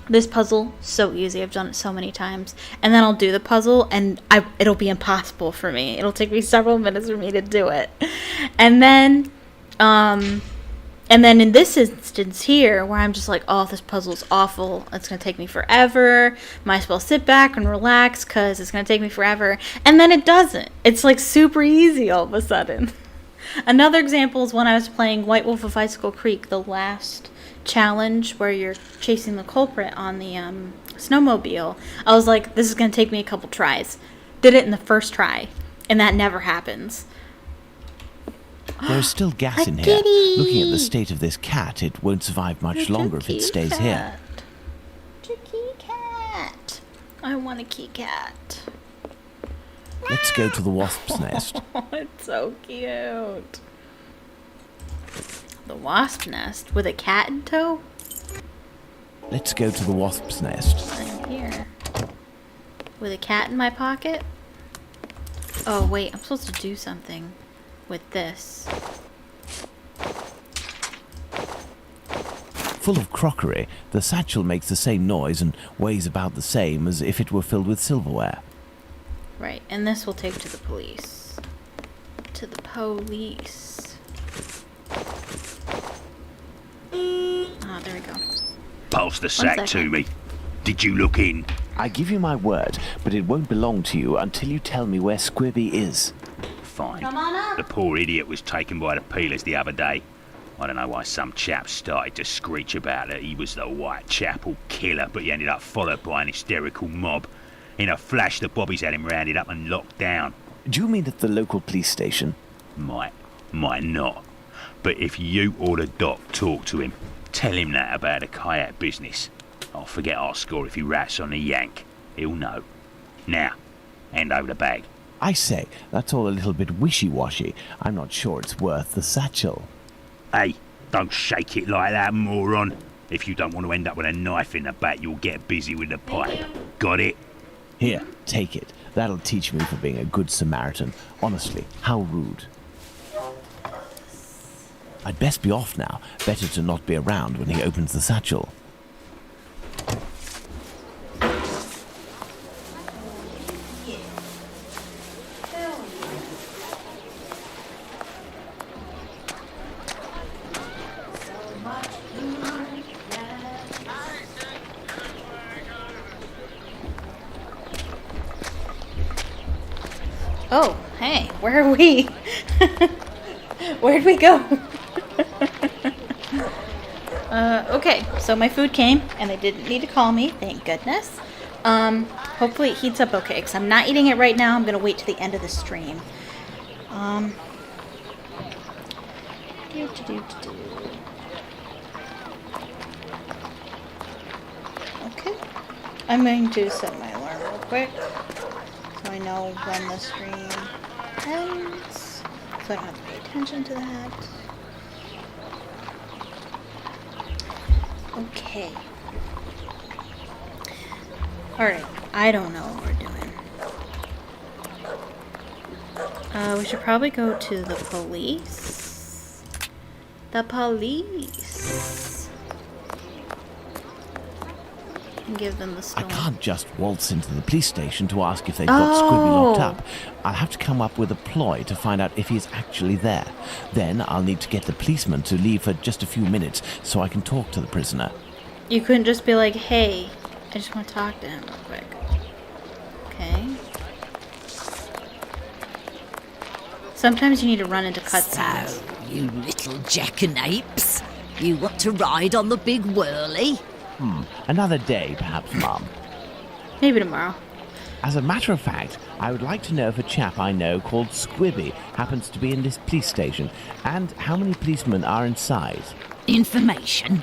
[SPEAKER 1] this puzzle, so easy. I've done it so many times. And then I'll do the puzzle and it'll be impossible for me. It'll take me several minutes for me to do it. And then in this instance here, where I'm just like, oh, this puzzle's awful. It's going to take me forever. Might as well sit back and relax because it's going to take me forever. And then it doesn't. It's like super easy all of a sudden. Another example is when I was playing White Wolf of Icicle Creek, the last challenge where you're chasing the culprit on the snowmobile. I was like, this is going to take me a couple tries. Did it in the first try. And that never happens.
[SPEAKER 7] There's still gas in here. Looking at the state of this cat, it won't survive much longer if it stays here.
[SPEAKER 1] Kitty cat. I want a key cat.
[SPEAKER 7] Let's go to the wasp's nest.
[SPEAKER 1] Oh, it's so cute. The wasp's nest with a cat in tow?
[SPEAKER 7] Let's go to the wasp's nest.
[SPEAKER 1] I'm here. With a cat in my pocket? Oh, wait, I'm supposed to do something with this.
[SPEAKER 7] Full of crockery, the satchel makes the same noise and weighs about the same as if it were filled with silverware.
[SPEAKER 1] Right, and this will take to the police. To the police. Ah, there we go.
[SPEAKER 10] Pass the sack to me. Did you look in?
[SPEAKER 7] I give you my word, but it won't belong to you until you tell me where Squibby is.
[SPEAKER 10] Fine.
[SPEAKER 1] Come on up.
[SPEAKER 10] The poor idiot was taken by the peelers the other day. I don't know why some chap started to screech about it. He was the Whitechapel killer, but he ended up followed by an hysterical mob. In a flash, the bobbies had him rounded up and locked down.
[SPEAKER 7] Do you mean at the local police station?
[SPEAKER 10] Might not. But if you or the doc talk to him, tell him that about the kayak business. I'll forget our score if he rats on the yank. He'll know. Now, hand over the bag.
[SPEAKER 7] I say, that's all a little bit wishy-washy. I'm not sure it's worth the satchel.
[SPEAKER 10] Hey, don't shake it like that, moron. If you don't want to end up with a knife in the back, you'll get busy with the pipe. Got it?
[SPEAKER 7] Here, take it. That'll teach me for being a good Samaritan. Honestly, how rude. I'd best be off now. Better to not be around when he opens the satchel.
[SPEAKER 1] Oh, hey, where are we? Where'd we go? Okay, so my food came, and they didn't need to call me, thank goodness. Hopefully it heats up okay, because I'm not eating it right now. I'm going to wait to the end of the stream. Okay, I'm going to set my alarm real quick, so I know when the stream ends, so I don't have to pay attention to that. Okay. Alright, I don't know what we're doing. We should probably go to the police. The police. And give them the stone.
[SPEAKER 7] I can't just waltz into the police station to ask if they've got Squibby locked up. I'll have to come up with a ploy to find out if he's actually there. Then I'll need to get the policeman to leave for just a few minutes so I can talk to the prisoner.
[SPEAKER 1] You couldn't just be like, hey, I just want to talk to him real quick. Okay. Sometimes you need to run into cutscenes.
[SPEAKER 11] So, you little jackanapes, you want to ride on the big whirly?
[SPEAKER 7] Another day, perhaps, Mum.
[SPEAKER 1] Maybe tomorrow.
[SPEAKER 7] As a matter of fact, I would like to know if a chap I know called Squibby happens to be in this police station, and how many policemen are inside.
[SPEAKER 11] Information?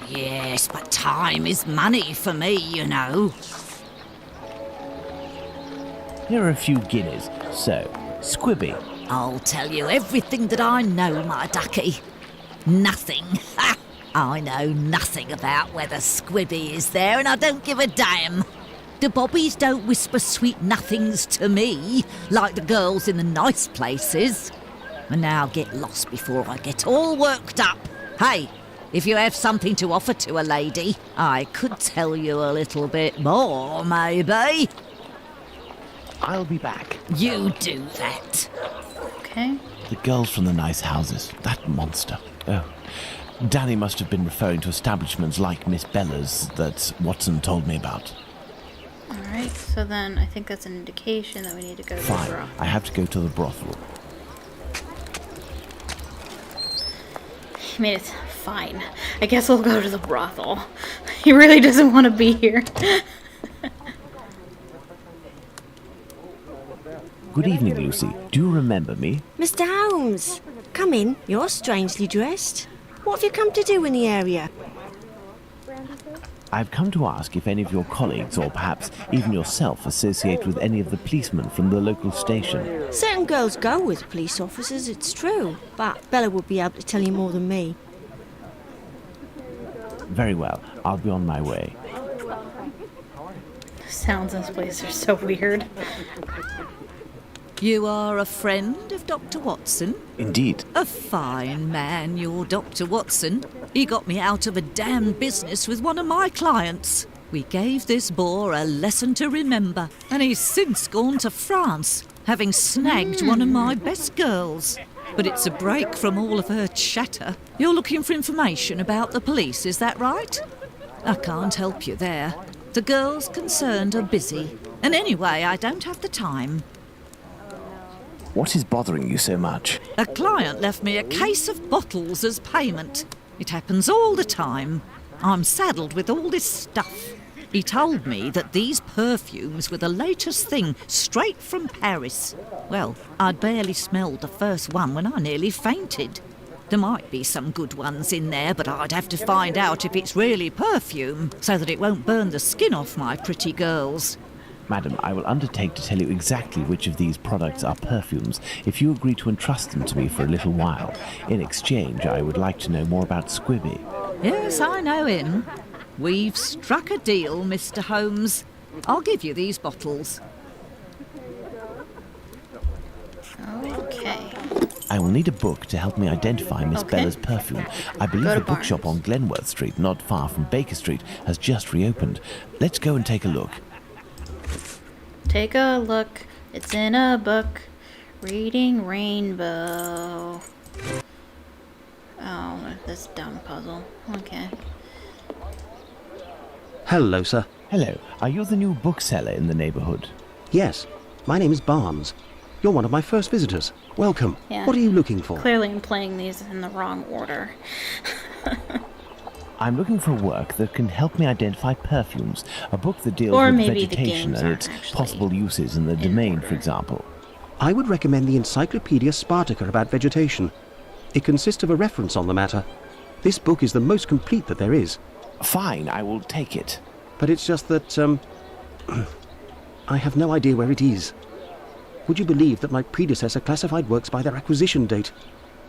[SPEAKER 11] Yes, but time is money for me, you know.
[SPEAKER 7] Here are a few guineas. So, Squibby.
[SPEAKER 11] I'll tell you everything that I know, my ducky. Nothing. Ha! I know nothing about whether Squibby is there, and I don't give a damn. The bobbies don't whisper sweet nothings to me, like the girls in the nice places. And now get lost before I get all worked up. Hey, if you have something to offer to a lady, I could tell you a little bit more, maybe.
[SPEAKER 7] I'll be back.
[SPEAKER 11] You do that.
[SPEAKER 1] Okay.
[SPEAKER 7] The girls from the nice houses. That monster. Oh. Danny must have been referring to establishments like Miss Bella's that Watson told me about.
[SPEAKER 1] Alright, so then I think that's an indication that we need to go to the
[SPEAKER 7] Fine.
[SPEAKER 1] brothel.
[SPEAKER 7] I have to go to the brothel.
[SPEAKER 1] I mean, it's fine. I guess we'll go to the brothel. He really doesn't want to be here.
[SPEAKER 7] Good evening, Lucy. Do you remember me?
[SPEAKER 5] Mr. Holmes, come in. You're strangely dressed. What have you come to do in the area?
[SPEAKER 7] I've come to ask if any of your colleagues, or perhaps even yourself, associate with any of the policemen from the local station.
[SPEAKER 5] Certain girls go with police officers, it's true. But Bella would be able to tell you more than me.
[SPEAKER 7] Very well. I'll be on my way.
[SPEAKER 1] Sounds in this place are so weird.
[SPEAKER 11] You are a friend of Dr. Watson?
[SPEAKER 7] Indeed.
[SPEAKER 11] A fine man, your Dr. Watson. He got me out of a damn business with one of my clients. We gave this boar a lesson to remember, and he's since gone to France, having snagged one of my best girls. But it's a break from all of her chatter. You're looking for information about the police, is that right? I can't help you there. The girls concerned are busy, and anyway, I don't have the time.
[SPEAKER 7] What is bothering you so much?
[SPEAKER 11] A client left me a case of bottles as payment. It happens all the time. I'm saddled with all this stuff. He told me that these perfumes were the latest thing, straight from Paris. Well, I'd barely smelled the first one when I nearly fainted. There might be some good ones in there, but I'd have to find out if it's really perfume, so that it won't burn the skin off my pretty girls.
[SPEAKER 7] Madam, I will undertake to tell you exactly which of these products are perfumes if you agree to entrust them to me for a little while. In exchange, I would like to know more about Squibby.
[SPEAKER 11] Yes, I know him. We've struck a deal, Mr. Holmes. I'll give you these bottles.
[SPEAKER 1] Okay.
[SPEAKER 7] I will need a book to help me identify Miss Bella's perfume. I believe
[SPEAKER 1] Go to
[SPEAKER 7] the bookshop on Glenworth Street, not far from Baker Street, has just reopened. Let's go and take a look.
[SPEAKER 1] Take a look. It's in a book. Reading Rainbow. Oh, this dumb puzzle. Okay.
[SPEAKER 3] Hello, sir.
[SPEAKER 7] Hello. Are you the new bookseller in the neighbourhood?
[SPEAKER 3] Yes, my name is Barnes. You're one of my first visitors. Welcome.
[SPEAKER 1] Yeah.
[SPEAKER 3] What are you looking for?
[SPEAKER 1] Clearly I'm playing these in the wrong order.
[SPEAKER 7] I'm looking for work that can help me identify perfumes. A book that deals
[SPEAKER 1] Or
[SPEAKER 7] with
[SPEAKER 1] maybe the
[SPEAKER 7] vegetation
[SPEAKER 1] games
[SPEAKER 7] and
[SPEAKER 1] aren't
[SPEAKER 7] its
[SPEAKER 1] actually
[SPEAKER 7] possible uses in the domain, for example.
[SPEAKER 3] I would recommend the Encyclopedia Spartica about vegetation. It consists of a reference on the matter. This book is the most complete that there is.
[SPEAKER 7] Fine, I will take it.
[SPEAKER 3] But it's just that, I have no idea where it is. Would you believe that my predecessor classified works by their acquisition date?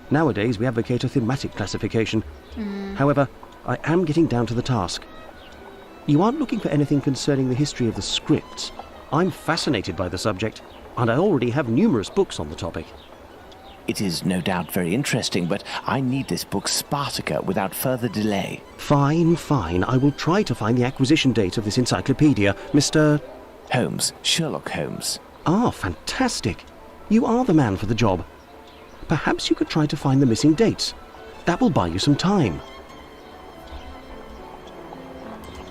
[SPEAKER 3] Nowadays, we advocate a thematic classification. However, I am getting down to the task. You aren't looking for anything concerning the history of the scripts. I'm fascinated by the subject, and I already have numerous books on the topic.
[SPEAKER 7] It is no doubt very interesting, but I need this book Spartica without further delay.
[SPEAKER 3] Fine, fine. I will try to find the acquisition date of this encyclopedia, Mr.
[SPEAKER 7] Holmes, Sherlock Holmes.
[SPEAKER 3] Ah, fantastic. You are the man for the job. Perhaps you could try to find the missing dates. That will buy you some time.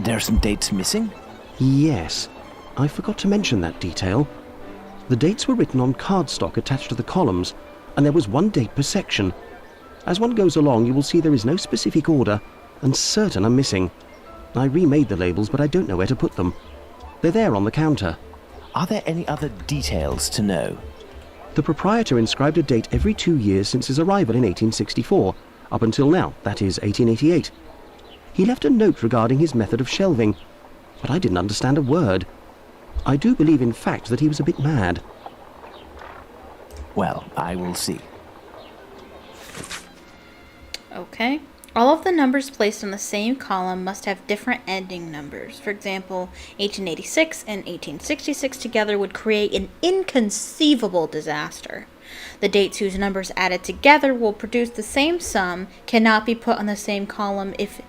[SPEAKER 7] There are some dates missing?
[SPEAKER 3] Yes. I forgot to mention that detail. The dates were written on cardstock attached to the columns, and there was one date per section. As one goes along, you will see there is no specific order, and certain are missing. I remade the labels, but I don't know where to put them. They're there on the counter.
[SPEAKER 7] Are there any other details to know?
[SPEAKER 3] The proprietor inscribed a date every 2 years since his arrival in 1864, up until now, that is 1888. He left a note regarding his method of shelving, but I didn't understand a word. I do believe, in fact, that he was a bit mad.
[SPEAKER 7] Well, I will see.
[SPEAKER 1] Okay. All of the numbers placed on the same column must have different ending numbers. For example, 1886 and 1866 together would create an inconceivable disaster. The dates whose numbers added together will produce the same sum cannot be put on the same column if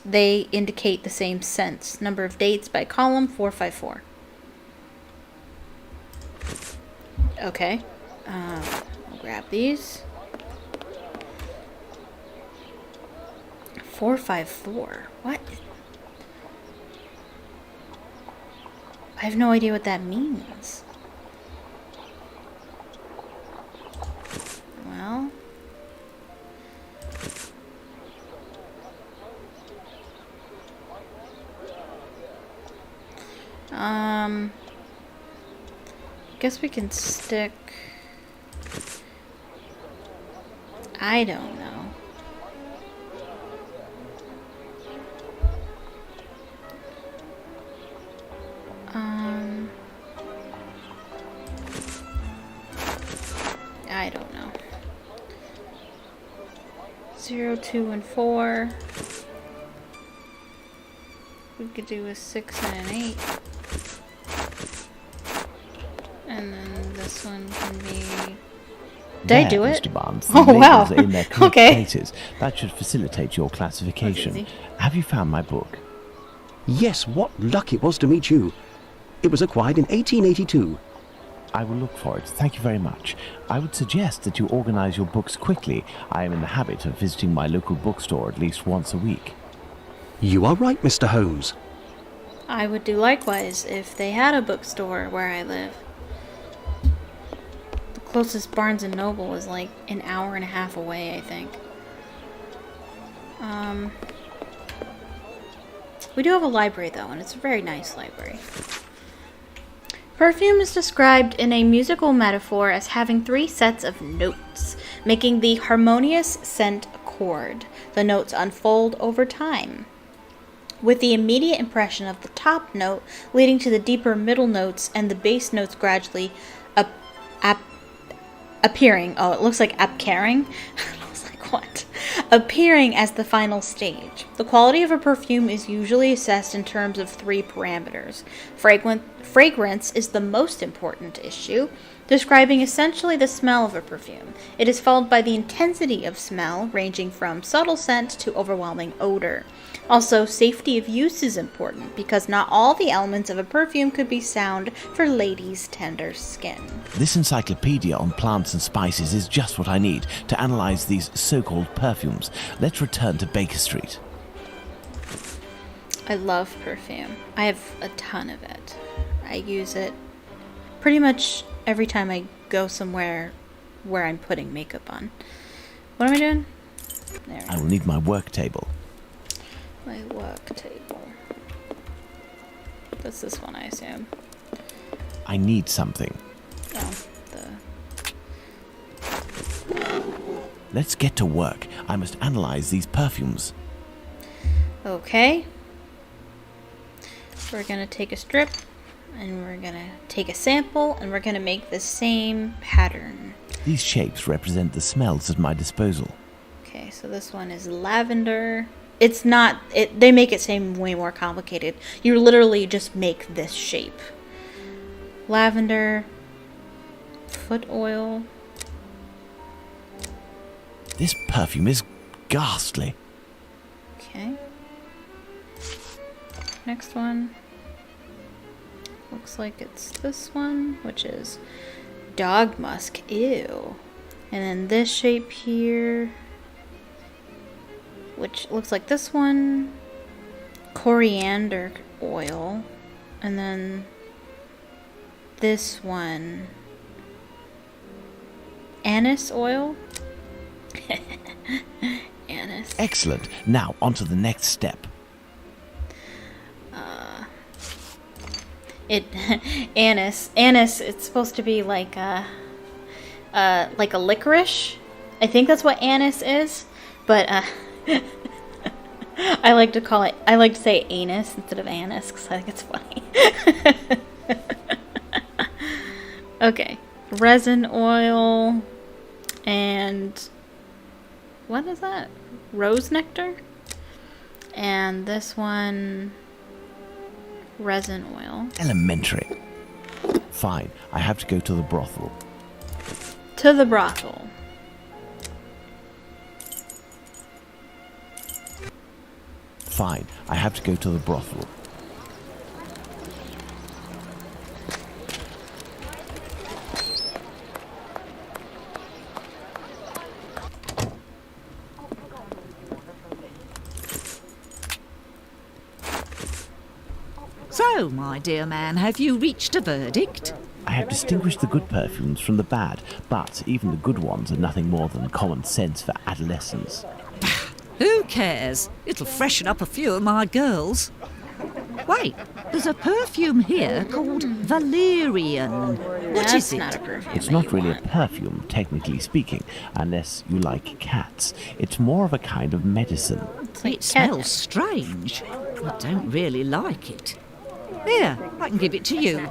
[SPEAKER 1] they indicate the same sense. Number of dates by column 454. Okay. I'll grab these. 454. What? I have no idea what that means. Well. Guess we can stick. I don't know. I don't know. 0, 2, and 4. We could do a 6 and an 8. And then this one can be... Did I do it?
[SPEAKER 7] Mr. Barnes,
[SPEAKER 1] Oh, wow.
[SPEAKER 7] labels are in their correct
[SPEAKER 1] Okay.
[SPEAKER 7] places. That should facilitate your classification.
[SPEAKER 1] Easy.
[SPEAKER 7] Have you found my book?
[SPEAKER 3] Yes, what luck it was to meet you. It was acquired in 1882.
[SPEAKER 7] I will look for it. Thank you very much. I would suggest that you organize your books quickly. I am in the habit of visiting my local bookstore at least once a week.
[SPEAKER 3] You are right, Mr. Holmes.
[SPEAKER 1] I would do likewise if they had a bookstore where I live. The closest Barnes & Noble is like an hour and a half away, I think. We do have a library, though, and it's a very nice library. Perfume is described in a musical metaphor as having 3 sets of notes, making the harmonious scent chord. The notes unfold over time, with the immediate impression of the top note leading to the deeper middle notes and the bass notes gradually appearing. Oh, it looks like appearing. I was like, what? Appearing as the final stage. The quality of a perfume is usually assessed in terms of 3 parameters. Fragrance is the most important issue, describing essentially the smell of a perfume. It is followed by the intensity of smell, ranging from subtle scent to overwhelming odor. Also, safety of use is important, because not all the elements of a perfume could be sound for ladies' tender skin.
[SPEAKER 7] This encyclopedia on plants and spices is just what I need to analyze these so-called perfumes. Let's return to Baker Street.
[SPEAKER 1] I love perfume. I have a ton of it. I use it pretty much every time I go somewhere where I'm putting makeup on. What am I doing? There.
[SPEAKER 7] I will need my work table.
[SPEAKER 1] My work table. That's this one, I assume.
[SPEAKER 7] I need something.
[SPEAKER 1] Oh,
[SPEAKER 7] Let's get to work. I must analyze these perfumes.
[SPEAKER 1] Okay. We're gonna take a strip, and we're gonna take a sample, and we're gonna make the same pattern.
[SPEAKER 7] These shapes represent the smells at my disposal.
[SPEAKER 1] Okay, so this one is lavender. It's not, they make it seem way more complicated. You literally just make this shape. Lavender, foot oil.
[SPEAKER 7] This perfume is ghastly.
[SPEAKER 1] Okay. Next one. Looks like it's this one, which is dog musk. Ew. And then this shape here, which looks like this one, coriander oil. And then this one, anise oil. Anise.
[SPEAKER 7] Excellent. Now, on to the next step.
[SPEAKER 1] Anise. Anise, it's supposed to be like a licorice. I think that's what anise is, but I like to say anus instead of anise because I think it's funny. Okay. Resin oil and what is that? Rose nectar? And this one, resin oil.
[SPEAKER 7] Elementary. Fine, I have to go to the brothel.
[SPEAKER 1] To the brothel.
[SPEAKER 7] Fine, I have to go to the brothel.
[SPEAKER 11] So, my dear man, have you reached a verdict?
[SPEAKER 7] I have distinguished the good perfumes from the bad, but even the good ones are nothing more than common sense for adolescents.
[SPEAKER 11] Who cares? It'll freshen up a few of my girls. Wait, there's a perfume here called Valerian. What is it?
[SPEAKER 1] Not a perfume.
[SPEAKER 7] It's not really a perfume, technically speaking, unless you like cats. It's more of a kind of medicine.
[SPEAKER 11] It smells strange. I don't really like it. Here, I can give it to you.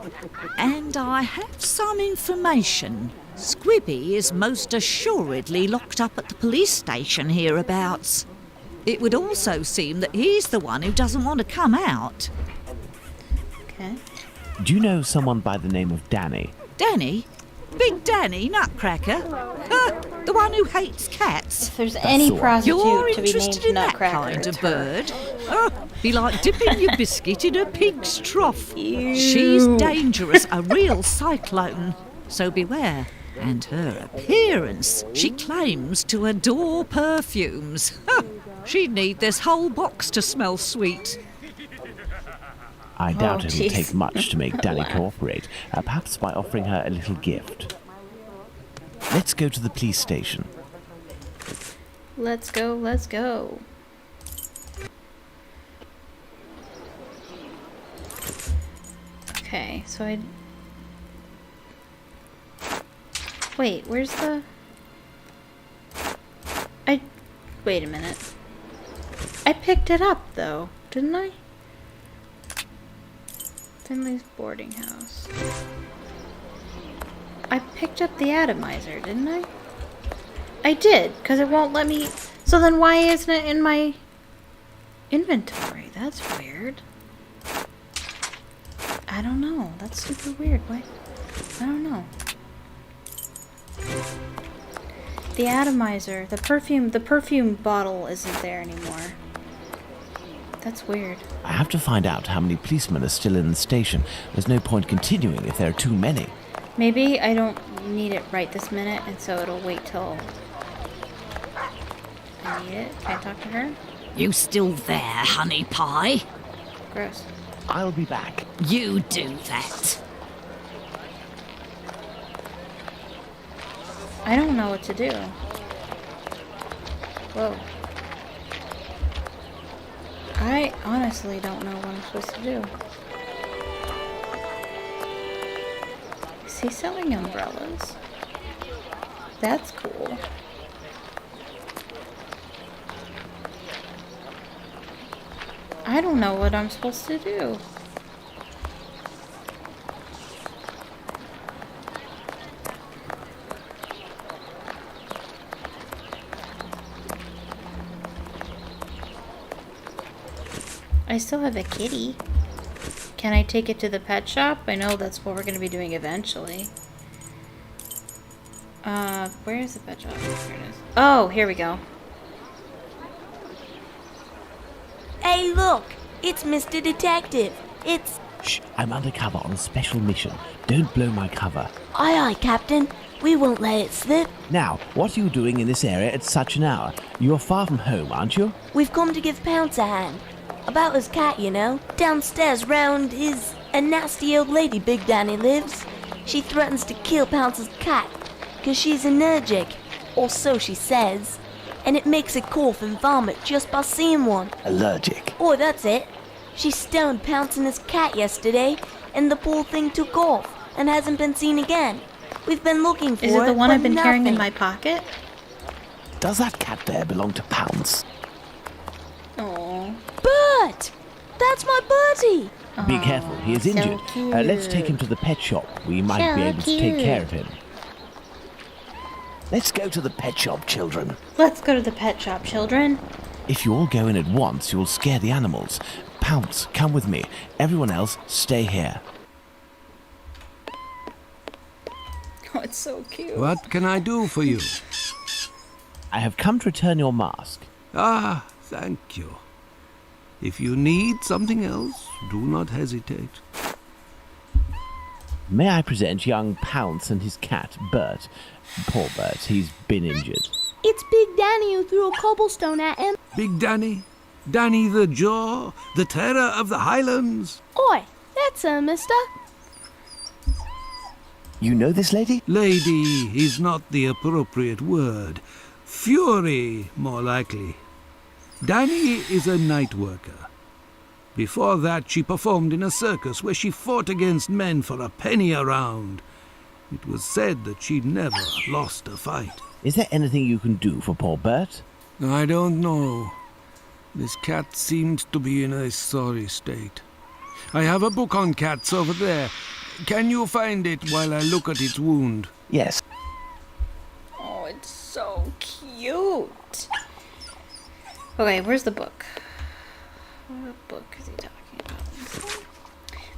[SPEAKER 11] And I have some information. Squibby is most assuredly locked up at the police station hereabouts. It would also seem that he's the one who doesn't want to come out.
[SPEAKER 1] Okay.
[SPEAKER 7] Do you know someone by the name of Danny?
[SPEAKER 11] Danny? Big Danny Nutcracker? The one who hates cats?
[SPEAKER 1] If there's any prostitute
[SPEAKER 11] You're
[SPEAKER 1] to be
[SPEAKER 11] interested
[SPEAKER 1] named
[SPEAKER 11] in that
[SPEAKER 1] Nutcracker,
[SPEAKER 11] kind
[SPEAKER 1] it's
[SPEAKER 11] of
[SPEAKER 1] her.
[SPEAKER 11] bird? Be like dipping your biscuit in a pig's trough.
[SPEAKER 1] Ew.
[SPEAKER 11] She's dangerous, a real cyclone. So beware. And her appearance. She claims to adore perfumes. She'd need this whole box to smell sweet.
[SPEAKER 7] I doubt it will
[SPEAKER 1] jeez.
[SPEAKER 7] take much to make Danny
[SPEAKER 1] Laugh.
[SPEAKER 7] cooperate, perhaps by offering her a little gift. Let's go to the police station.
[SPEAKER 1] Let's go, let's go. Okay, so wait, where's the... Wait a minute. I picked it up, though, didn't I? Finley's boarding house. I picked up the atomizer, didn't I? I did, because it won't let me... So then why isn't it in my inventory? That's weird. I don't know. That's super weird. Why? I don't know. The atomizer, the perfume bottle isn't there anymore. That's weird.
[SPEAKER 7] I have to find out how many policemen are still in the station. There's no point continuing if there are too many.
[SPEAKER 1] Maybe I don't need it right this minute, and so it'll wait till I need it. Can I talk to her?
[SPEAKER 11] You still there, honey pie?
[SPEAKER 1] Gross.
[SPEAKER 7] I'll be back.
[SPEAKER 11] You do that.
[SPEAKER 1] I don't know what to do. Whoa. I honestly don't know what I'm supposed to do. Is he selling umbrellas? That's cool. I don't know what I'm supposed to do. I still have a kitty. Can I take it to the pet shop? I know that's what we're going to be doing eventually. Where is the pet shop? There it is. Oh, here we go.
[SPEAKER 12] Hey, look! It's Mr. Detective. It's...
[SPEAKER 7] Shh, I'm undercover on a special mission. Don't blow my cover.
[SPEAKER 12] Aye, aye, Captain. We won't let it slip.
[SPEAKER 7] Now, what are you doing in this area at such an hour? You're far from home, aren't you?
[SPEAKER 12] We've come to give Pounce a hand. About his cat, you know. Downstairs round is a nasty old lady Big Danny lives. She threatens to kill Pounce's cat, 'cause she's allergic, or so she says. And it makes it cough and vomit just by seeing one.
[SPEAKER 7] Allergic.
[SPEAKER 12] Oh, that's it. She stoned Pounce and his cat yesterday, and the poor thing took off and hasn't been seen again. We've been looking for it,
[SPEAKER 1] Is it the one
[SPEAKER 12] but
[SPEAKER 1] I've been carrying in
[SPEAKER 12] nothing.
[SPEAKER 1] my pocket?
[SPEAKER 7] Does that cat there belong to Pounce?
[SPEAKER 1] Oh.
[SPEAKER 12] Bert! That's my Bertie!
[SPEAKER 7] Be careful, he is injured. Let's take him to the pet shop. We might be able to take care of him. Let's go to the pet shop, children.
[SPEAKER 1] Let's go to the pet shop, children.
[SPEAKER 7] If you all go in at once, you'll scare the animals. Pounce, come with me. Everyone else, stay here.
[SPEAKER 1] Oh, it's so cute.
[SPEAKER 2] What can I do for you?
[SPEAKER 7] I have come to return your mask.
[SPEAKER 2] Ah, thank you. If you need something else, do not hesitate.
[SPEAKER 7] May I present young Pounce and his cat, Bert. Poor Bert, he's been injured.
[SPEAKER 13] It's Big Danny who threw a cobblestone at him.
[SPEAKER 2] Big Danny? Danny the Jaw? The terror of the Highlands?
[SPEAKER 13] Oi, that's mister.
[SPEAKER 7] You know this lady?
[SPEAKER 2] Lady is not the appropriate word. Fury, more likely. Danny is a night worker. Before that, she performed in a circus where she fought against men for a penny a round. It was said that she never lost a fight.
[SPEAKER 7] Is there anything you can do for poor Bert?
[SPEAKER 2] I don't know. This cat seems to be in a sorry state. I have a book on cats over there. Can you find it while I look at its wound?
[SPEAKER 7] Yes.
[SPEAKER 1] Oh, it's so cute. Okay, where's the book? What book is he talking about?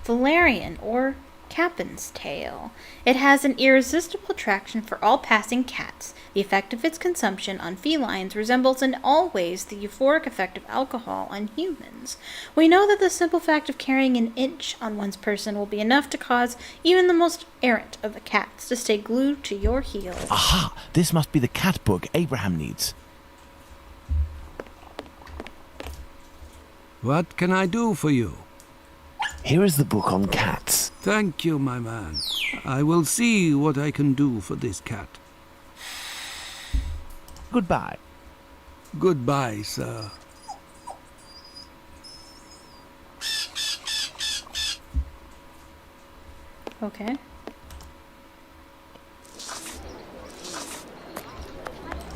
[SPEAKER 1] Valerian, or Captain's Tale. It has an irresistible attraction for all passing cats. The effect of its consumption on felines resembles in all ways the euphoric effect of alcohol on humans. We know that the simple fact of carrying an inch on one's person will be enough to cause even the most errant of the cats to stay glued to your heels.
[SPEAKER 7] Aha! This must be the cat book Abraham needs.
[SPEAKER 2] What can I do for you?
[SPEAKER 7] Here is the book on cats.
[SPEAKER 2] Thank you, my man. I will see what I can do for this cat.
[SPEAKER 7] Goodbye.
[SPEAKER 2] Goodbye, sir.
[SPEAKER 1] Okay.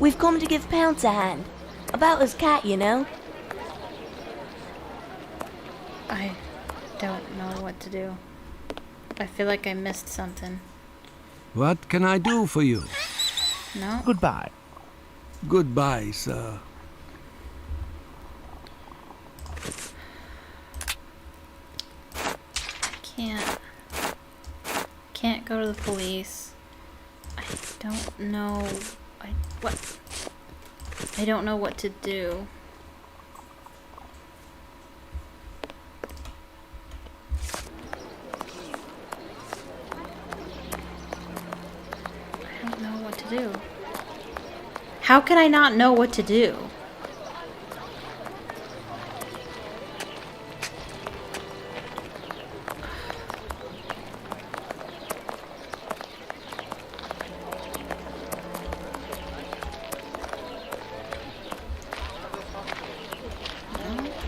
[SPEAKER 12] We've come to give Pounce a hand. About his cat, you know.
[SPEAKER 1] I don't know what to do. I feel like I missed something.
[SPEAKER 2] What can I do for you?
[SPEAKER 1] No?
[SPEAKER 7] Goodbye.
[SPEAKER 2] Goodbye, sir.
[SPEAKER 1] Can't go to the police. I don't know. I don't know what to do. I don't know what to do. How can I not know what to do?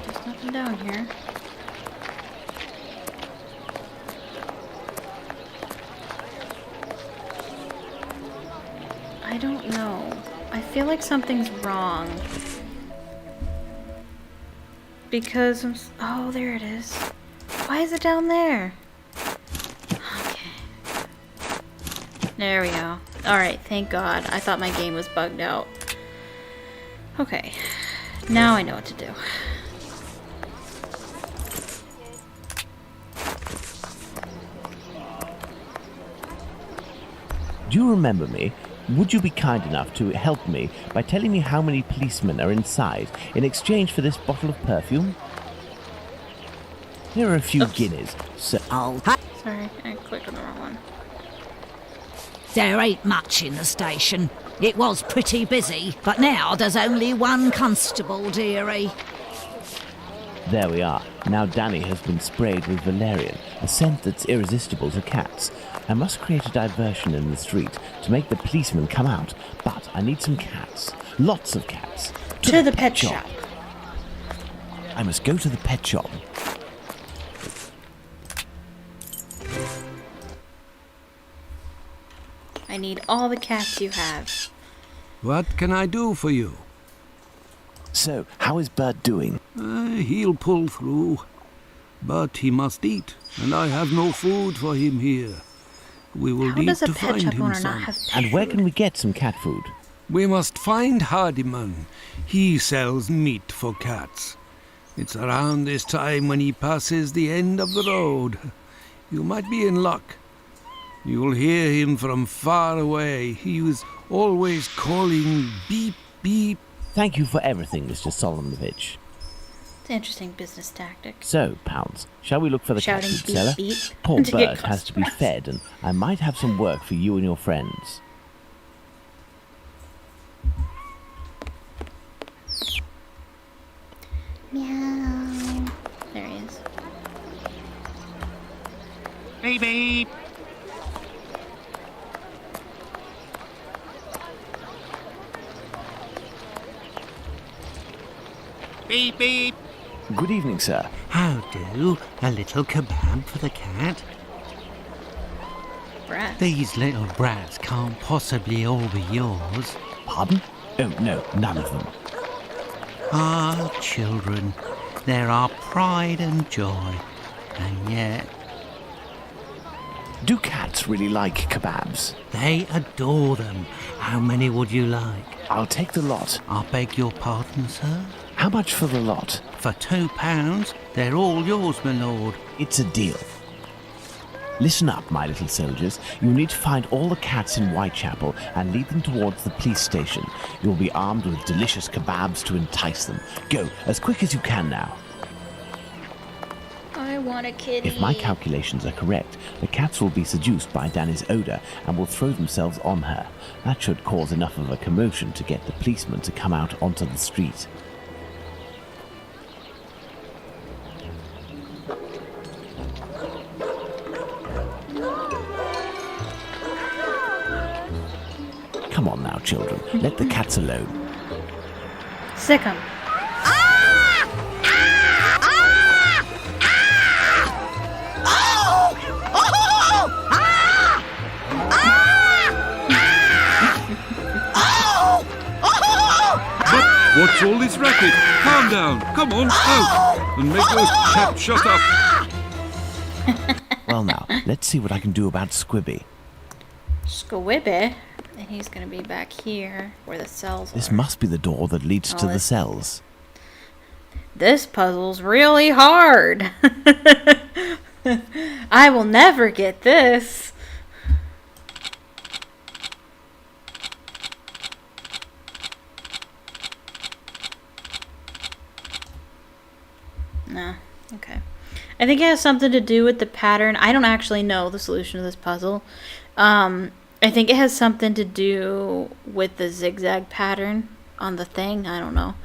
[SPEAKER 1] There's nothing down here. I don't know. I feel like something's wrong. Because oh, there it is. Why is it down there? Okay. There we go. Alright, thank God. I thought my game was bugged out. Okay. Now I know what to do.
[SPEAKER 7] Do you remember me? Would you be kind enough to help me by telling me how many policemen are inside in exchange for this bottle of perfume? Here are a few guineas, so...
[SPEAKER 1] Sorry, I clicked on the wrong one.
[SPEAKER 11] There ain't much in the station. It was pretty busy, but now there's only one constable, dearie.
[SPEAKER 7] There we are. Now Danny has been sprayed with valerian, a scent that's irresistible to cats. I must create a diversion in the street to make the policemen come out, but I need some cats. Lots of cats.
[SPEAKER 1] To the pet shop.
[SPEAKER 7] I must go to the pet shop.
[SPEAKER 1] I need all the cats you have.
[SPEAKER 2] What can I do for you?
[SPEAKER 7] So, how is Bert doing?
[SPEAKER 2] He'll pull through. But he must eat, and I have no food for him here. We will
[SPEAKER 1] How
[SPEAKER 2] need
[SPEAKER 1] does a
[SPEAKER 2] to
[SPEAKER 1] pet
[SPEAKER 2] find
[SPEAKER 1] shop
[SPEAKER 2] him
[SPEAKER 1] owner
[SPEAKER 2] some.
[SPEAKER 1] not have pet
[SPEAKER 7] And where
[SPEAKER 1] food?
[SPEAKER 7] can we get some cat food?
[SPEAKER 2] We must find Hardiman. He sells meat for cats. It's around this time when he passes the end of the road. You might be in luck. You'll hear him from far away. He was always calling beep, beep.
[SPEAKER 7] Thank you for everything, Mr. Solomonovich.
[SPEAKER 1] It's an interesting business tactic.
[SPEAKER 7] So, Pounds, shall we look for the cat
[SPEAKER 1] Shouting
[SPEAKER 7] food
[SPEAKER 1] beep,
[SPEAKER 7] seller?
[SPEAKER 1] beep
[SPEAKER 7] Poor
[SPEAKER 1] to get
[SPEAKER 7] bird has to be fed, and I might have some work for you and your friends.
[SPEAKER 1] Meow. There he is.
[SPEAKER 10] Beep beep. Beep beep.
[SPEAKER 7] Good evening, sir.
[SPEAKER 9] How do? A little kebab for the cat?
[SPEAKER 1] Brat.
[SPEAKER 9] These little brats can't possibly all be yours.
[SPEAKER 7] Pardon? Oh, no, none of them.
[SPEAKER 9] Ah, children, they're our pride and joy. And yet,
[SPEAKER 7] Do cats really like kebabs?
[SPEAKER 9] they adore them. How many would you like?
[SPEAKER 7] I'll take the lot.
[SPEAKER 9] I beg your pardon, sir?
[SPEAKER 7] How much for the lot?
[SPEAKER 9] For £2, they're all yours, my lord.
[SPEAKER 7] It's a deal. Listen up, my little soldiers. You'll need to find all the cats in Whitechapel and lead them towards the police station. You'll be armed with delicious kebabs to entice them. Go, as quick as you can now.
[SPEAKER 1] I want a kitty.
[SPEAKER 7] If my calculations are correct, the cats will be seduced by Danny's odour and will throw themselves on her. That should cause enough of a commotion to get the policeman to come out onto the street. Come on now, children. Let the cats alone.
[SPEAKER 1] Sick 'em.
[SPEAKER 2] What's all this racket? Calm down. Come on, out. And make those cats shut up.
[SPEAKER 7] Well now, let's see what I can do about Squibby.
[SPEAKER 1] Squibby. And he's gonna be back here where the cells
[SPEAKER 7] This
[SPEAKER 1] are.
[SPEAKER 7] must be the door that leads to the cells.
[SPEAKER 1] This puzzle's really hard. I will never get this. No. Okay. I think it has something to do with the pattern. I don't actually know the solution to this puzzle. I think it has something to do with the zigzag pattern on the thing. I don't know.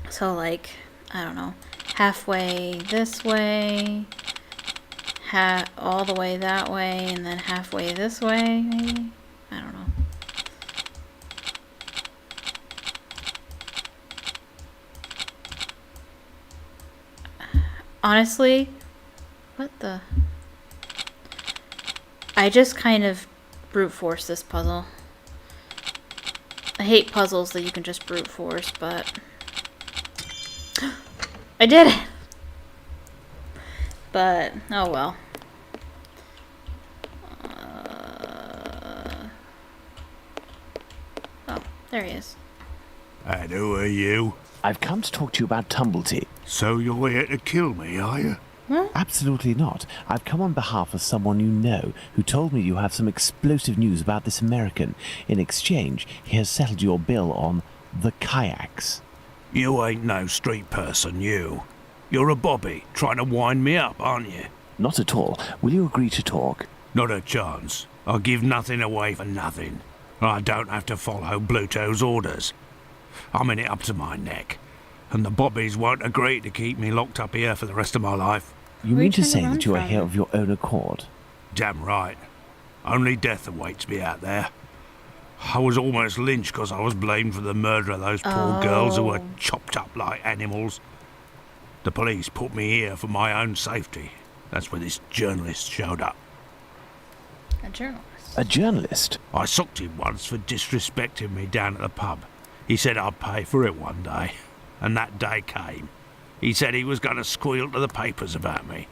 [SPEAKER 1] So, like, I don't know. Halfway this way. All the way that way. And then halfway this way, maybe? I don't know. Honestly, what the? I just kind of brute force this puzzle. I hate puzzles that you can just brute force, but I did it. But oh well. Oh, there he is.
[SPEAKER 6] And who are you?
[SPEAKER 7] I've come to talk to you about Tumblety.
[SPEAKER 6] So you're here to kill me, are you?
[SPEAKER 7] Absolutely not. I've come on behalf of someone you know who told me you have some explosive news about this American. In exchange, he has settled your bill on the kayaks.
[SPEAKER 6] You ain't no street person, you. You're a bobby, trying to wind me up, aren't you?
[SPEAKER 7] Not at all. Will you agree to talk?
[SPEAKER 6] Not a chance. I'll give nothing away for nothing. I don't have to follow Bluto's orders. I'm in it up to my neck. And the bobbies won't agree to keep me locked up here for the rest of my life.
[SPEAKER 7] You mean to say that you are here of your own accord?
[SPEAKER 6] Damn right. Only death awaits me out there. I was almost lynched because I was blamed for the murder of those poor girls who were chopped up like animals. The police put me here for my own safety. That's where this journalist showed up.
[SPEAKER 1] A journalist.
[SPEAKER 7] A journalist?
[SPEAKER 6] I socked him once for disrespecting me down at the pub. He said I'd pay for it one day. And that day came. He said he was going to squeal to the papers about me.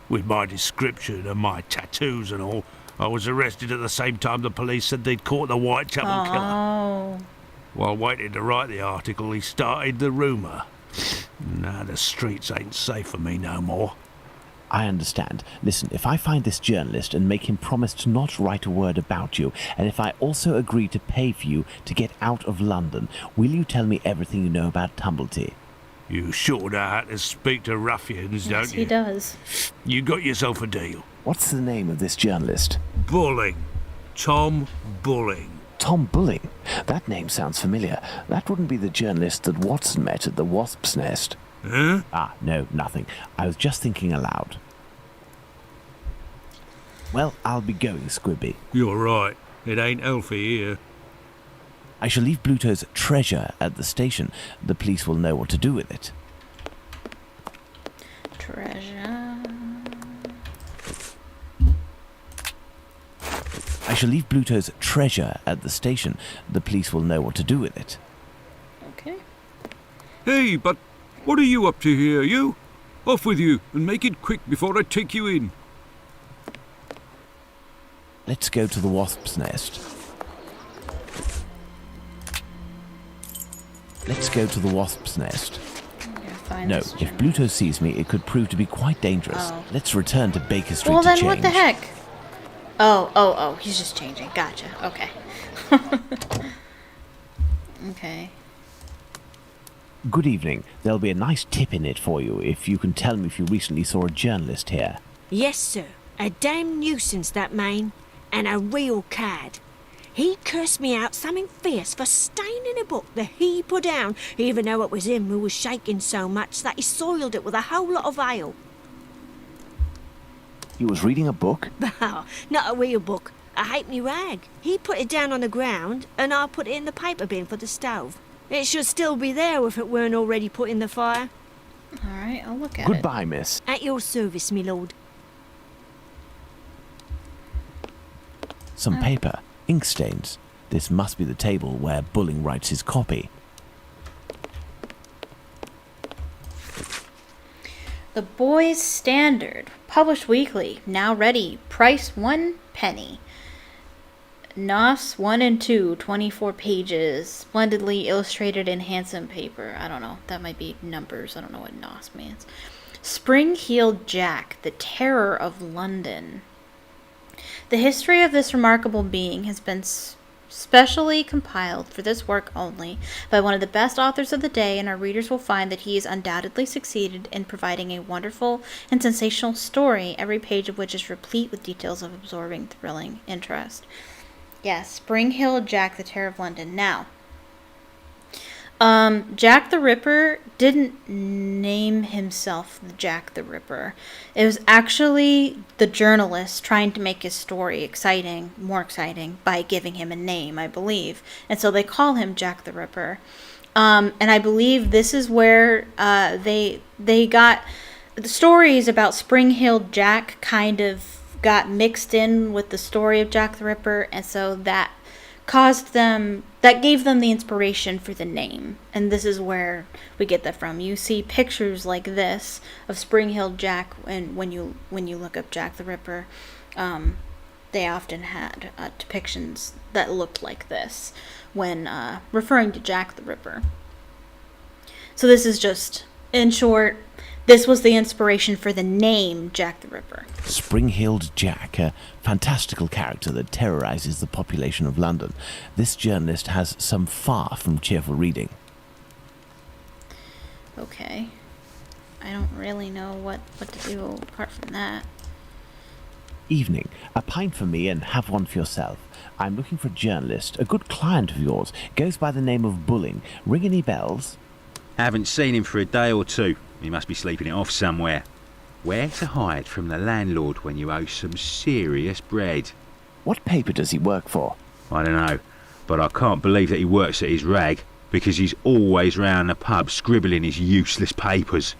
[SPEAKER 6] With my description and my tattoos and all, I was arrested at the same time the police said they'd caught the Whitechapel killer. While waiting to write the article, he started the rumour. Now the streets ain't safe for me no more.
[SPEAKER 7] I understand. Listen, if I find this journalist and make him promise to not write a word about you, and if I also agree to pay for you to get out of London, will you tell me everything you know about Tumblety?
[SPEAKER 6] You sure know how to speak to ruffians, don't you?
[SPEAKER 1] He does.
[SPEAKER 6] You got yourself a deal.
[SPEAKER 7] What's the name of this journalist?
[SPEAKER 6] Bulling. Tom Bulling.
[SPEAKER 7] Tom Bulling? That name sounds familiar. That wouldn't be the journalist that Watson met at the Wasp's Nest.
[SPEAKER 6] Huh?
[SPEAKER 7] Ah, no, nothing. I was just thinking aloud. Well, I'll be going, Squibby.
[SPEAKER 6] You're right. It ain't healthy here.
[SPEAKER 7] I shall leave Bluto's treasure at the station. The police will know what to do with it.
[SPEAKER 1] Treasure.
[SPEAKER 7] I shall leave Bluto's treasure at the station. The police will know what to do with it.
[SPEAKER 1] Okay.
[SPEAKER 2] Hey, but what are you up to here, you? Off with you, and make it quick before I take you in.
[SPEAKER 7] Let's go to the Wasp's Nest. Let's go to the Wasp's Nest. No, if Bluto sees me, it could prove to be quite dangerous.
[SPEAKER 1] Oh.
[SPEAKER 7] Let's return to Baker Street
[SPEAKER 1] Well,
[SPEAKER 7] to
[SPEAKER 1] then
[SPEAKER 7] change.
[SPEAKER 1] what the heck? Oh, he's just changing. Gotcha. Okay. Okay.
[SPEAKER 7] Good evening. There'll be a nice tip in it for you if you can tell me if you recently saw a journalist here.
[SPEAKER 5] Yes, sir. A damn nuisance, that man. And a real cad. He cursed me out something fierce for staining a book that he put down, even though it was him who was shaking so much that he soiled it with a whole lot of ale.
[SPEAKER 7] He was reading a book?
[SPEAKER 5] Not a real book. A halfpenny rag. He put it down on the ground, and I put it in the paper bin for the stove. It should still be there if it weren't already put in the fire.
[SPEAKER 1] Alright, I'll look at
[SPEAKER 7] Goodbye, miss.
[SPEAKER 5] At your service, me lord.
[SPEAKER 7] Some paper. Ink stains. This must be the table where Bulling writes his copy.
[SPEAKER 1] The Boys Standard, published weekly, now ready, price 1 penny. NOS 1 and 2, 24 pages, splendidly illustrated in handsome paper. I don't know, that might be numbers, I don't know what NOS means. Spring-Heeled Jack, the Terror of London. The history of this remarkable being has been specially compiled for this work only by one of the best authors of the day, and our readers will find that he has undoubtedly succeeded in providing a wonderful and sensational story, every page of which is replete with details of absorbing, thrilling interest. Yes, Spring-Heeled Jack, the Terror of London. Now, Jack the Ripper didn't name himself Jack the Ripper. It was actually the journalist trying to make his story more exciting, by giving him a name, I believe. And so they call him Jack the Ripper. And I believe this is where they got the stories about Spring-Heeled Jack kind of got mixed in with the story of Jack the Ripper, and so that gave them the inspiration for the name. And this is where we get that from. You see pictures like this of Spring-Heeled Jack, and when you look up Jack the Ripper, they often had depictions that looked like this when referring to Jack the Ripper. So this is just, in short, this was the inspiration for the name Jack the Ripper.
[SPEAKER 7] Spring-Heeled Jack, a fantastical character that terrorizes the population of London. This journalist has some far from cheerful reading.
[SPEAKER 1] Okay. I don't really know what to do apart from that.
[SPEAKER 7] Evening. A pint for me and have one for yourself. I'm looking for a journalist, a good client of yours. Goes by the name of Bulling. Ring any bells?
[SPEAKER 4] Haven't seen him for a day or two. He must be sleeping it off somewhere. Where to hide from the landlord when you owe some serious bread?
[SPEAKER 7] What paper does he work for?
[SPEAKER 4] I don't know, but I can't believe that he works at his rag, because he's always round the pub scribbling his useless papers.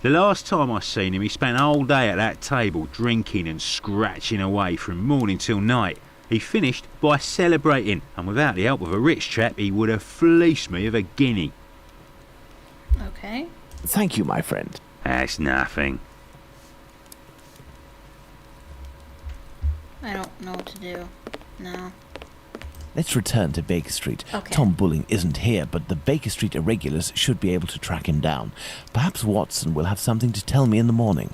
[SPEAKER 4] The last time I seen him, he spent a whole day at that table drinking and scratching away from morning till night. He finished by celebrating, and without the help of a rich chap, he would have fleeced me of a guinea.
[SPEAKER 1] Okay.
[SPEAKER 7] Thank you, my friend.
[SPEAKER 10] That's nothing.
[SPEAKER 1] I don't know what to do. No.
[SPEAKER 7] Let's return to Baker Street.
[SPEAKER 1] Okay.
[SPEAKER 7] Tom Bulling isn't here, but the Baker Street irregulars should be able to track him down. Perhaps Watson will have something to tell me in the morning.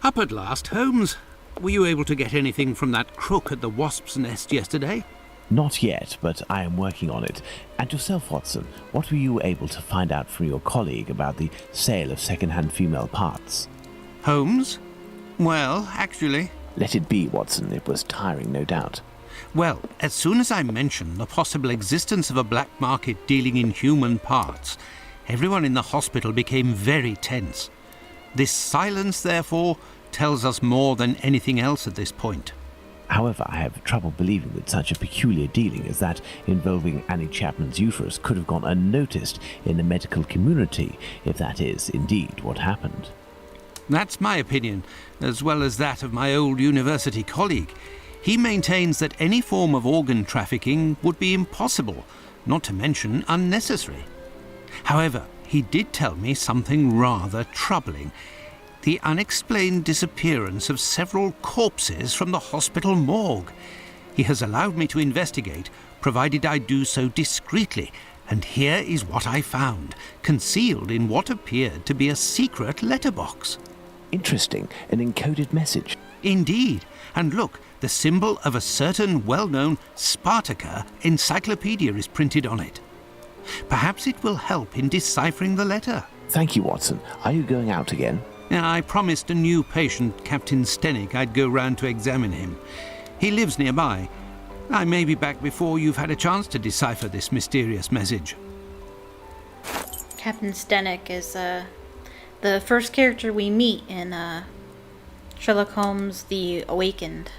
[SPEAKER 2] Up at last, Holmes. Were you able to get anything from that crook at the Wasp's Nest yesterday?
[SPEAKER 7] Not yet, but I am working on it. And yourself, Watson, what were you able to find out from your colleague about the sale of second-hand female parts?
[SPEAKER 2] Holmes? Well, actually...
[SPEAKER 7] Let it be, Watson. It was tiring, no doubt.
[SPEAKER 2] Well, as soon as I mentioned the possible existence of a black market dealing in human parts, everyone in the hospital became very tense. This silence, therefore, tells us more than anything else at this point.
[SPEAKER 7] However, I have trouble believing that such a peculiar dealing as that involving Annie Chapman's uterus could have gone unnoticed in the medical community, if that is indeed what happened.
[SPEAKER 2] That's my opinion, as well as that of my old university colleague. He maintains that any form of organ trafficking would be impossible, not to mention unnecessary. However, he did tell me something rather troubling. The unexplained disappearance of several corpses from the hospital morgue. He has allowed me to investigate, provided I do so discreetly, and here is what I found, concealed in what appeared to be a secret letterbox.
[SPEAKER 7] Interesting, an encoded message.
[SPEAKER 2] Indeed, and look, the symbol of a certain well-known Spartaca encyclopedia is printed on it. Perhaps it will help in deciphering the letter.
[SPEAKER 7] Thank you, Watson. Are you going out again?
[SPEAKER 2] I promised a new patient, Captain Stenick, I'd go round to examine him. He lives nearby. I may be back before you've had a chance to decipher this mysterious message.
[SPEAKER 1] Captain Stenick is the first character we meet in Sherlock Holmes The Awakened.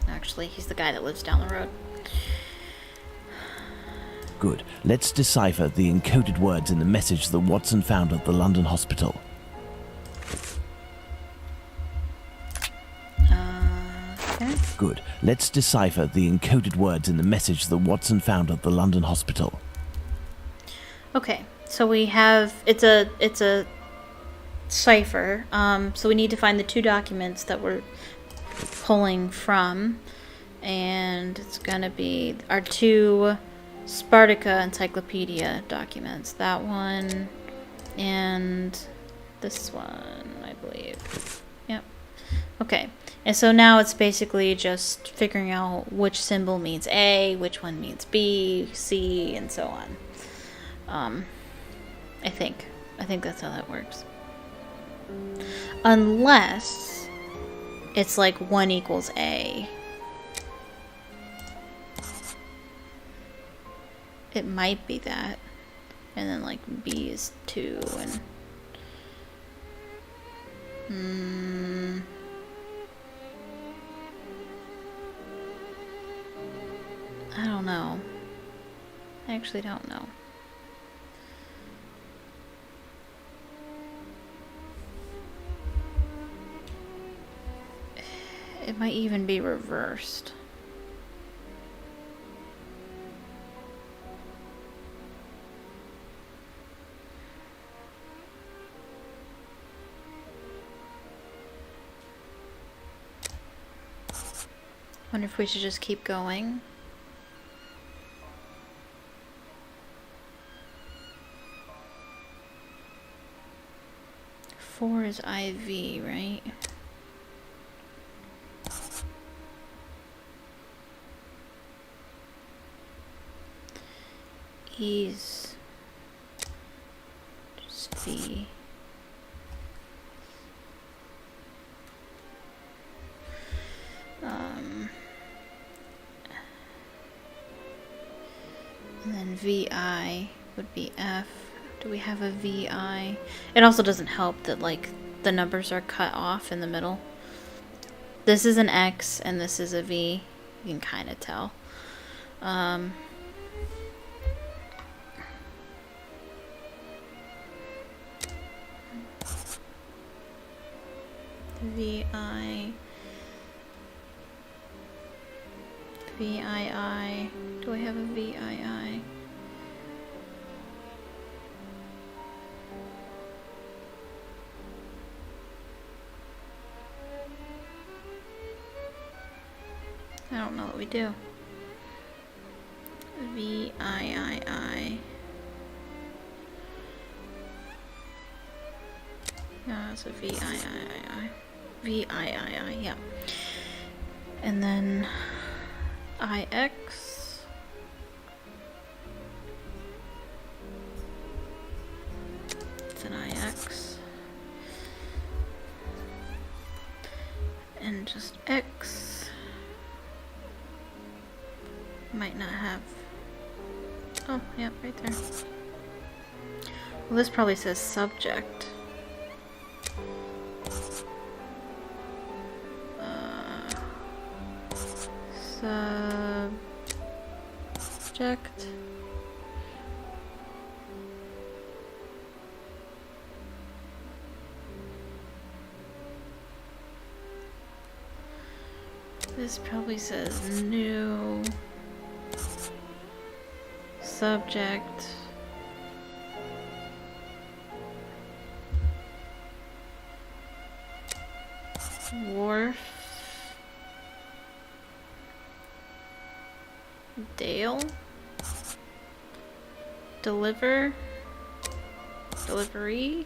[SPEAKER 1] Actually, he's the guy that lives down the road.
[SPEAKER 7] Good. Let's decipher the encoded words in the message that Watson found at the London hospital.
[SPEAKER 1] Okay.
[SPEAKER 7] Good. Let's decipher the encoded words in the message that Watson found at the London hospital.
[SPEAKER 1] Okay, so we have it's a cipher. So we need to find the two documents that we're pulling from, and it's gonna be our two Spartaca Encyclopedia documents. That one and this one, I believe. Yep. Okay. And so now it's basically just figuring out which symbol means A, which one means B, C, and so on. I think that's how that works. Unless it's like 1 equals A. It might be that. And then like B is 2 and... I don't know. I actually don't know. It might even be reversed. Wonder if we should just keep going. Four is IV, right? E's just V. And then VI would be F. Do we have a VI? It also doesn't help that like the numbers are cut off in the middle. This is an X and this is a V. You can kind of tell. VI. VII. Do I have a VII? I don't know what we do. V-I-I-I. Yeah, it's a V-I-I-I. V-I-I-I, yeah. And then I-X. It's an I-X. And just X. Might not have... Oh, yeah, right there. Well, this probably says subject. Subject. This probably says new subject. Wharf. Dale. Deliver. Delivery.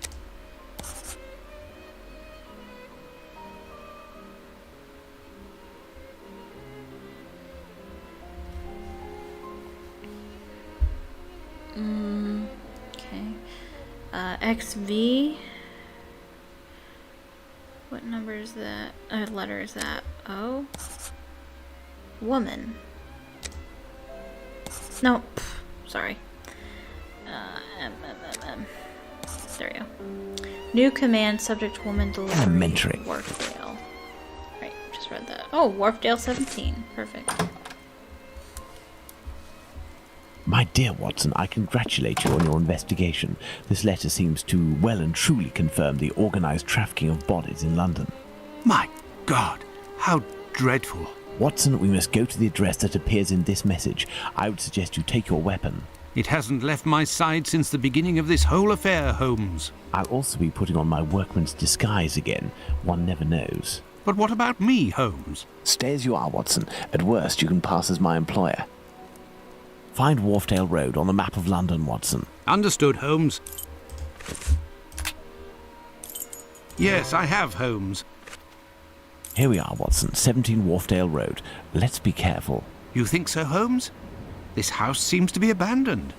[SPEAKER 1] Okay. XV. What number is that? Letter is that? O. Woman. No, sorry. There we go. New command, subject, woman, delivery.
[SPEAKER 7] Elementary.
[SPEAKER 1] Wharfdale. Right, just read that. Oh, Wharfdale 17. Perfect.
[SPEAKER 7] My dear Watson, I congratulate you on your investigation. This letter seems to well and truly confirm the organised trafficking of bodies in London.
[SPEAKER 2] My God, how dreadful.
[SPEAKER 7] Watson, we must go to the address that appears in this message. I would suggest you take your weapon.
[SPEAKER 2] It hasn't left my side since the beginning of this whole affair, Holmes.
[SPEAKER 7] I'll also be putting on my workman's disguise again. One never knows.
[SPEAKER 2] But what about me, Holmes?
[SPEAKER 7] Stay as you are, Watson. At worst, you can pass as my employer. Find Wharfdale Road on the map of London, Watson.
[SPEAKER 2] Understood, Holmes. Yes, I have, Holmes.
[SPEAKER 7] Here we are, Watson. 17 Wharfdale Road. Let's be careful.
[SPEAKER 2] You think so, Holmes? This house seems to be abandoned.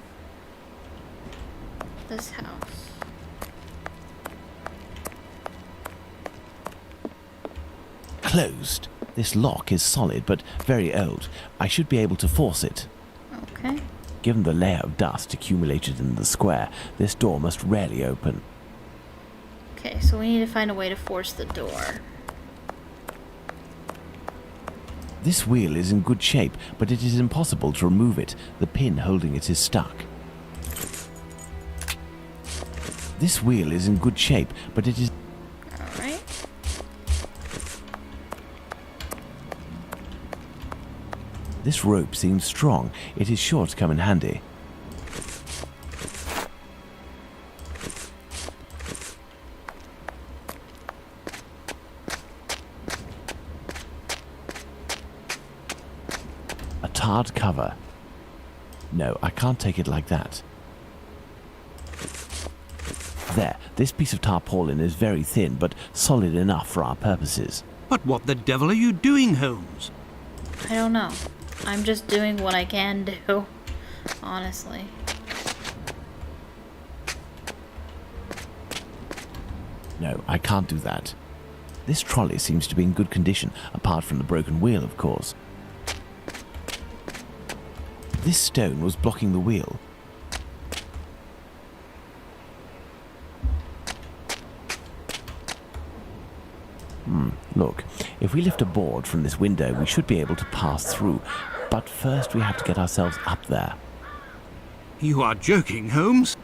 [SPEAKER 1] This house.
[SPEAKER 7] Closed. This lock is solid, but very old. I should be able to force it.
[SPEAKER 1] Okay.
[SPEAKER 7] Given the layer of dust accumulated in the square, this door must rarely open.
[SPEAKER 1] Okay, so we need to find a way to force the door.
[SPEAKER 7] This wheel is in good shape, but it is impossible to remove it. The pin holding it is stuck. This wheel is in good shape, but it is...
[SPEAKER 1] Alright.
[SPEAKER 7] This rope seems strong. It is sure to come in handy. A tarred cover. No, I can't take it like that. There, this piece of tarpaulin is very thin, but solid enough for our purposes.
[SPEAKER 2] But what the devil are you doing, Holmes?
[SPEAKER 1] I don't know. I'm just doing what I can do, honestly.
[SPEAKER 7] No, I can't do that. This trolley seems to be in good condition, apart from the broken wheel, of course. This stone was blocking the wheel. Look, if we lift a board from this window, we should be able to pass through. But first we have to get ourselves up there.
[SPEAKER 2] You are joking, Holmes?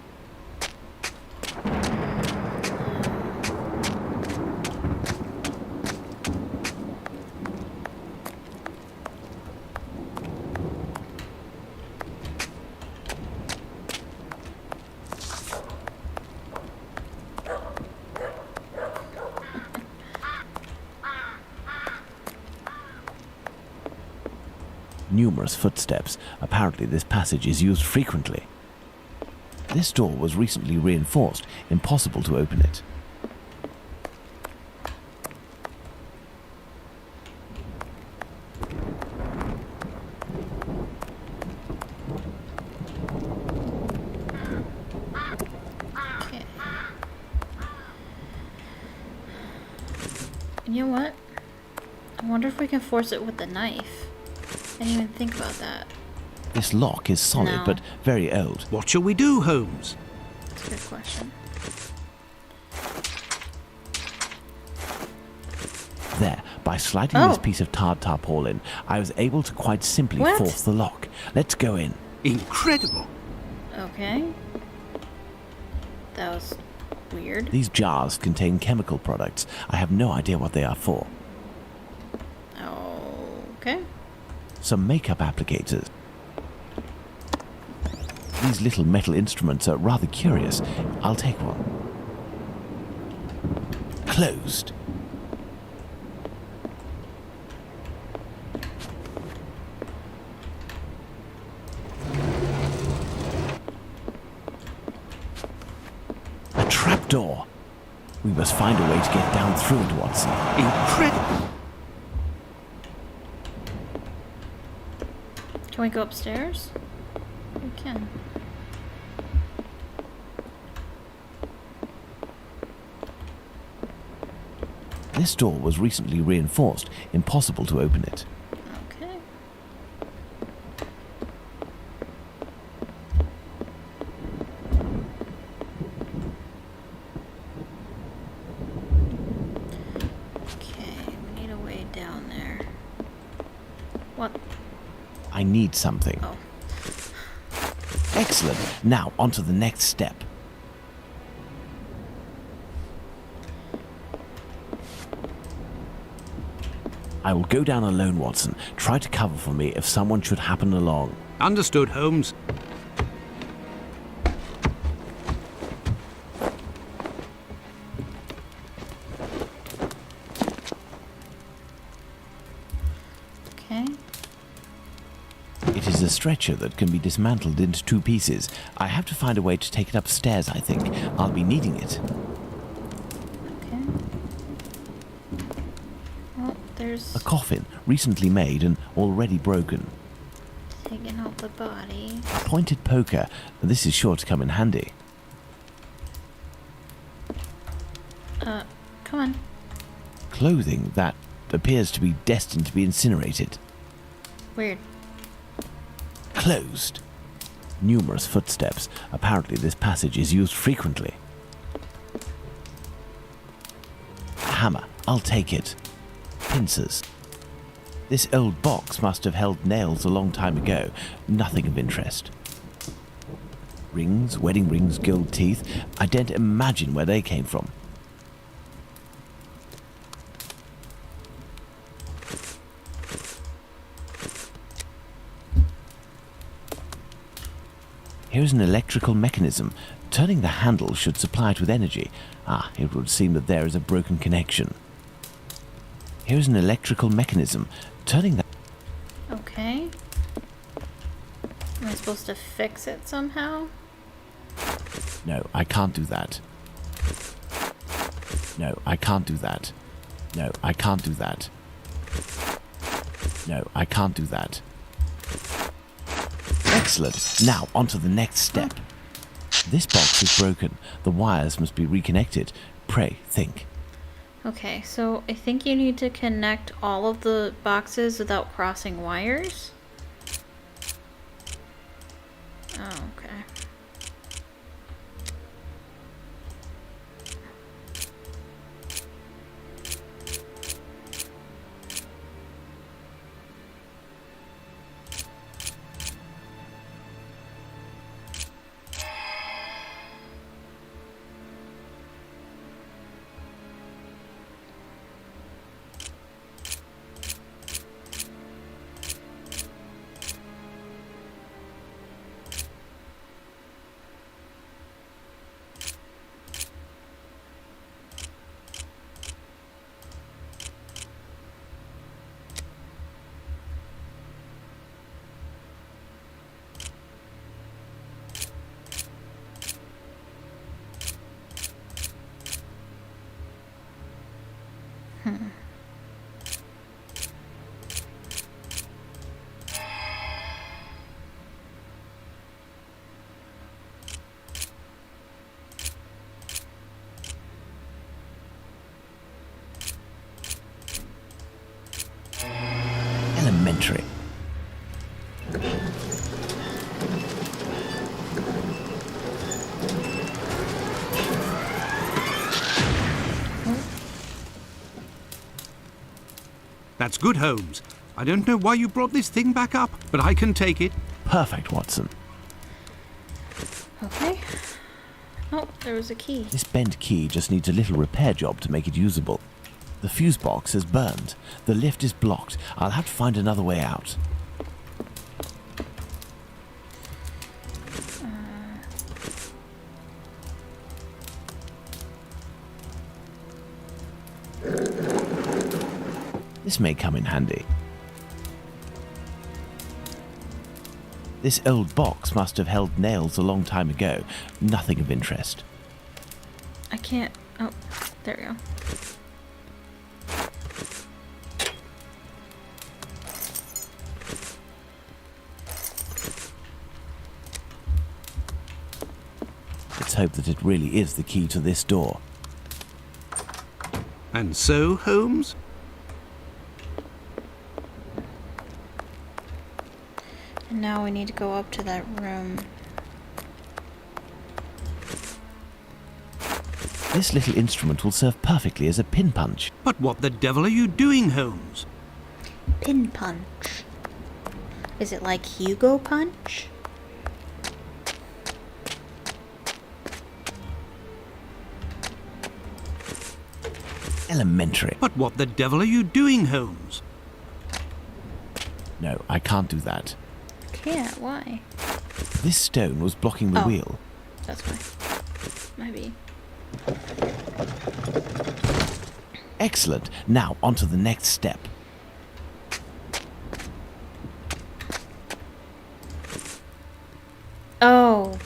[SPEAKER 7] Numerous footsteps. Apparently this passage is used frequently. This door was recently reinforced. Impossible to open it.
[SPEAKER 1] Okay. You know what? I wonder if we can force it with the knife. I didn't even think about that.
[SPEAKER 7] This lock is solid,
[SPEAKER 1] No.
[SPEAKER 7] but very old.
[SPEAKER 2] What shall we do, Holmes?
[SPEAKER 1] That's a good question.
[SPEAKER 7] There, by sliding this piece of tarred tarpaulin, I was able to quite simply
[SPEAKER 1] What?
[SPEAKER 7] force the lock. Let's go in.
[SPEAKER 2] Incredible!
[SPEAKER 1] Okay. That was weird.
[SPEAKER 7] These jars contain chemical products. I have no idea what they are for.
[SPEAKER 1] Okay.
[SPEAKER 7] Some makeup applicators. These little metal instruments are rather curious. I'll take one. Closed. A trapdoor. We must find a way to get down through it, Watson.
[SPEAKER 2] Incredible!
[SPEAKER 1] Can we go upstairs? We can.
[SPEAKER 7] This door was recently reinforced. Impossible to open it.
[SPEAKER 1] Okay. Okay, we need a way down there. What?
[SPEAKER 7] I need something.
[SPEAKER 1] Oh.
[SPEAKER 7] Excellent. Now, on to the next step. I will go down alone, Watson. Try to cover for me if someone should happen along.
[SPEAKER 2] Understood, Holmes.
[SPEAKER 1] Okay.
[SPEAKER 7] It is a stretcher that can be dismantled into two pieces. I have to find a way to take it upstairs, I think. I'll be needing it.
[SPEAKER 1] Okay. Well, there's
[SPEAKER 7] A coffin, recently made and already broken.
[SPEAKER 1] taking out the body.
[SPEAKER 7] A pointed poker. This is sure to come in handy.
[SPEAKER 1] Come on.
[SPEAKER 7] Clothing that appears to be destined to be incinerated.
[SPEAKER 1] Weird.
[SPEAKER 7] Closed. Numerous footsteps. Apparently this passage is used frequently. Hammer. I'll take it. Pincers. This old box must have held nails a long time ago. Nothing of interest. Rings, wedding rings, gold teeth. I daren't imagine where they came from. Here's an electrical mechanism. Turning the handle should supply it with energy. Ah, it would seem that there is a broken connection. Here's an electrical mechanism. Turning the...
[SPEAKER 1] Okay. Am I supposed to fix it somehow?
[SPEAKER 7] No, I can't do that. No, I can't do that. No, I can't do that. No, I can't do that. Excellent. Now, on to the next step. This box is broken. The wires must be reconnected. Pray, think.
[SPEAKER 1] Okay, so I think you need to connect all of the boxes without crossing wires. Oh, okay.
[SPEAKER 7] Elementary.
[SPEAKER 2] That's good, Holmes. I don't know why you brought this thing back up, but I can take it.
[SPEAKER 7] Perfect, Watson.
[SPEAKER 1] Okay. Oh, there was a key.
[SPEAKER 7] This bent key just needs a little repair job to make it usable. The fuse box is burned. The lift is blocked. I'll have to find another way out. This may come in handy. This old box must have held nails a long time ago. Nothing of interest.
[SPEAKER 1] I can't... Oh, there we go.
[SPEAKER 7] Let's hope that it really is the key to this door.
[SPEAKER 2] And so, Holmes?
[SPEAKER 1] And now we need to go up to that room.
[SPEAKER 7] This little instrument will serve perfectly as a pin punch.
[SPEAKER 2] But what the devil are you doing, Holmes?
[SPEAKER 1] Pin punch. Is it like Hugo punch?
[SPEAKER 7] Elementary.
[SPEAKER 2] But what the devil are you doing, Holmes?
[SPEAKER 7] No, I can't do that.
[SPEAKER 1] Can't, why?
[SPEAKER 7] This stone was blocking the wheel.
[SPEAKER 1] That's why. Maybe.
[SPEAKER 7] Excellent. Now, on to the next step.
[SPEAKER 1] Oh.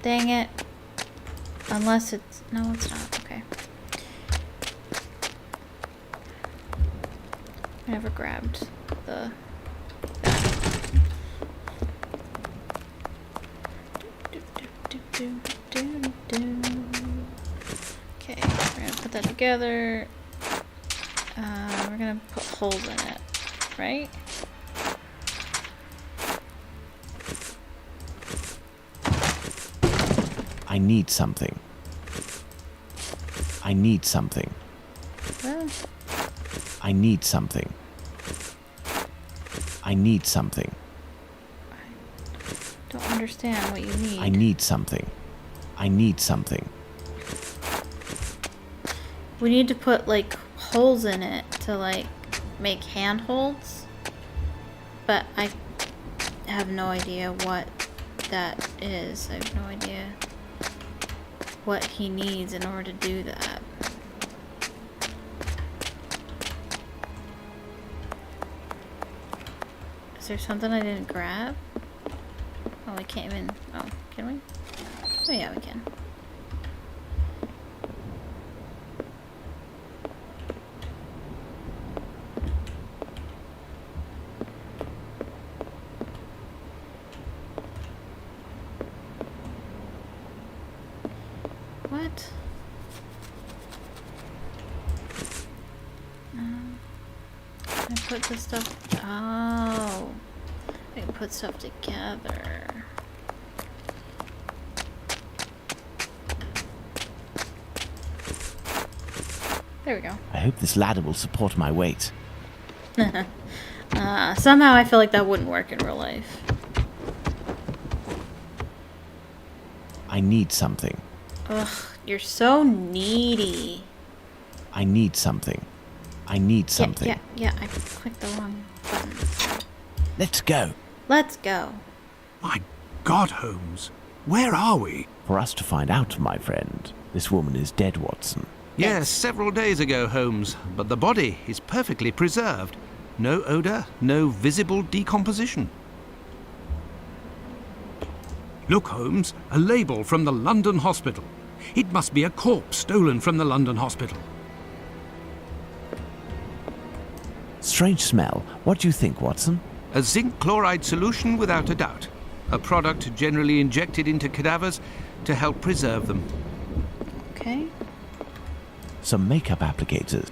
[SPEAKER 1] Dang it. Unless it's... No, it's not. Okay. I never grabbed the... Okay, we're gonna put that together. We're gonna put holes in it, right?
[SPEAKER 7] I need something. I need something.
[SPEAKER 1] Well,
[SPEAKER 7] I need something. I need something.
[SPEAKER 1] don't understand what you need.
[SPEAKER 7] I need something. I need something.
[SPEAKER 1] We need to put, like, holes in it to, like, make handholds. But I have no idea what that is. I have no idea what he needs in order to do that. Is there something I didn't grab? Oh, we can't even... Oh, can we? Oh, yeah, we can. What? I put this stuff... Oh. I can put stuff together. There we go.
[SPEAKER 7] I hope this ladder will support my weight.
[SPEAKER 1] Somehow I feel like that wouldn't work in real life.
[SPEAKER 7] I need something.
[SPEAKER 1] Ugh, you're so needy.
[SPEAKER 7] I need something. I need something.
[SPEAKER 1] Yeah, I clicked the wrong button.
[SPEAKER 7] Let's go.
[SPEAKER 1] Let's go.
[SPEAKER 2] My God, Holmes. Where are we?
[SPEAKER 7] For us to find out, my friend. This woman is dead, Watson.
[SPEAKER 2] Yes, several days ago, Holmes, but the body is perfectly preserved. No odour, no visible decomposition. Look, Holmes, a label from the London hospital. It must be a corpse stolen from the London hospital.
[SPEAKER 7] Strange smell. What do you think, Watson?
[SPEAKER 2] A zinc chloride solution without a doubt. A product generally injected into cadavers to help preserve them.
[SPEAKER 1] Okay.
[SPEAKER 7] Some makeup applicators.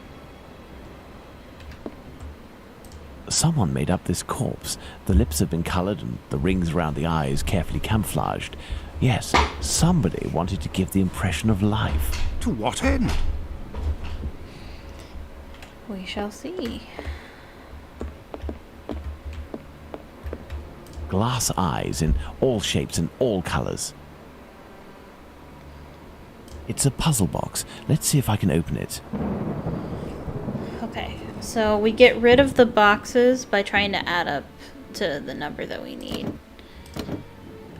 [SPEAKER 7] Someone made up this corpse. The lips have been colored and the rings around the eyes carefully camouflaged. Yes, somebody wanted to give the impression of life.
[SPEAKER 2] To what end?
[SPEAKER 1] We shall see.
[SPEAKER 7] Glass eyes in all shapes and all colors. It's a puzzle box. Let's see if I can open it.
[SPEAKER 1] Okay, so we get rid of the boxes by trying to add up to the number that we need.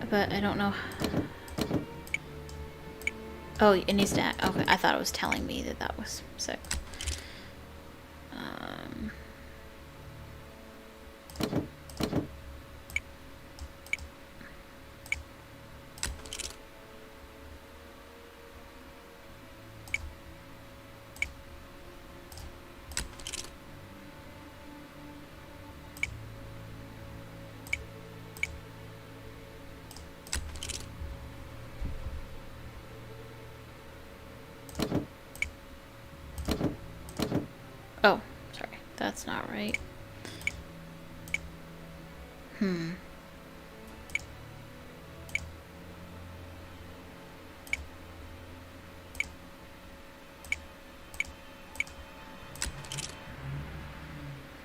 [SPEAKER 1] But I don't know. Oh, it needs to add. Okay, I thought it was telling me that that was 6. Oh, sorry. That's not right.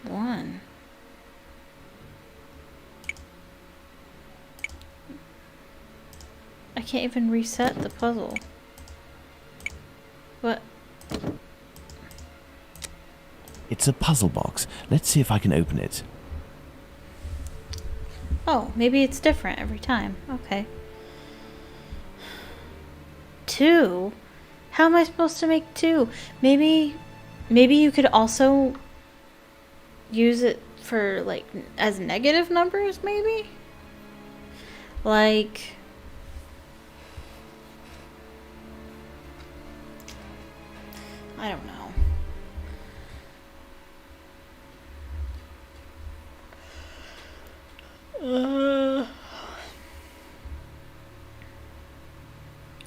[SPEAKER 1] One. I can't even reset the puzzle. What?
[SPEAKER 7] It's a puzzle box. Let's see if I can open it.
[SPEAKER 1] Oh, maybe it's different every time. Okay. 2? How am I supposed to make 2? Maybe you could also use it for, like, as negative numbers, maybe? Like... I don't know.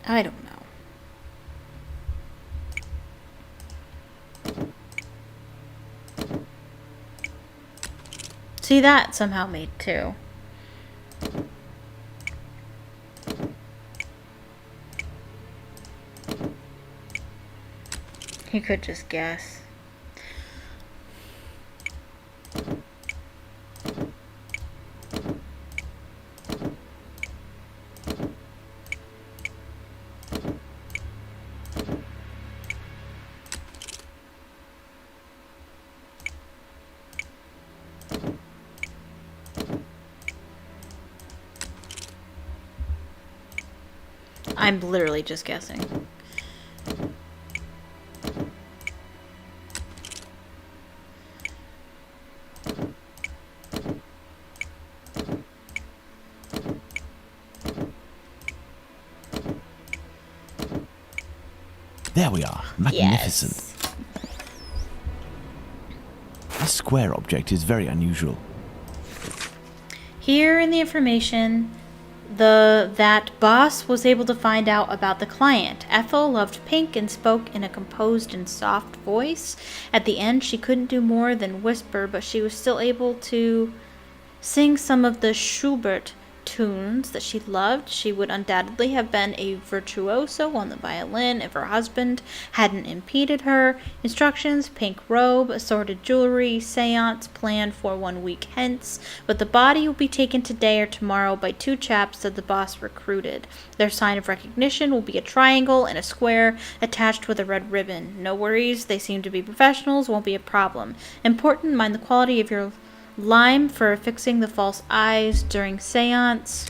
[SPEAKER 1] I don't know. See, that somehow made 2. You could just guess. I'm literally just guessing.
[SPEAKER 7] There we are. Magnificent.
[SPEAKER 1] Yes.
[SPEAKER 7] This square object is very unusual.
[SPEAKER 1] Here in the information, that boss was able to find out about the client. Ethel loved pink and spoke in a composed and soft voice. At the end, she couldn't do more than whisper, but she was still able to sing some of the Schubert tunes that she loved. She would undoubtedly have been a virtuoso on the violin if her husband hadn't impeded her. Instructions: pink robe, assorted jewelry, seance planned for 1 week hence, but the body will be taken today or tomorrow by 2 chaps that the boss recruited. Their sign of recognition will be a triangle and a square attached with a red ribbon. No worries, they seem to be professionals, won't be a problem. Important, mind the quality of your lime for fixing the false eyes during seance.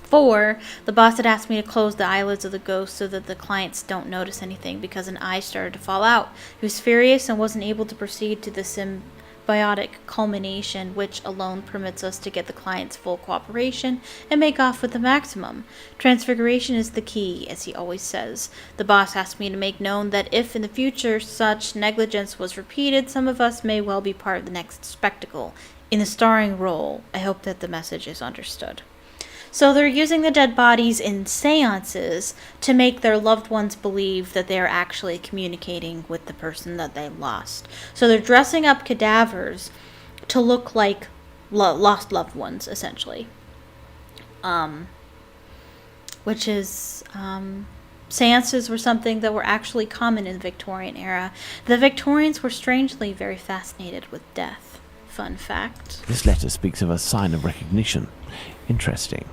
[SPEAKER 1] 4, the boss had asked me to close the eyelids of the ghost so that the clients don't notice anything because an eye started to fall out. He was furious and wasn't able to proceed to the symbiotic culmination, which alone permits us to get the client's full cooperation and make off with the maximum. Transfiguration is the key, as he always says. The boss asked me to make known that if in the future such negligence was repeated, some of us may well be part of the next spectacle. In the starring role, I hope that the message is understood. So they're using the dead bodies in seances to make their loved ones believe that they're actually communicating with the person that they lost. So they're dressing up cadavers to look like lost loved ones, essentially. Which is, seances were something that were actually common in the Victorian era. The Victorians were strangely very fascinated with death. Fun fact.
[SPEAKER 7] This letter speaks of a sign of recognition. Interesting.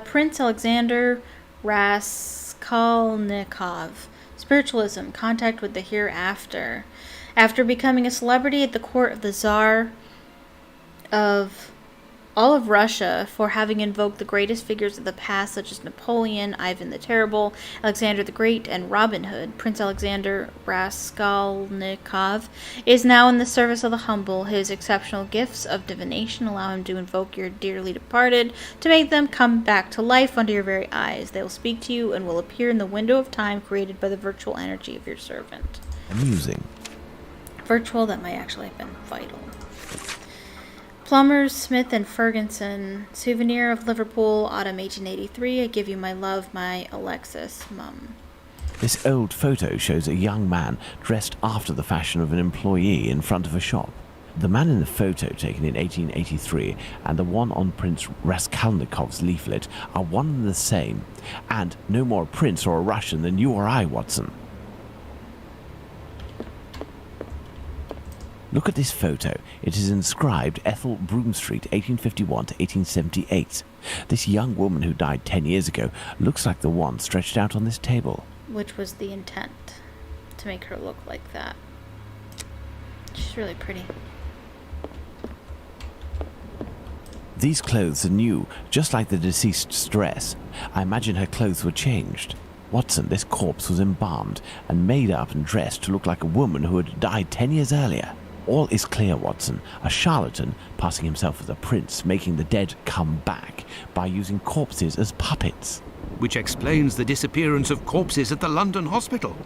[SPEAKER 1] Prince Alexander Raskolnikov. Spiritualism, contact with the hereafter. After becoming a celebrity at the court of the Tsar of all of Russia for having invoked the greatest figures of the past, such as Napoleon, Ivan the Terrible, Alexander the Great, and Robin Hood, Prince Alexander Raskolnikov is now in the service of the humble. His exceptional gifts of divination allow him to invoke your dearly departed, to make them come back to life under your very eyes. They will speak to you and will appear in the window of time created by the virtual energy of your servant.
[SPEAKER 7] Amusing.
[SPEAKER 1] Virtual, that might actually have been vital. Plumbers, Smith and Ferguson. Souvenir of Liverpool, autumn 1883. I give you my love, my Alexis, Mum.
[SPEAKER 7] This old photo shows a young man dressed after the fashion of an employee in front of a shop. The man in the photo taken in 1883 and the one on Prince Raskolnikov's leaflet are one and the same, and no more a prince or a Russian than you or I, Watson. Look at this photo. It is inscribed Ethel Broome Street, 1851 to 1878. This young woman who died 10 years ago looks like the one stretched out on this table.
[SPEAKER 1] Which was the intent, to make her look like that. She's really pretty.
[SPEAKER 7] These clothes are new, just like the deceased's dress. I imagine her clothes were changed. Watson, this corpse was embalmed and made up and dressed to look like a woman who had died 10 years earlier. All is clear, Watson. A charlatan, passing himself as a prince, making the dead come back by using corpses as puppets.
[SPEAKER 2] Which explains the disappearance of corpses at the London hospital.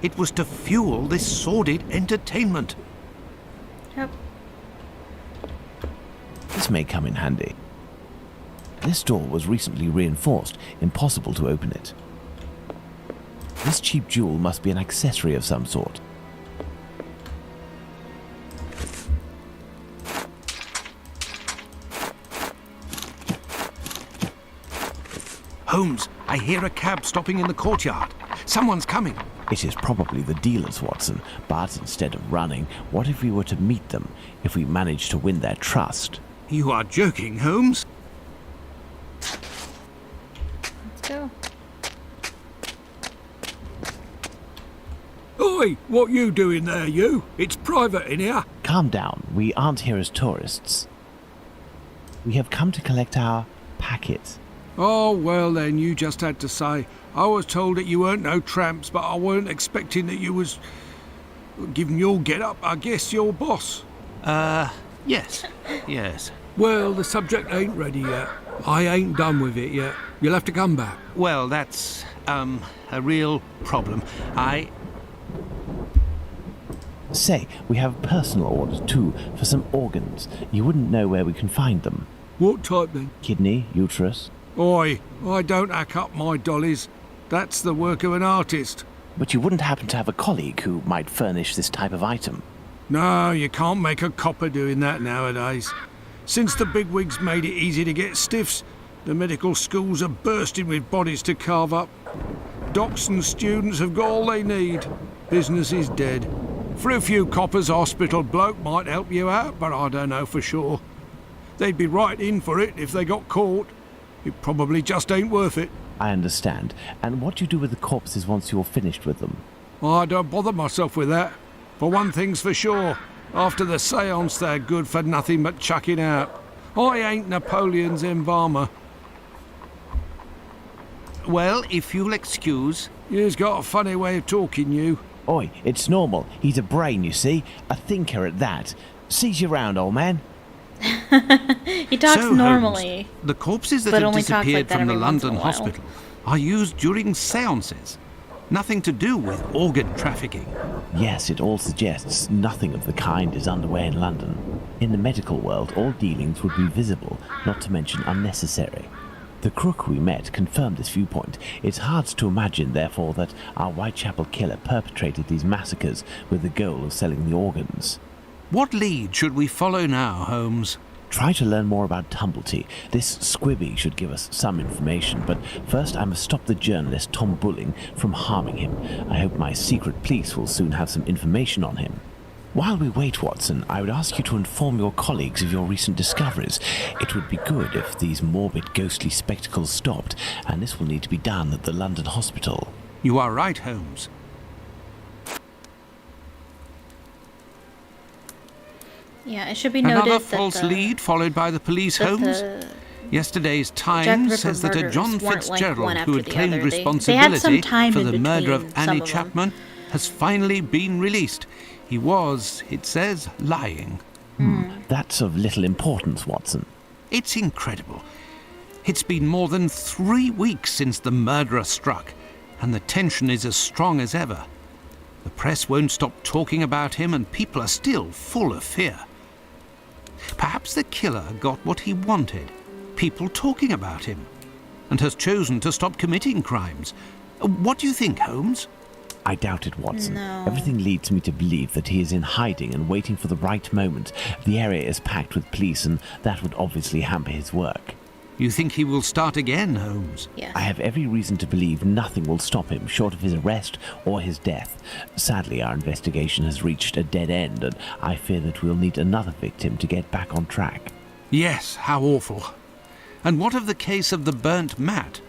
[SPEAKER 2] It was to fuel this sordid entertainment.
[SPEAKER 1] Yep.
[SPEAKER 7] This may come in handy. This door was recently reinforced. Impossible to open it. This cheap jewel must be an accessory of some sort.
[SPEAKER 2] Holmes, I hear a cab stopping in the courtyard. Someone's coming.
[SPEAKER 7] It is probably the dealers, Watson, but instead of running, what if we were to meet them, if we managed to win their trust?
[SPEAKER 2] You are joking, Holmes?
[SPEAKER 1] Let's go.
[SPEAKER 6] Oi, what you doing there, you? It's private in here.
[SPEAKER 7] Calm down, we aren't here as tourists. We have come to collect our packet.
[SPEAKER 6] Oh, well then, you just had to say. I was told that you weren't no tramps, but I weren't expecting that you was... Given your get-up, I guess your boss.
[SPEAKER 2] Yes. Yes.
[SPEAKER 6] Well, the subject ain't ready yet. I ain't done with it yet. You'll have to come back.
[SPEAKER 2] Well, that's, a real problem.
[SPEAKER 7] Say, we have a personal order, too, for some organs. You wouldn't know where we can find them.
[SPEAKER 6] What type then?
[SPEAKER 7] Kidney, uterus.
[SPEAKER 6] Oi, I don't hack up my dollies. That's the work of an artist.
[SPEAKER 7] But you wouldn't happen to have a colleague who might furnish this type of item?
[SPEAKER 6] No, you can't make a copper doing that nowadays. Since the bigwigs made it easy to get stiffs, the medical schools are bursting with bodies to carve up. Docs and students have got all they need. Business is dead. For a few coppers, hospital bloke might help you out, but I don't know for sure. They'd be right in for it if they got caught. It probably just ain't worth it.
[SPEAKER 7] I understand. And what do you do with the corpses once you're finished with them?
[SPEAKER 6] I don't bother myself with that. For one thing's for sure, after the séance they're good for nothing but chucking out. I ain't Napoleon's embalmer.
[SPEAKER 2] Well, if you'll excuse...
[SPEAKER 6] You've got a funny way of talking, you.
[SPEAKER 7] Oi, it's normal. He's a brain, you see. A thinker at that. Sees you round, old man.
[SPEAKER 1] He talks
[SPEAKER 2] so,
[SPEAKER 1] normally.
[SPEAKER 2] Holmes, the corpses that
[SPEAKER 1] but
[SPEAKER 2] have
[SPEAKER 1] only talks
[SPEAKER 2] disappeared
[SPEAKER 1] like that
[SPEAKER 2] from the
[SPEAKER 1] every once in
[SPEAKER 2] London
[SPEAKER 1] a while.
[SPEAKER 2] hospital are used during seances. Nothing to do with organ trafficking.
[SPEAKER 7] Yes, it all suggests nothing of the kind is underway in London. In the medical world, all dealings would be visible, not to mention unnecessary. The crook we met confirmed this viewpoint. It's hard to imagine, therefore, that our Whitechapel killer perpetrated these massacres with the goal of selling the organs.
[SPEAKER 2] What lead should we follow now, Holmes?
[SPEAKER 7] Try to learn more about Tumblety. This squibby should give us some information, but first I must stop the journalist Tom Bulling from harming him. I hope my secret police will soon have some information on him. While we wait, Watson, I would ask you to inform your colleagues of your recent discoveries. It would be good if these morbid ghostly spectacles stopped, and this will need to be done at the London hospital.
[SPEAKER 2] You are right, Holmes.
[SPEAKER 1] Yeah, it should be noted
[SPEAKER 2] Another
[SPEAKER 1] that
[SPEAKER 2] false lead followed by the police, Holmes. Yesterday's Times says that a John Fitzgerald who had claimed responsibility for the murder of Annie Chapman has finally been released. He was, it says, lying.
[SPEAKER 7] That's of little importance, Watson.
[SPEAKER 2] It's incredible. It's been more than 3 weeks since the murderer struck, and the tension is as strong as ever. The press won't stop talking about him, and people are still full of fear. Perhaps the killer got what he wanted, people talking about him, and has chosen to stop committing crimes. What do you think, Holmes?
[SPEAKER 7] I doubt it, Watson.
[SPEAKER 1] No.
[SPEAKER 7] Everything leads me to believe that he is in hiding and waiting for the right moment. The area is packed with police, and that would obviously hamper his work.
[SPEAKER 2] You think he will start again, Holmes?
[SPEAKER 1] Yes.
[SPEAKER 7] I have every reason to believe nothing will stop him short of his arrest or his death. Sadly, our investigation has reached a dead end, and I fear that we'll need another victim to get back on track.
[SPEAKER 2] Yes, how awful. And what of the case of the burnt mat?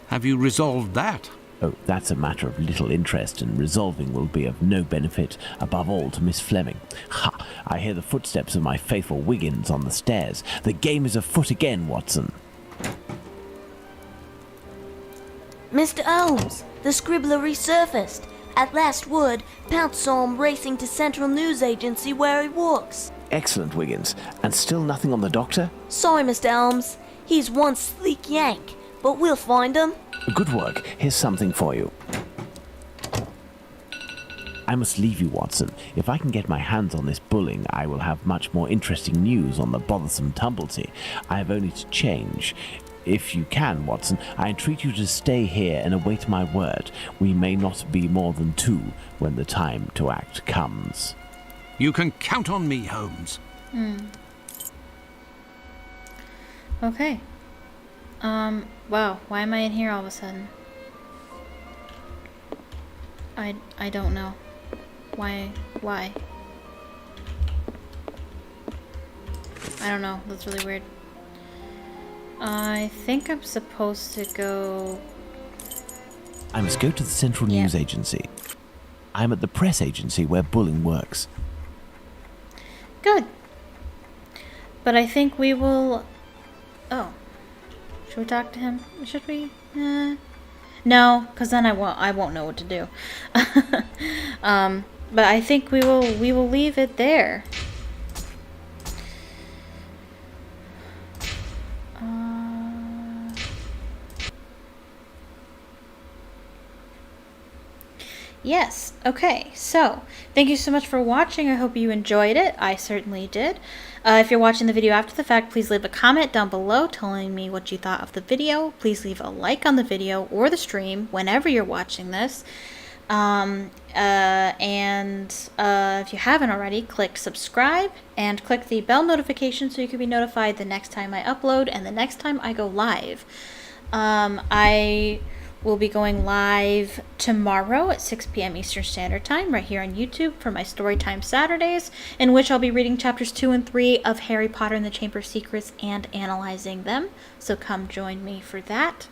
[SPEAKER 2] Have you resolved that?
[SPEAKER 7] Oh, that's a matter of little interest, and resolving will be of no benefit, above all to Miss Fleming. Ha! I hear the footsteps of my faithful Wiggins on the stairs. The game is afoot again, Watson.
[SPEAKER 12] Mr. Holmes, the scribbler resurfaced. At last word, Pounce saw him racing to Central News Agency where he works.
[SPEAKER 7] Excellent, Wiggins. And still nothing on the doctor?
[SPEAKER 12] Sorry, Mr. Holmes. He's one sleek yank, but we'll find him.
[SPEAKER 7] Good work. Here's something for you. I must leave you, Watson. If I can get my hands on this Bulling, I will have much more interesting news on the bothersome Tumblety. I have only to change. If you can, Watson, I entreat you to stay here and await my word. We may not be more than two when the time to act comes.
[SPEAKER 2] You can count on me, Holmes.
[SPEAKER 1] Okay. Wow, why am I in here all of a sudden? I don't know. Why? I don't know, that's really weird. I think I'm supposed to go...
[SPEAKER 7] I must go to the Central News Agency. I'm at the press agency where Bulling works.
[SPEAKER 1] Good. But I think we will... Oh. Should we talk to him? Should we? No, because then I won't know what to do. But I think we will leave it there. Yes, okay, so thank you so much for watching. I hope you enjoyed it. I certainly did. If you're watching the video after the fact, please leave a comment down below telling me what you thought of the video. Please leave a like on the video or the stream whenever you're watching this. If you haven't already, click subscribe and click the bell notification so you can be notified the next time I upload and the next time I go live. I will be going live tomorrow at 6 p.m. Eastern Standard Time right here on YouTube for my Storytime Saturdays, in which I'll be reading chapters 2 and 3 of Harry Potter and the Chamber of Secrets and analyzing them. So come join me for that.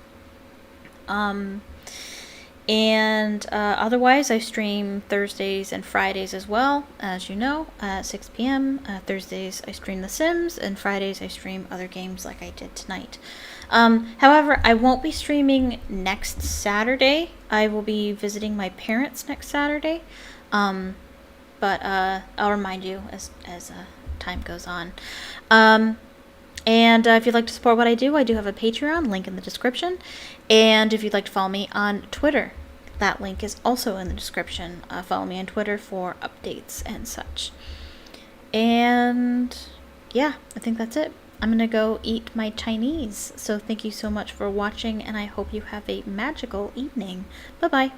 [SPEAKER 1] Otherwise, I stream Thursdays and Fridays as well, as you know, at 6 p.m. Thursdays I stream The Sims, and Fridays I stream other games like I did tonight. However, I won't be streaming next Saturday. I will be visiting my parents next Saturday. But I'll remind you as time goes on. If you'd like to support what I do have a Patreon, link in the description. And if you'd like to follow me on Twitter, that link is also in the description. Follow me on Twitter for updates and such. And yeah, I think that's it. I'm gonna go eat my Chinese. So thank you so much for watching, and I hope you have a magical evening. Bye bye.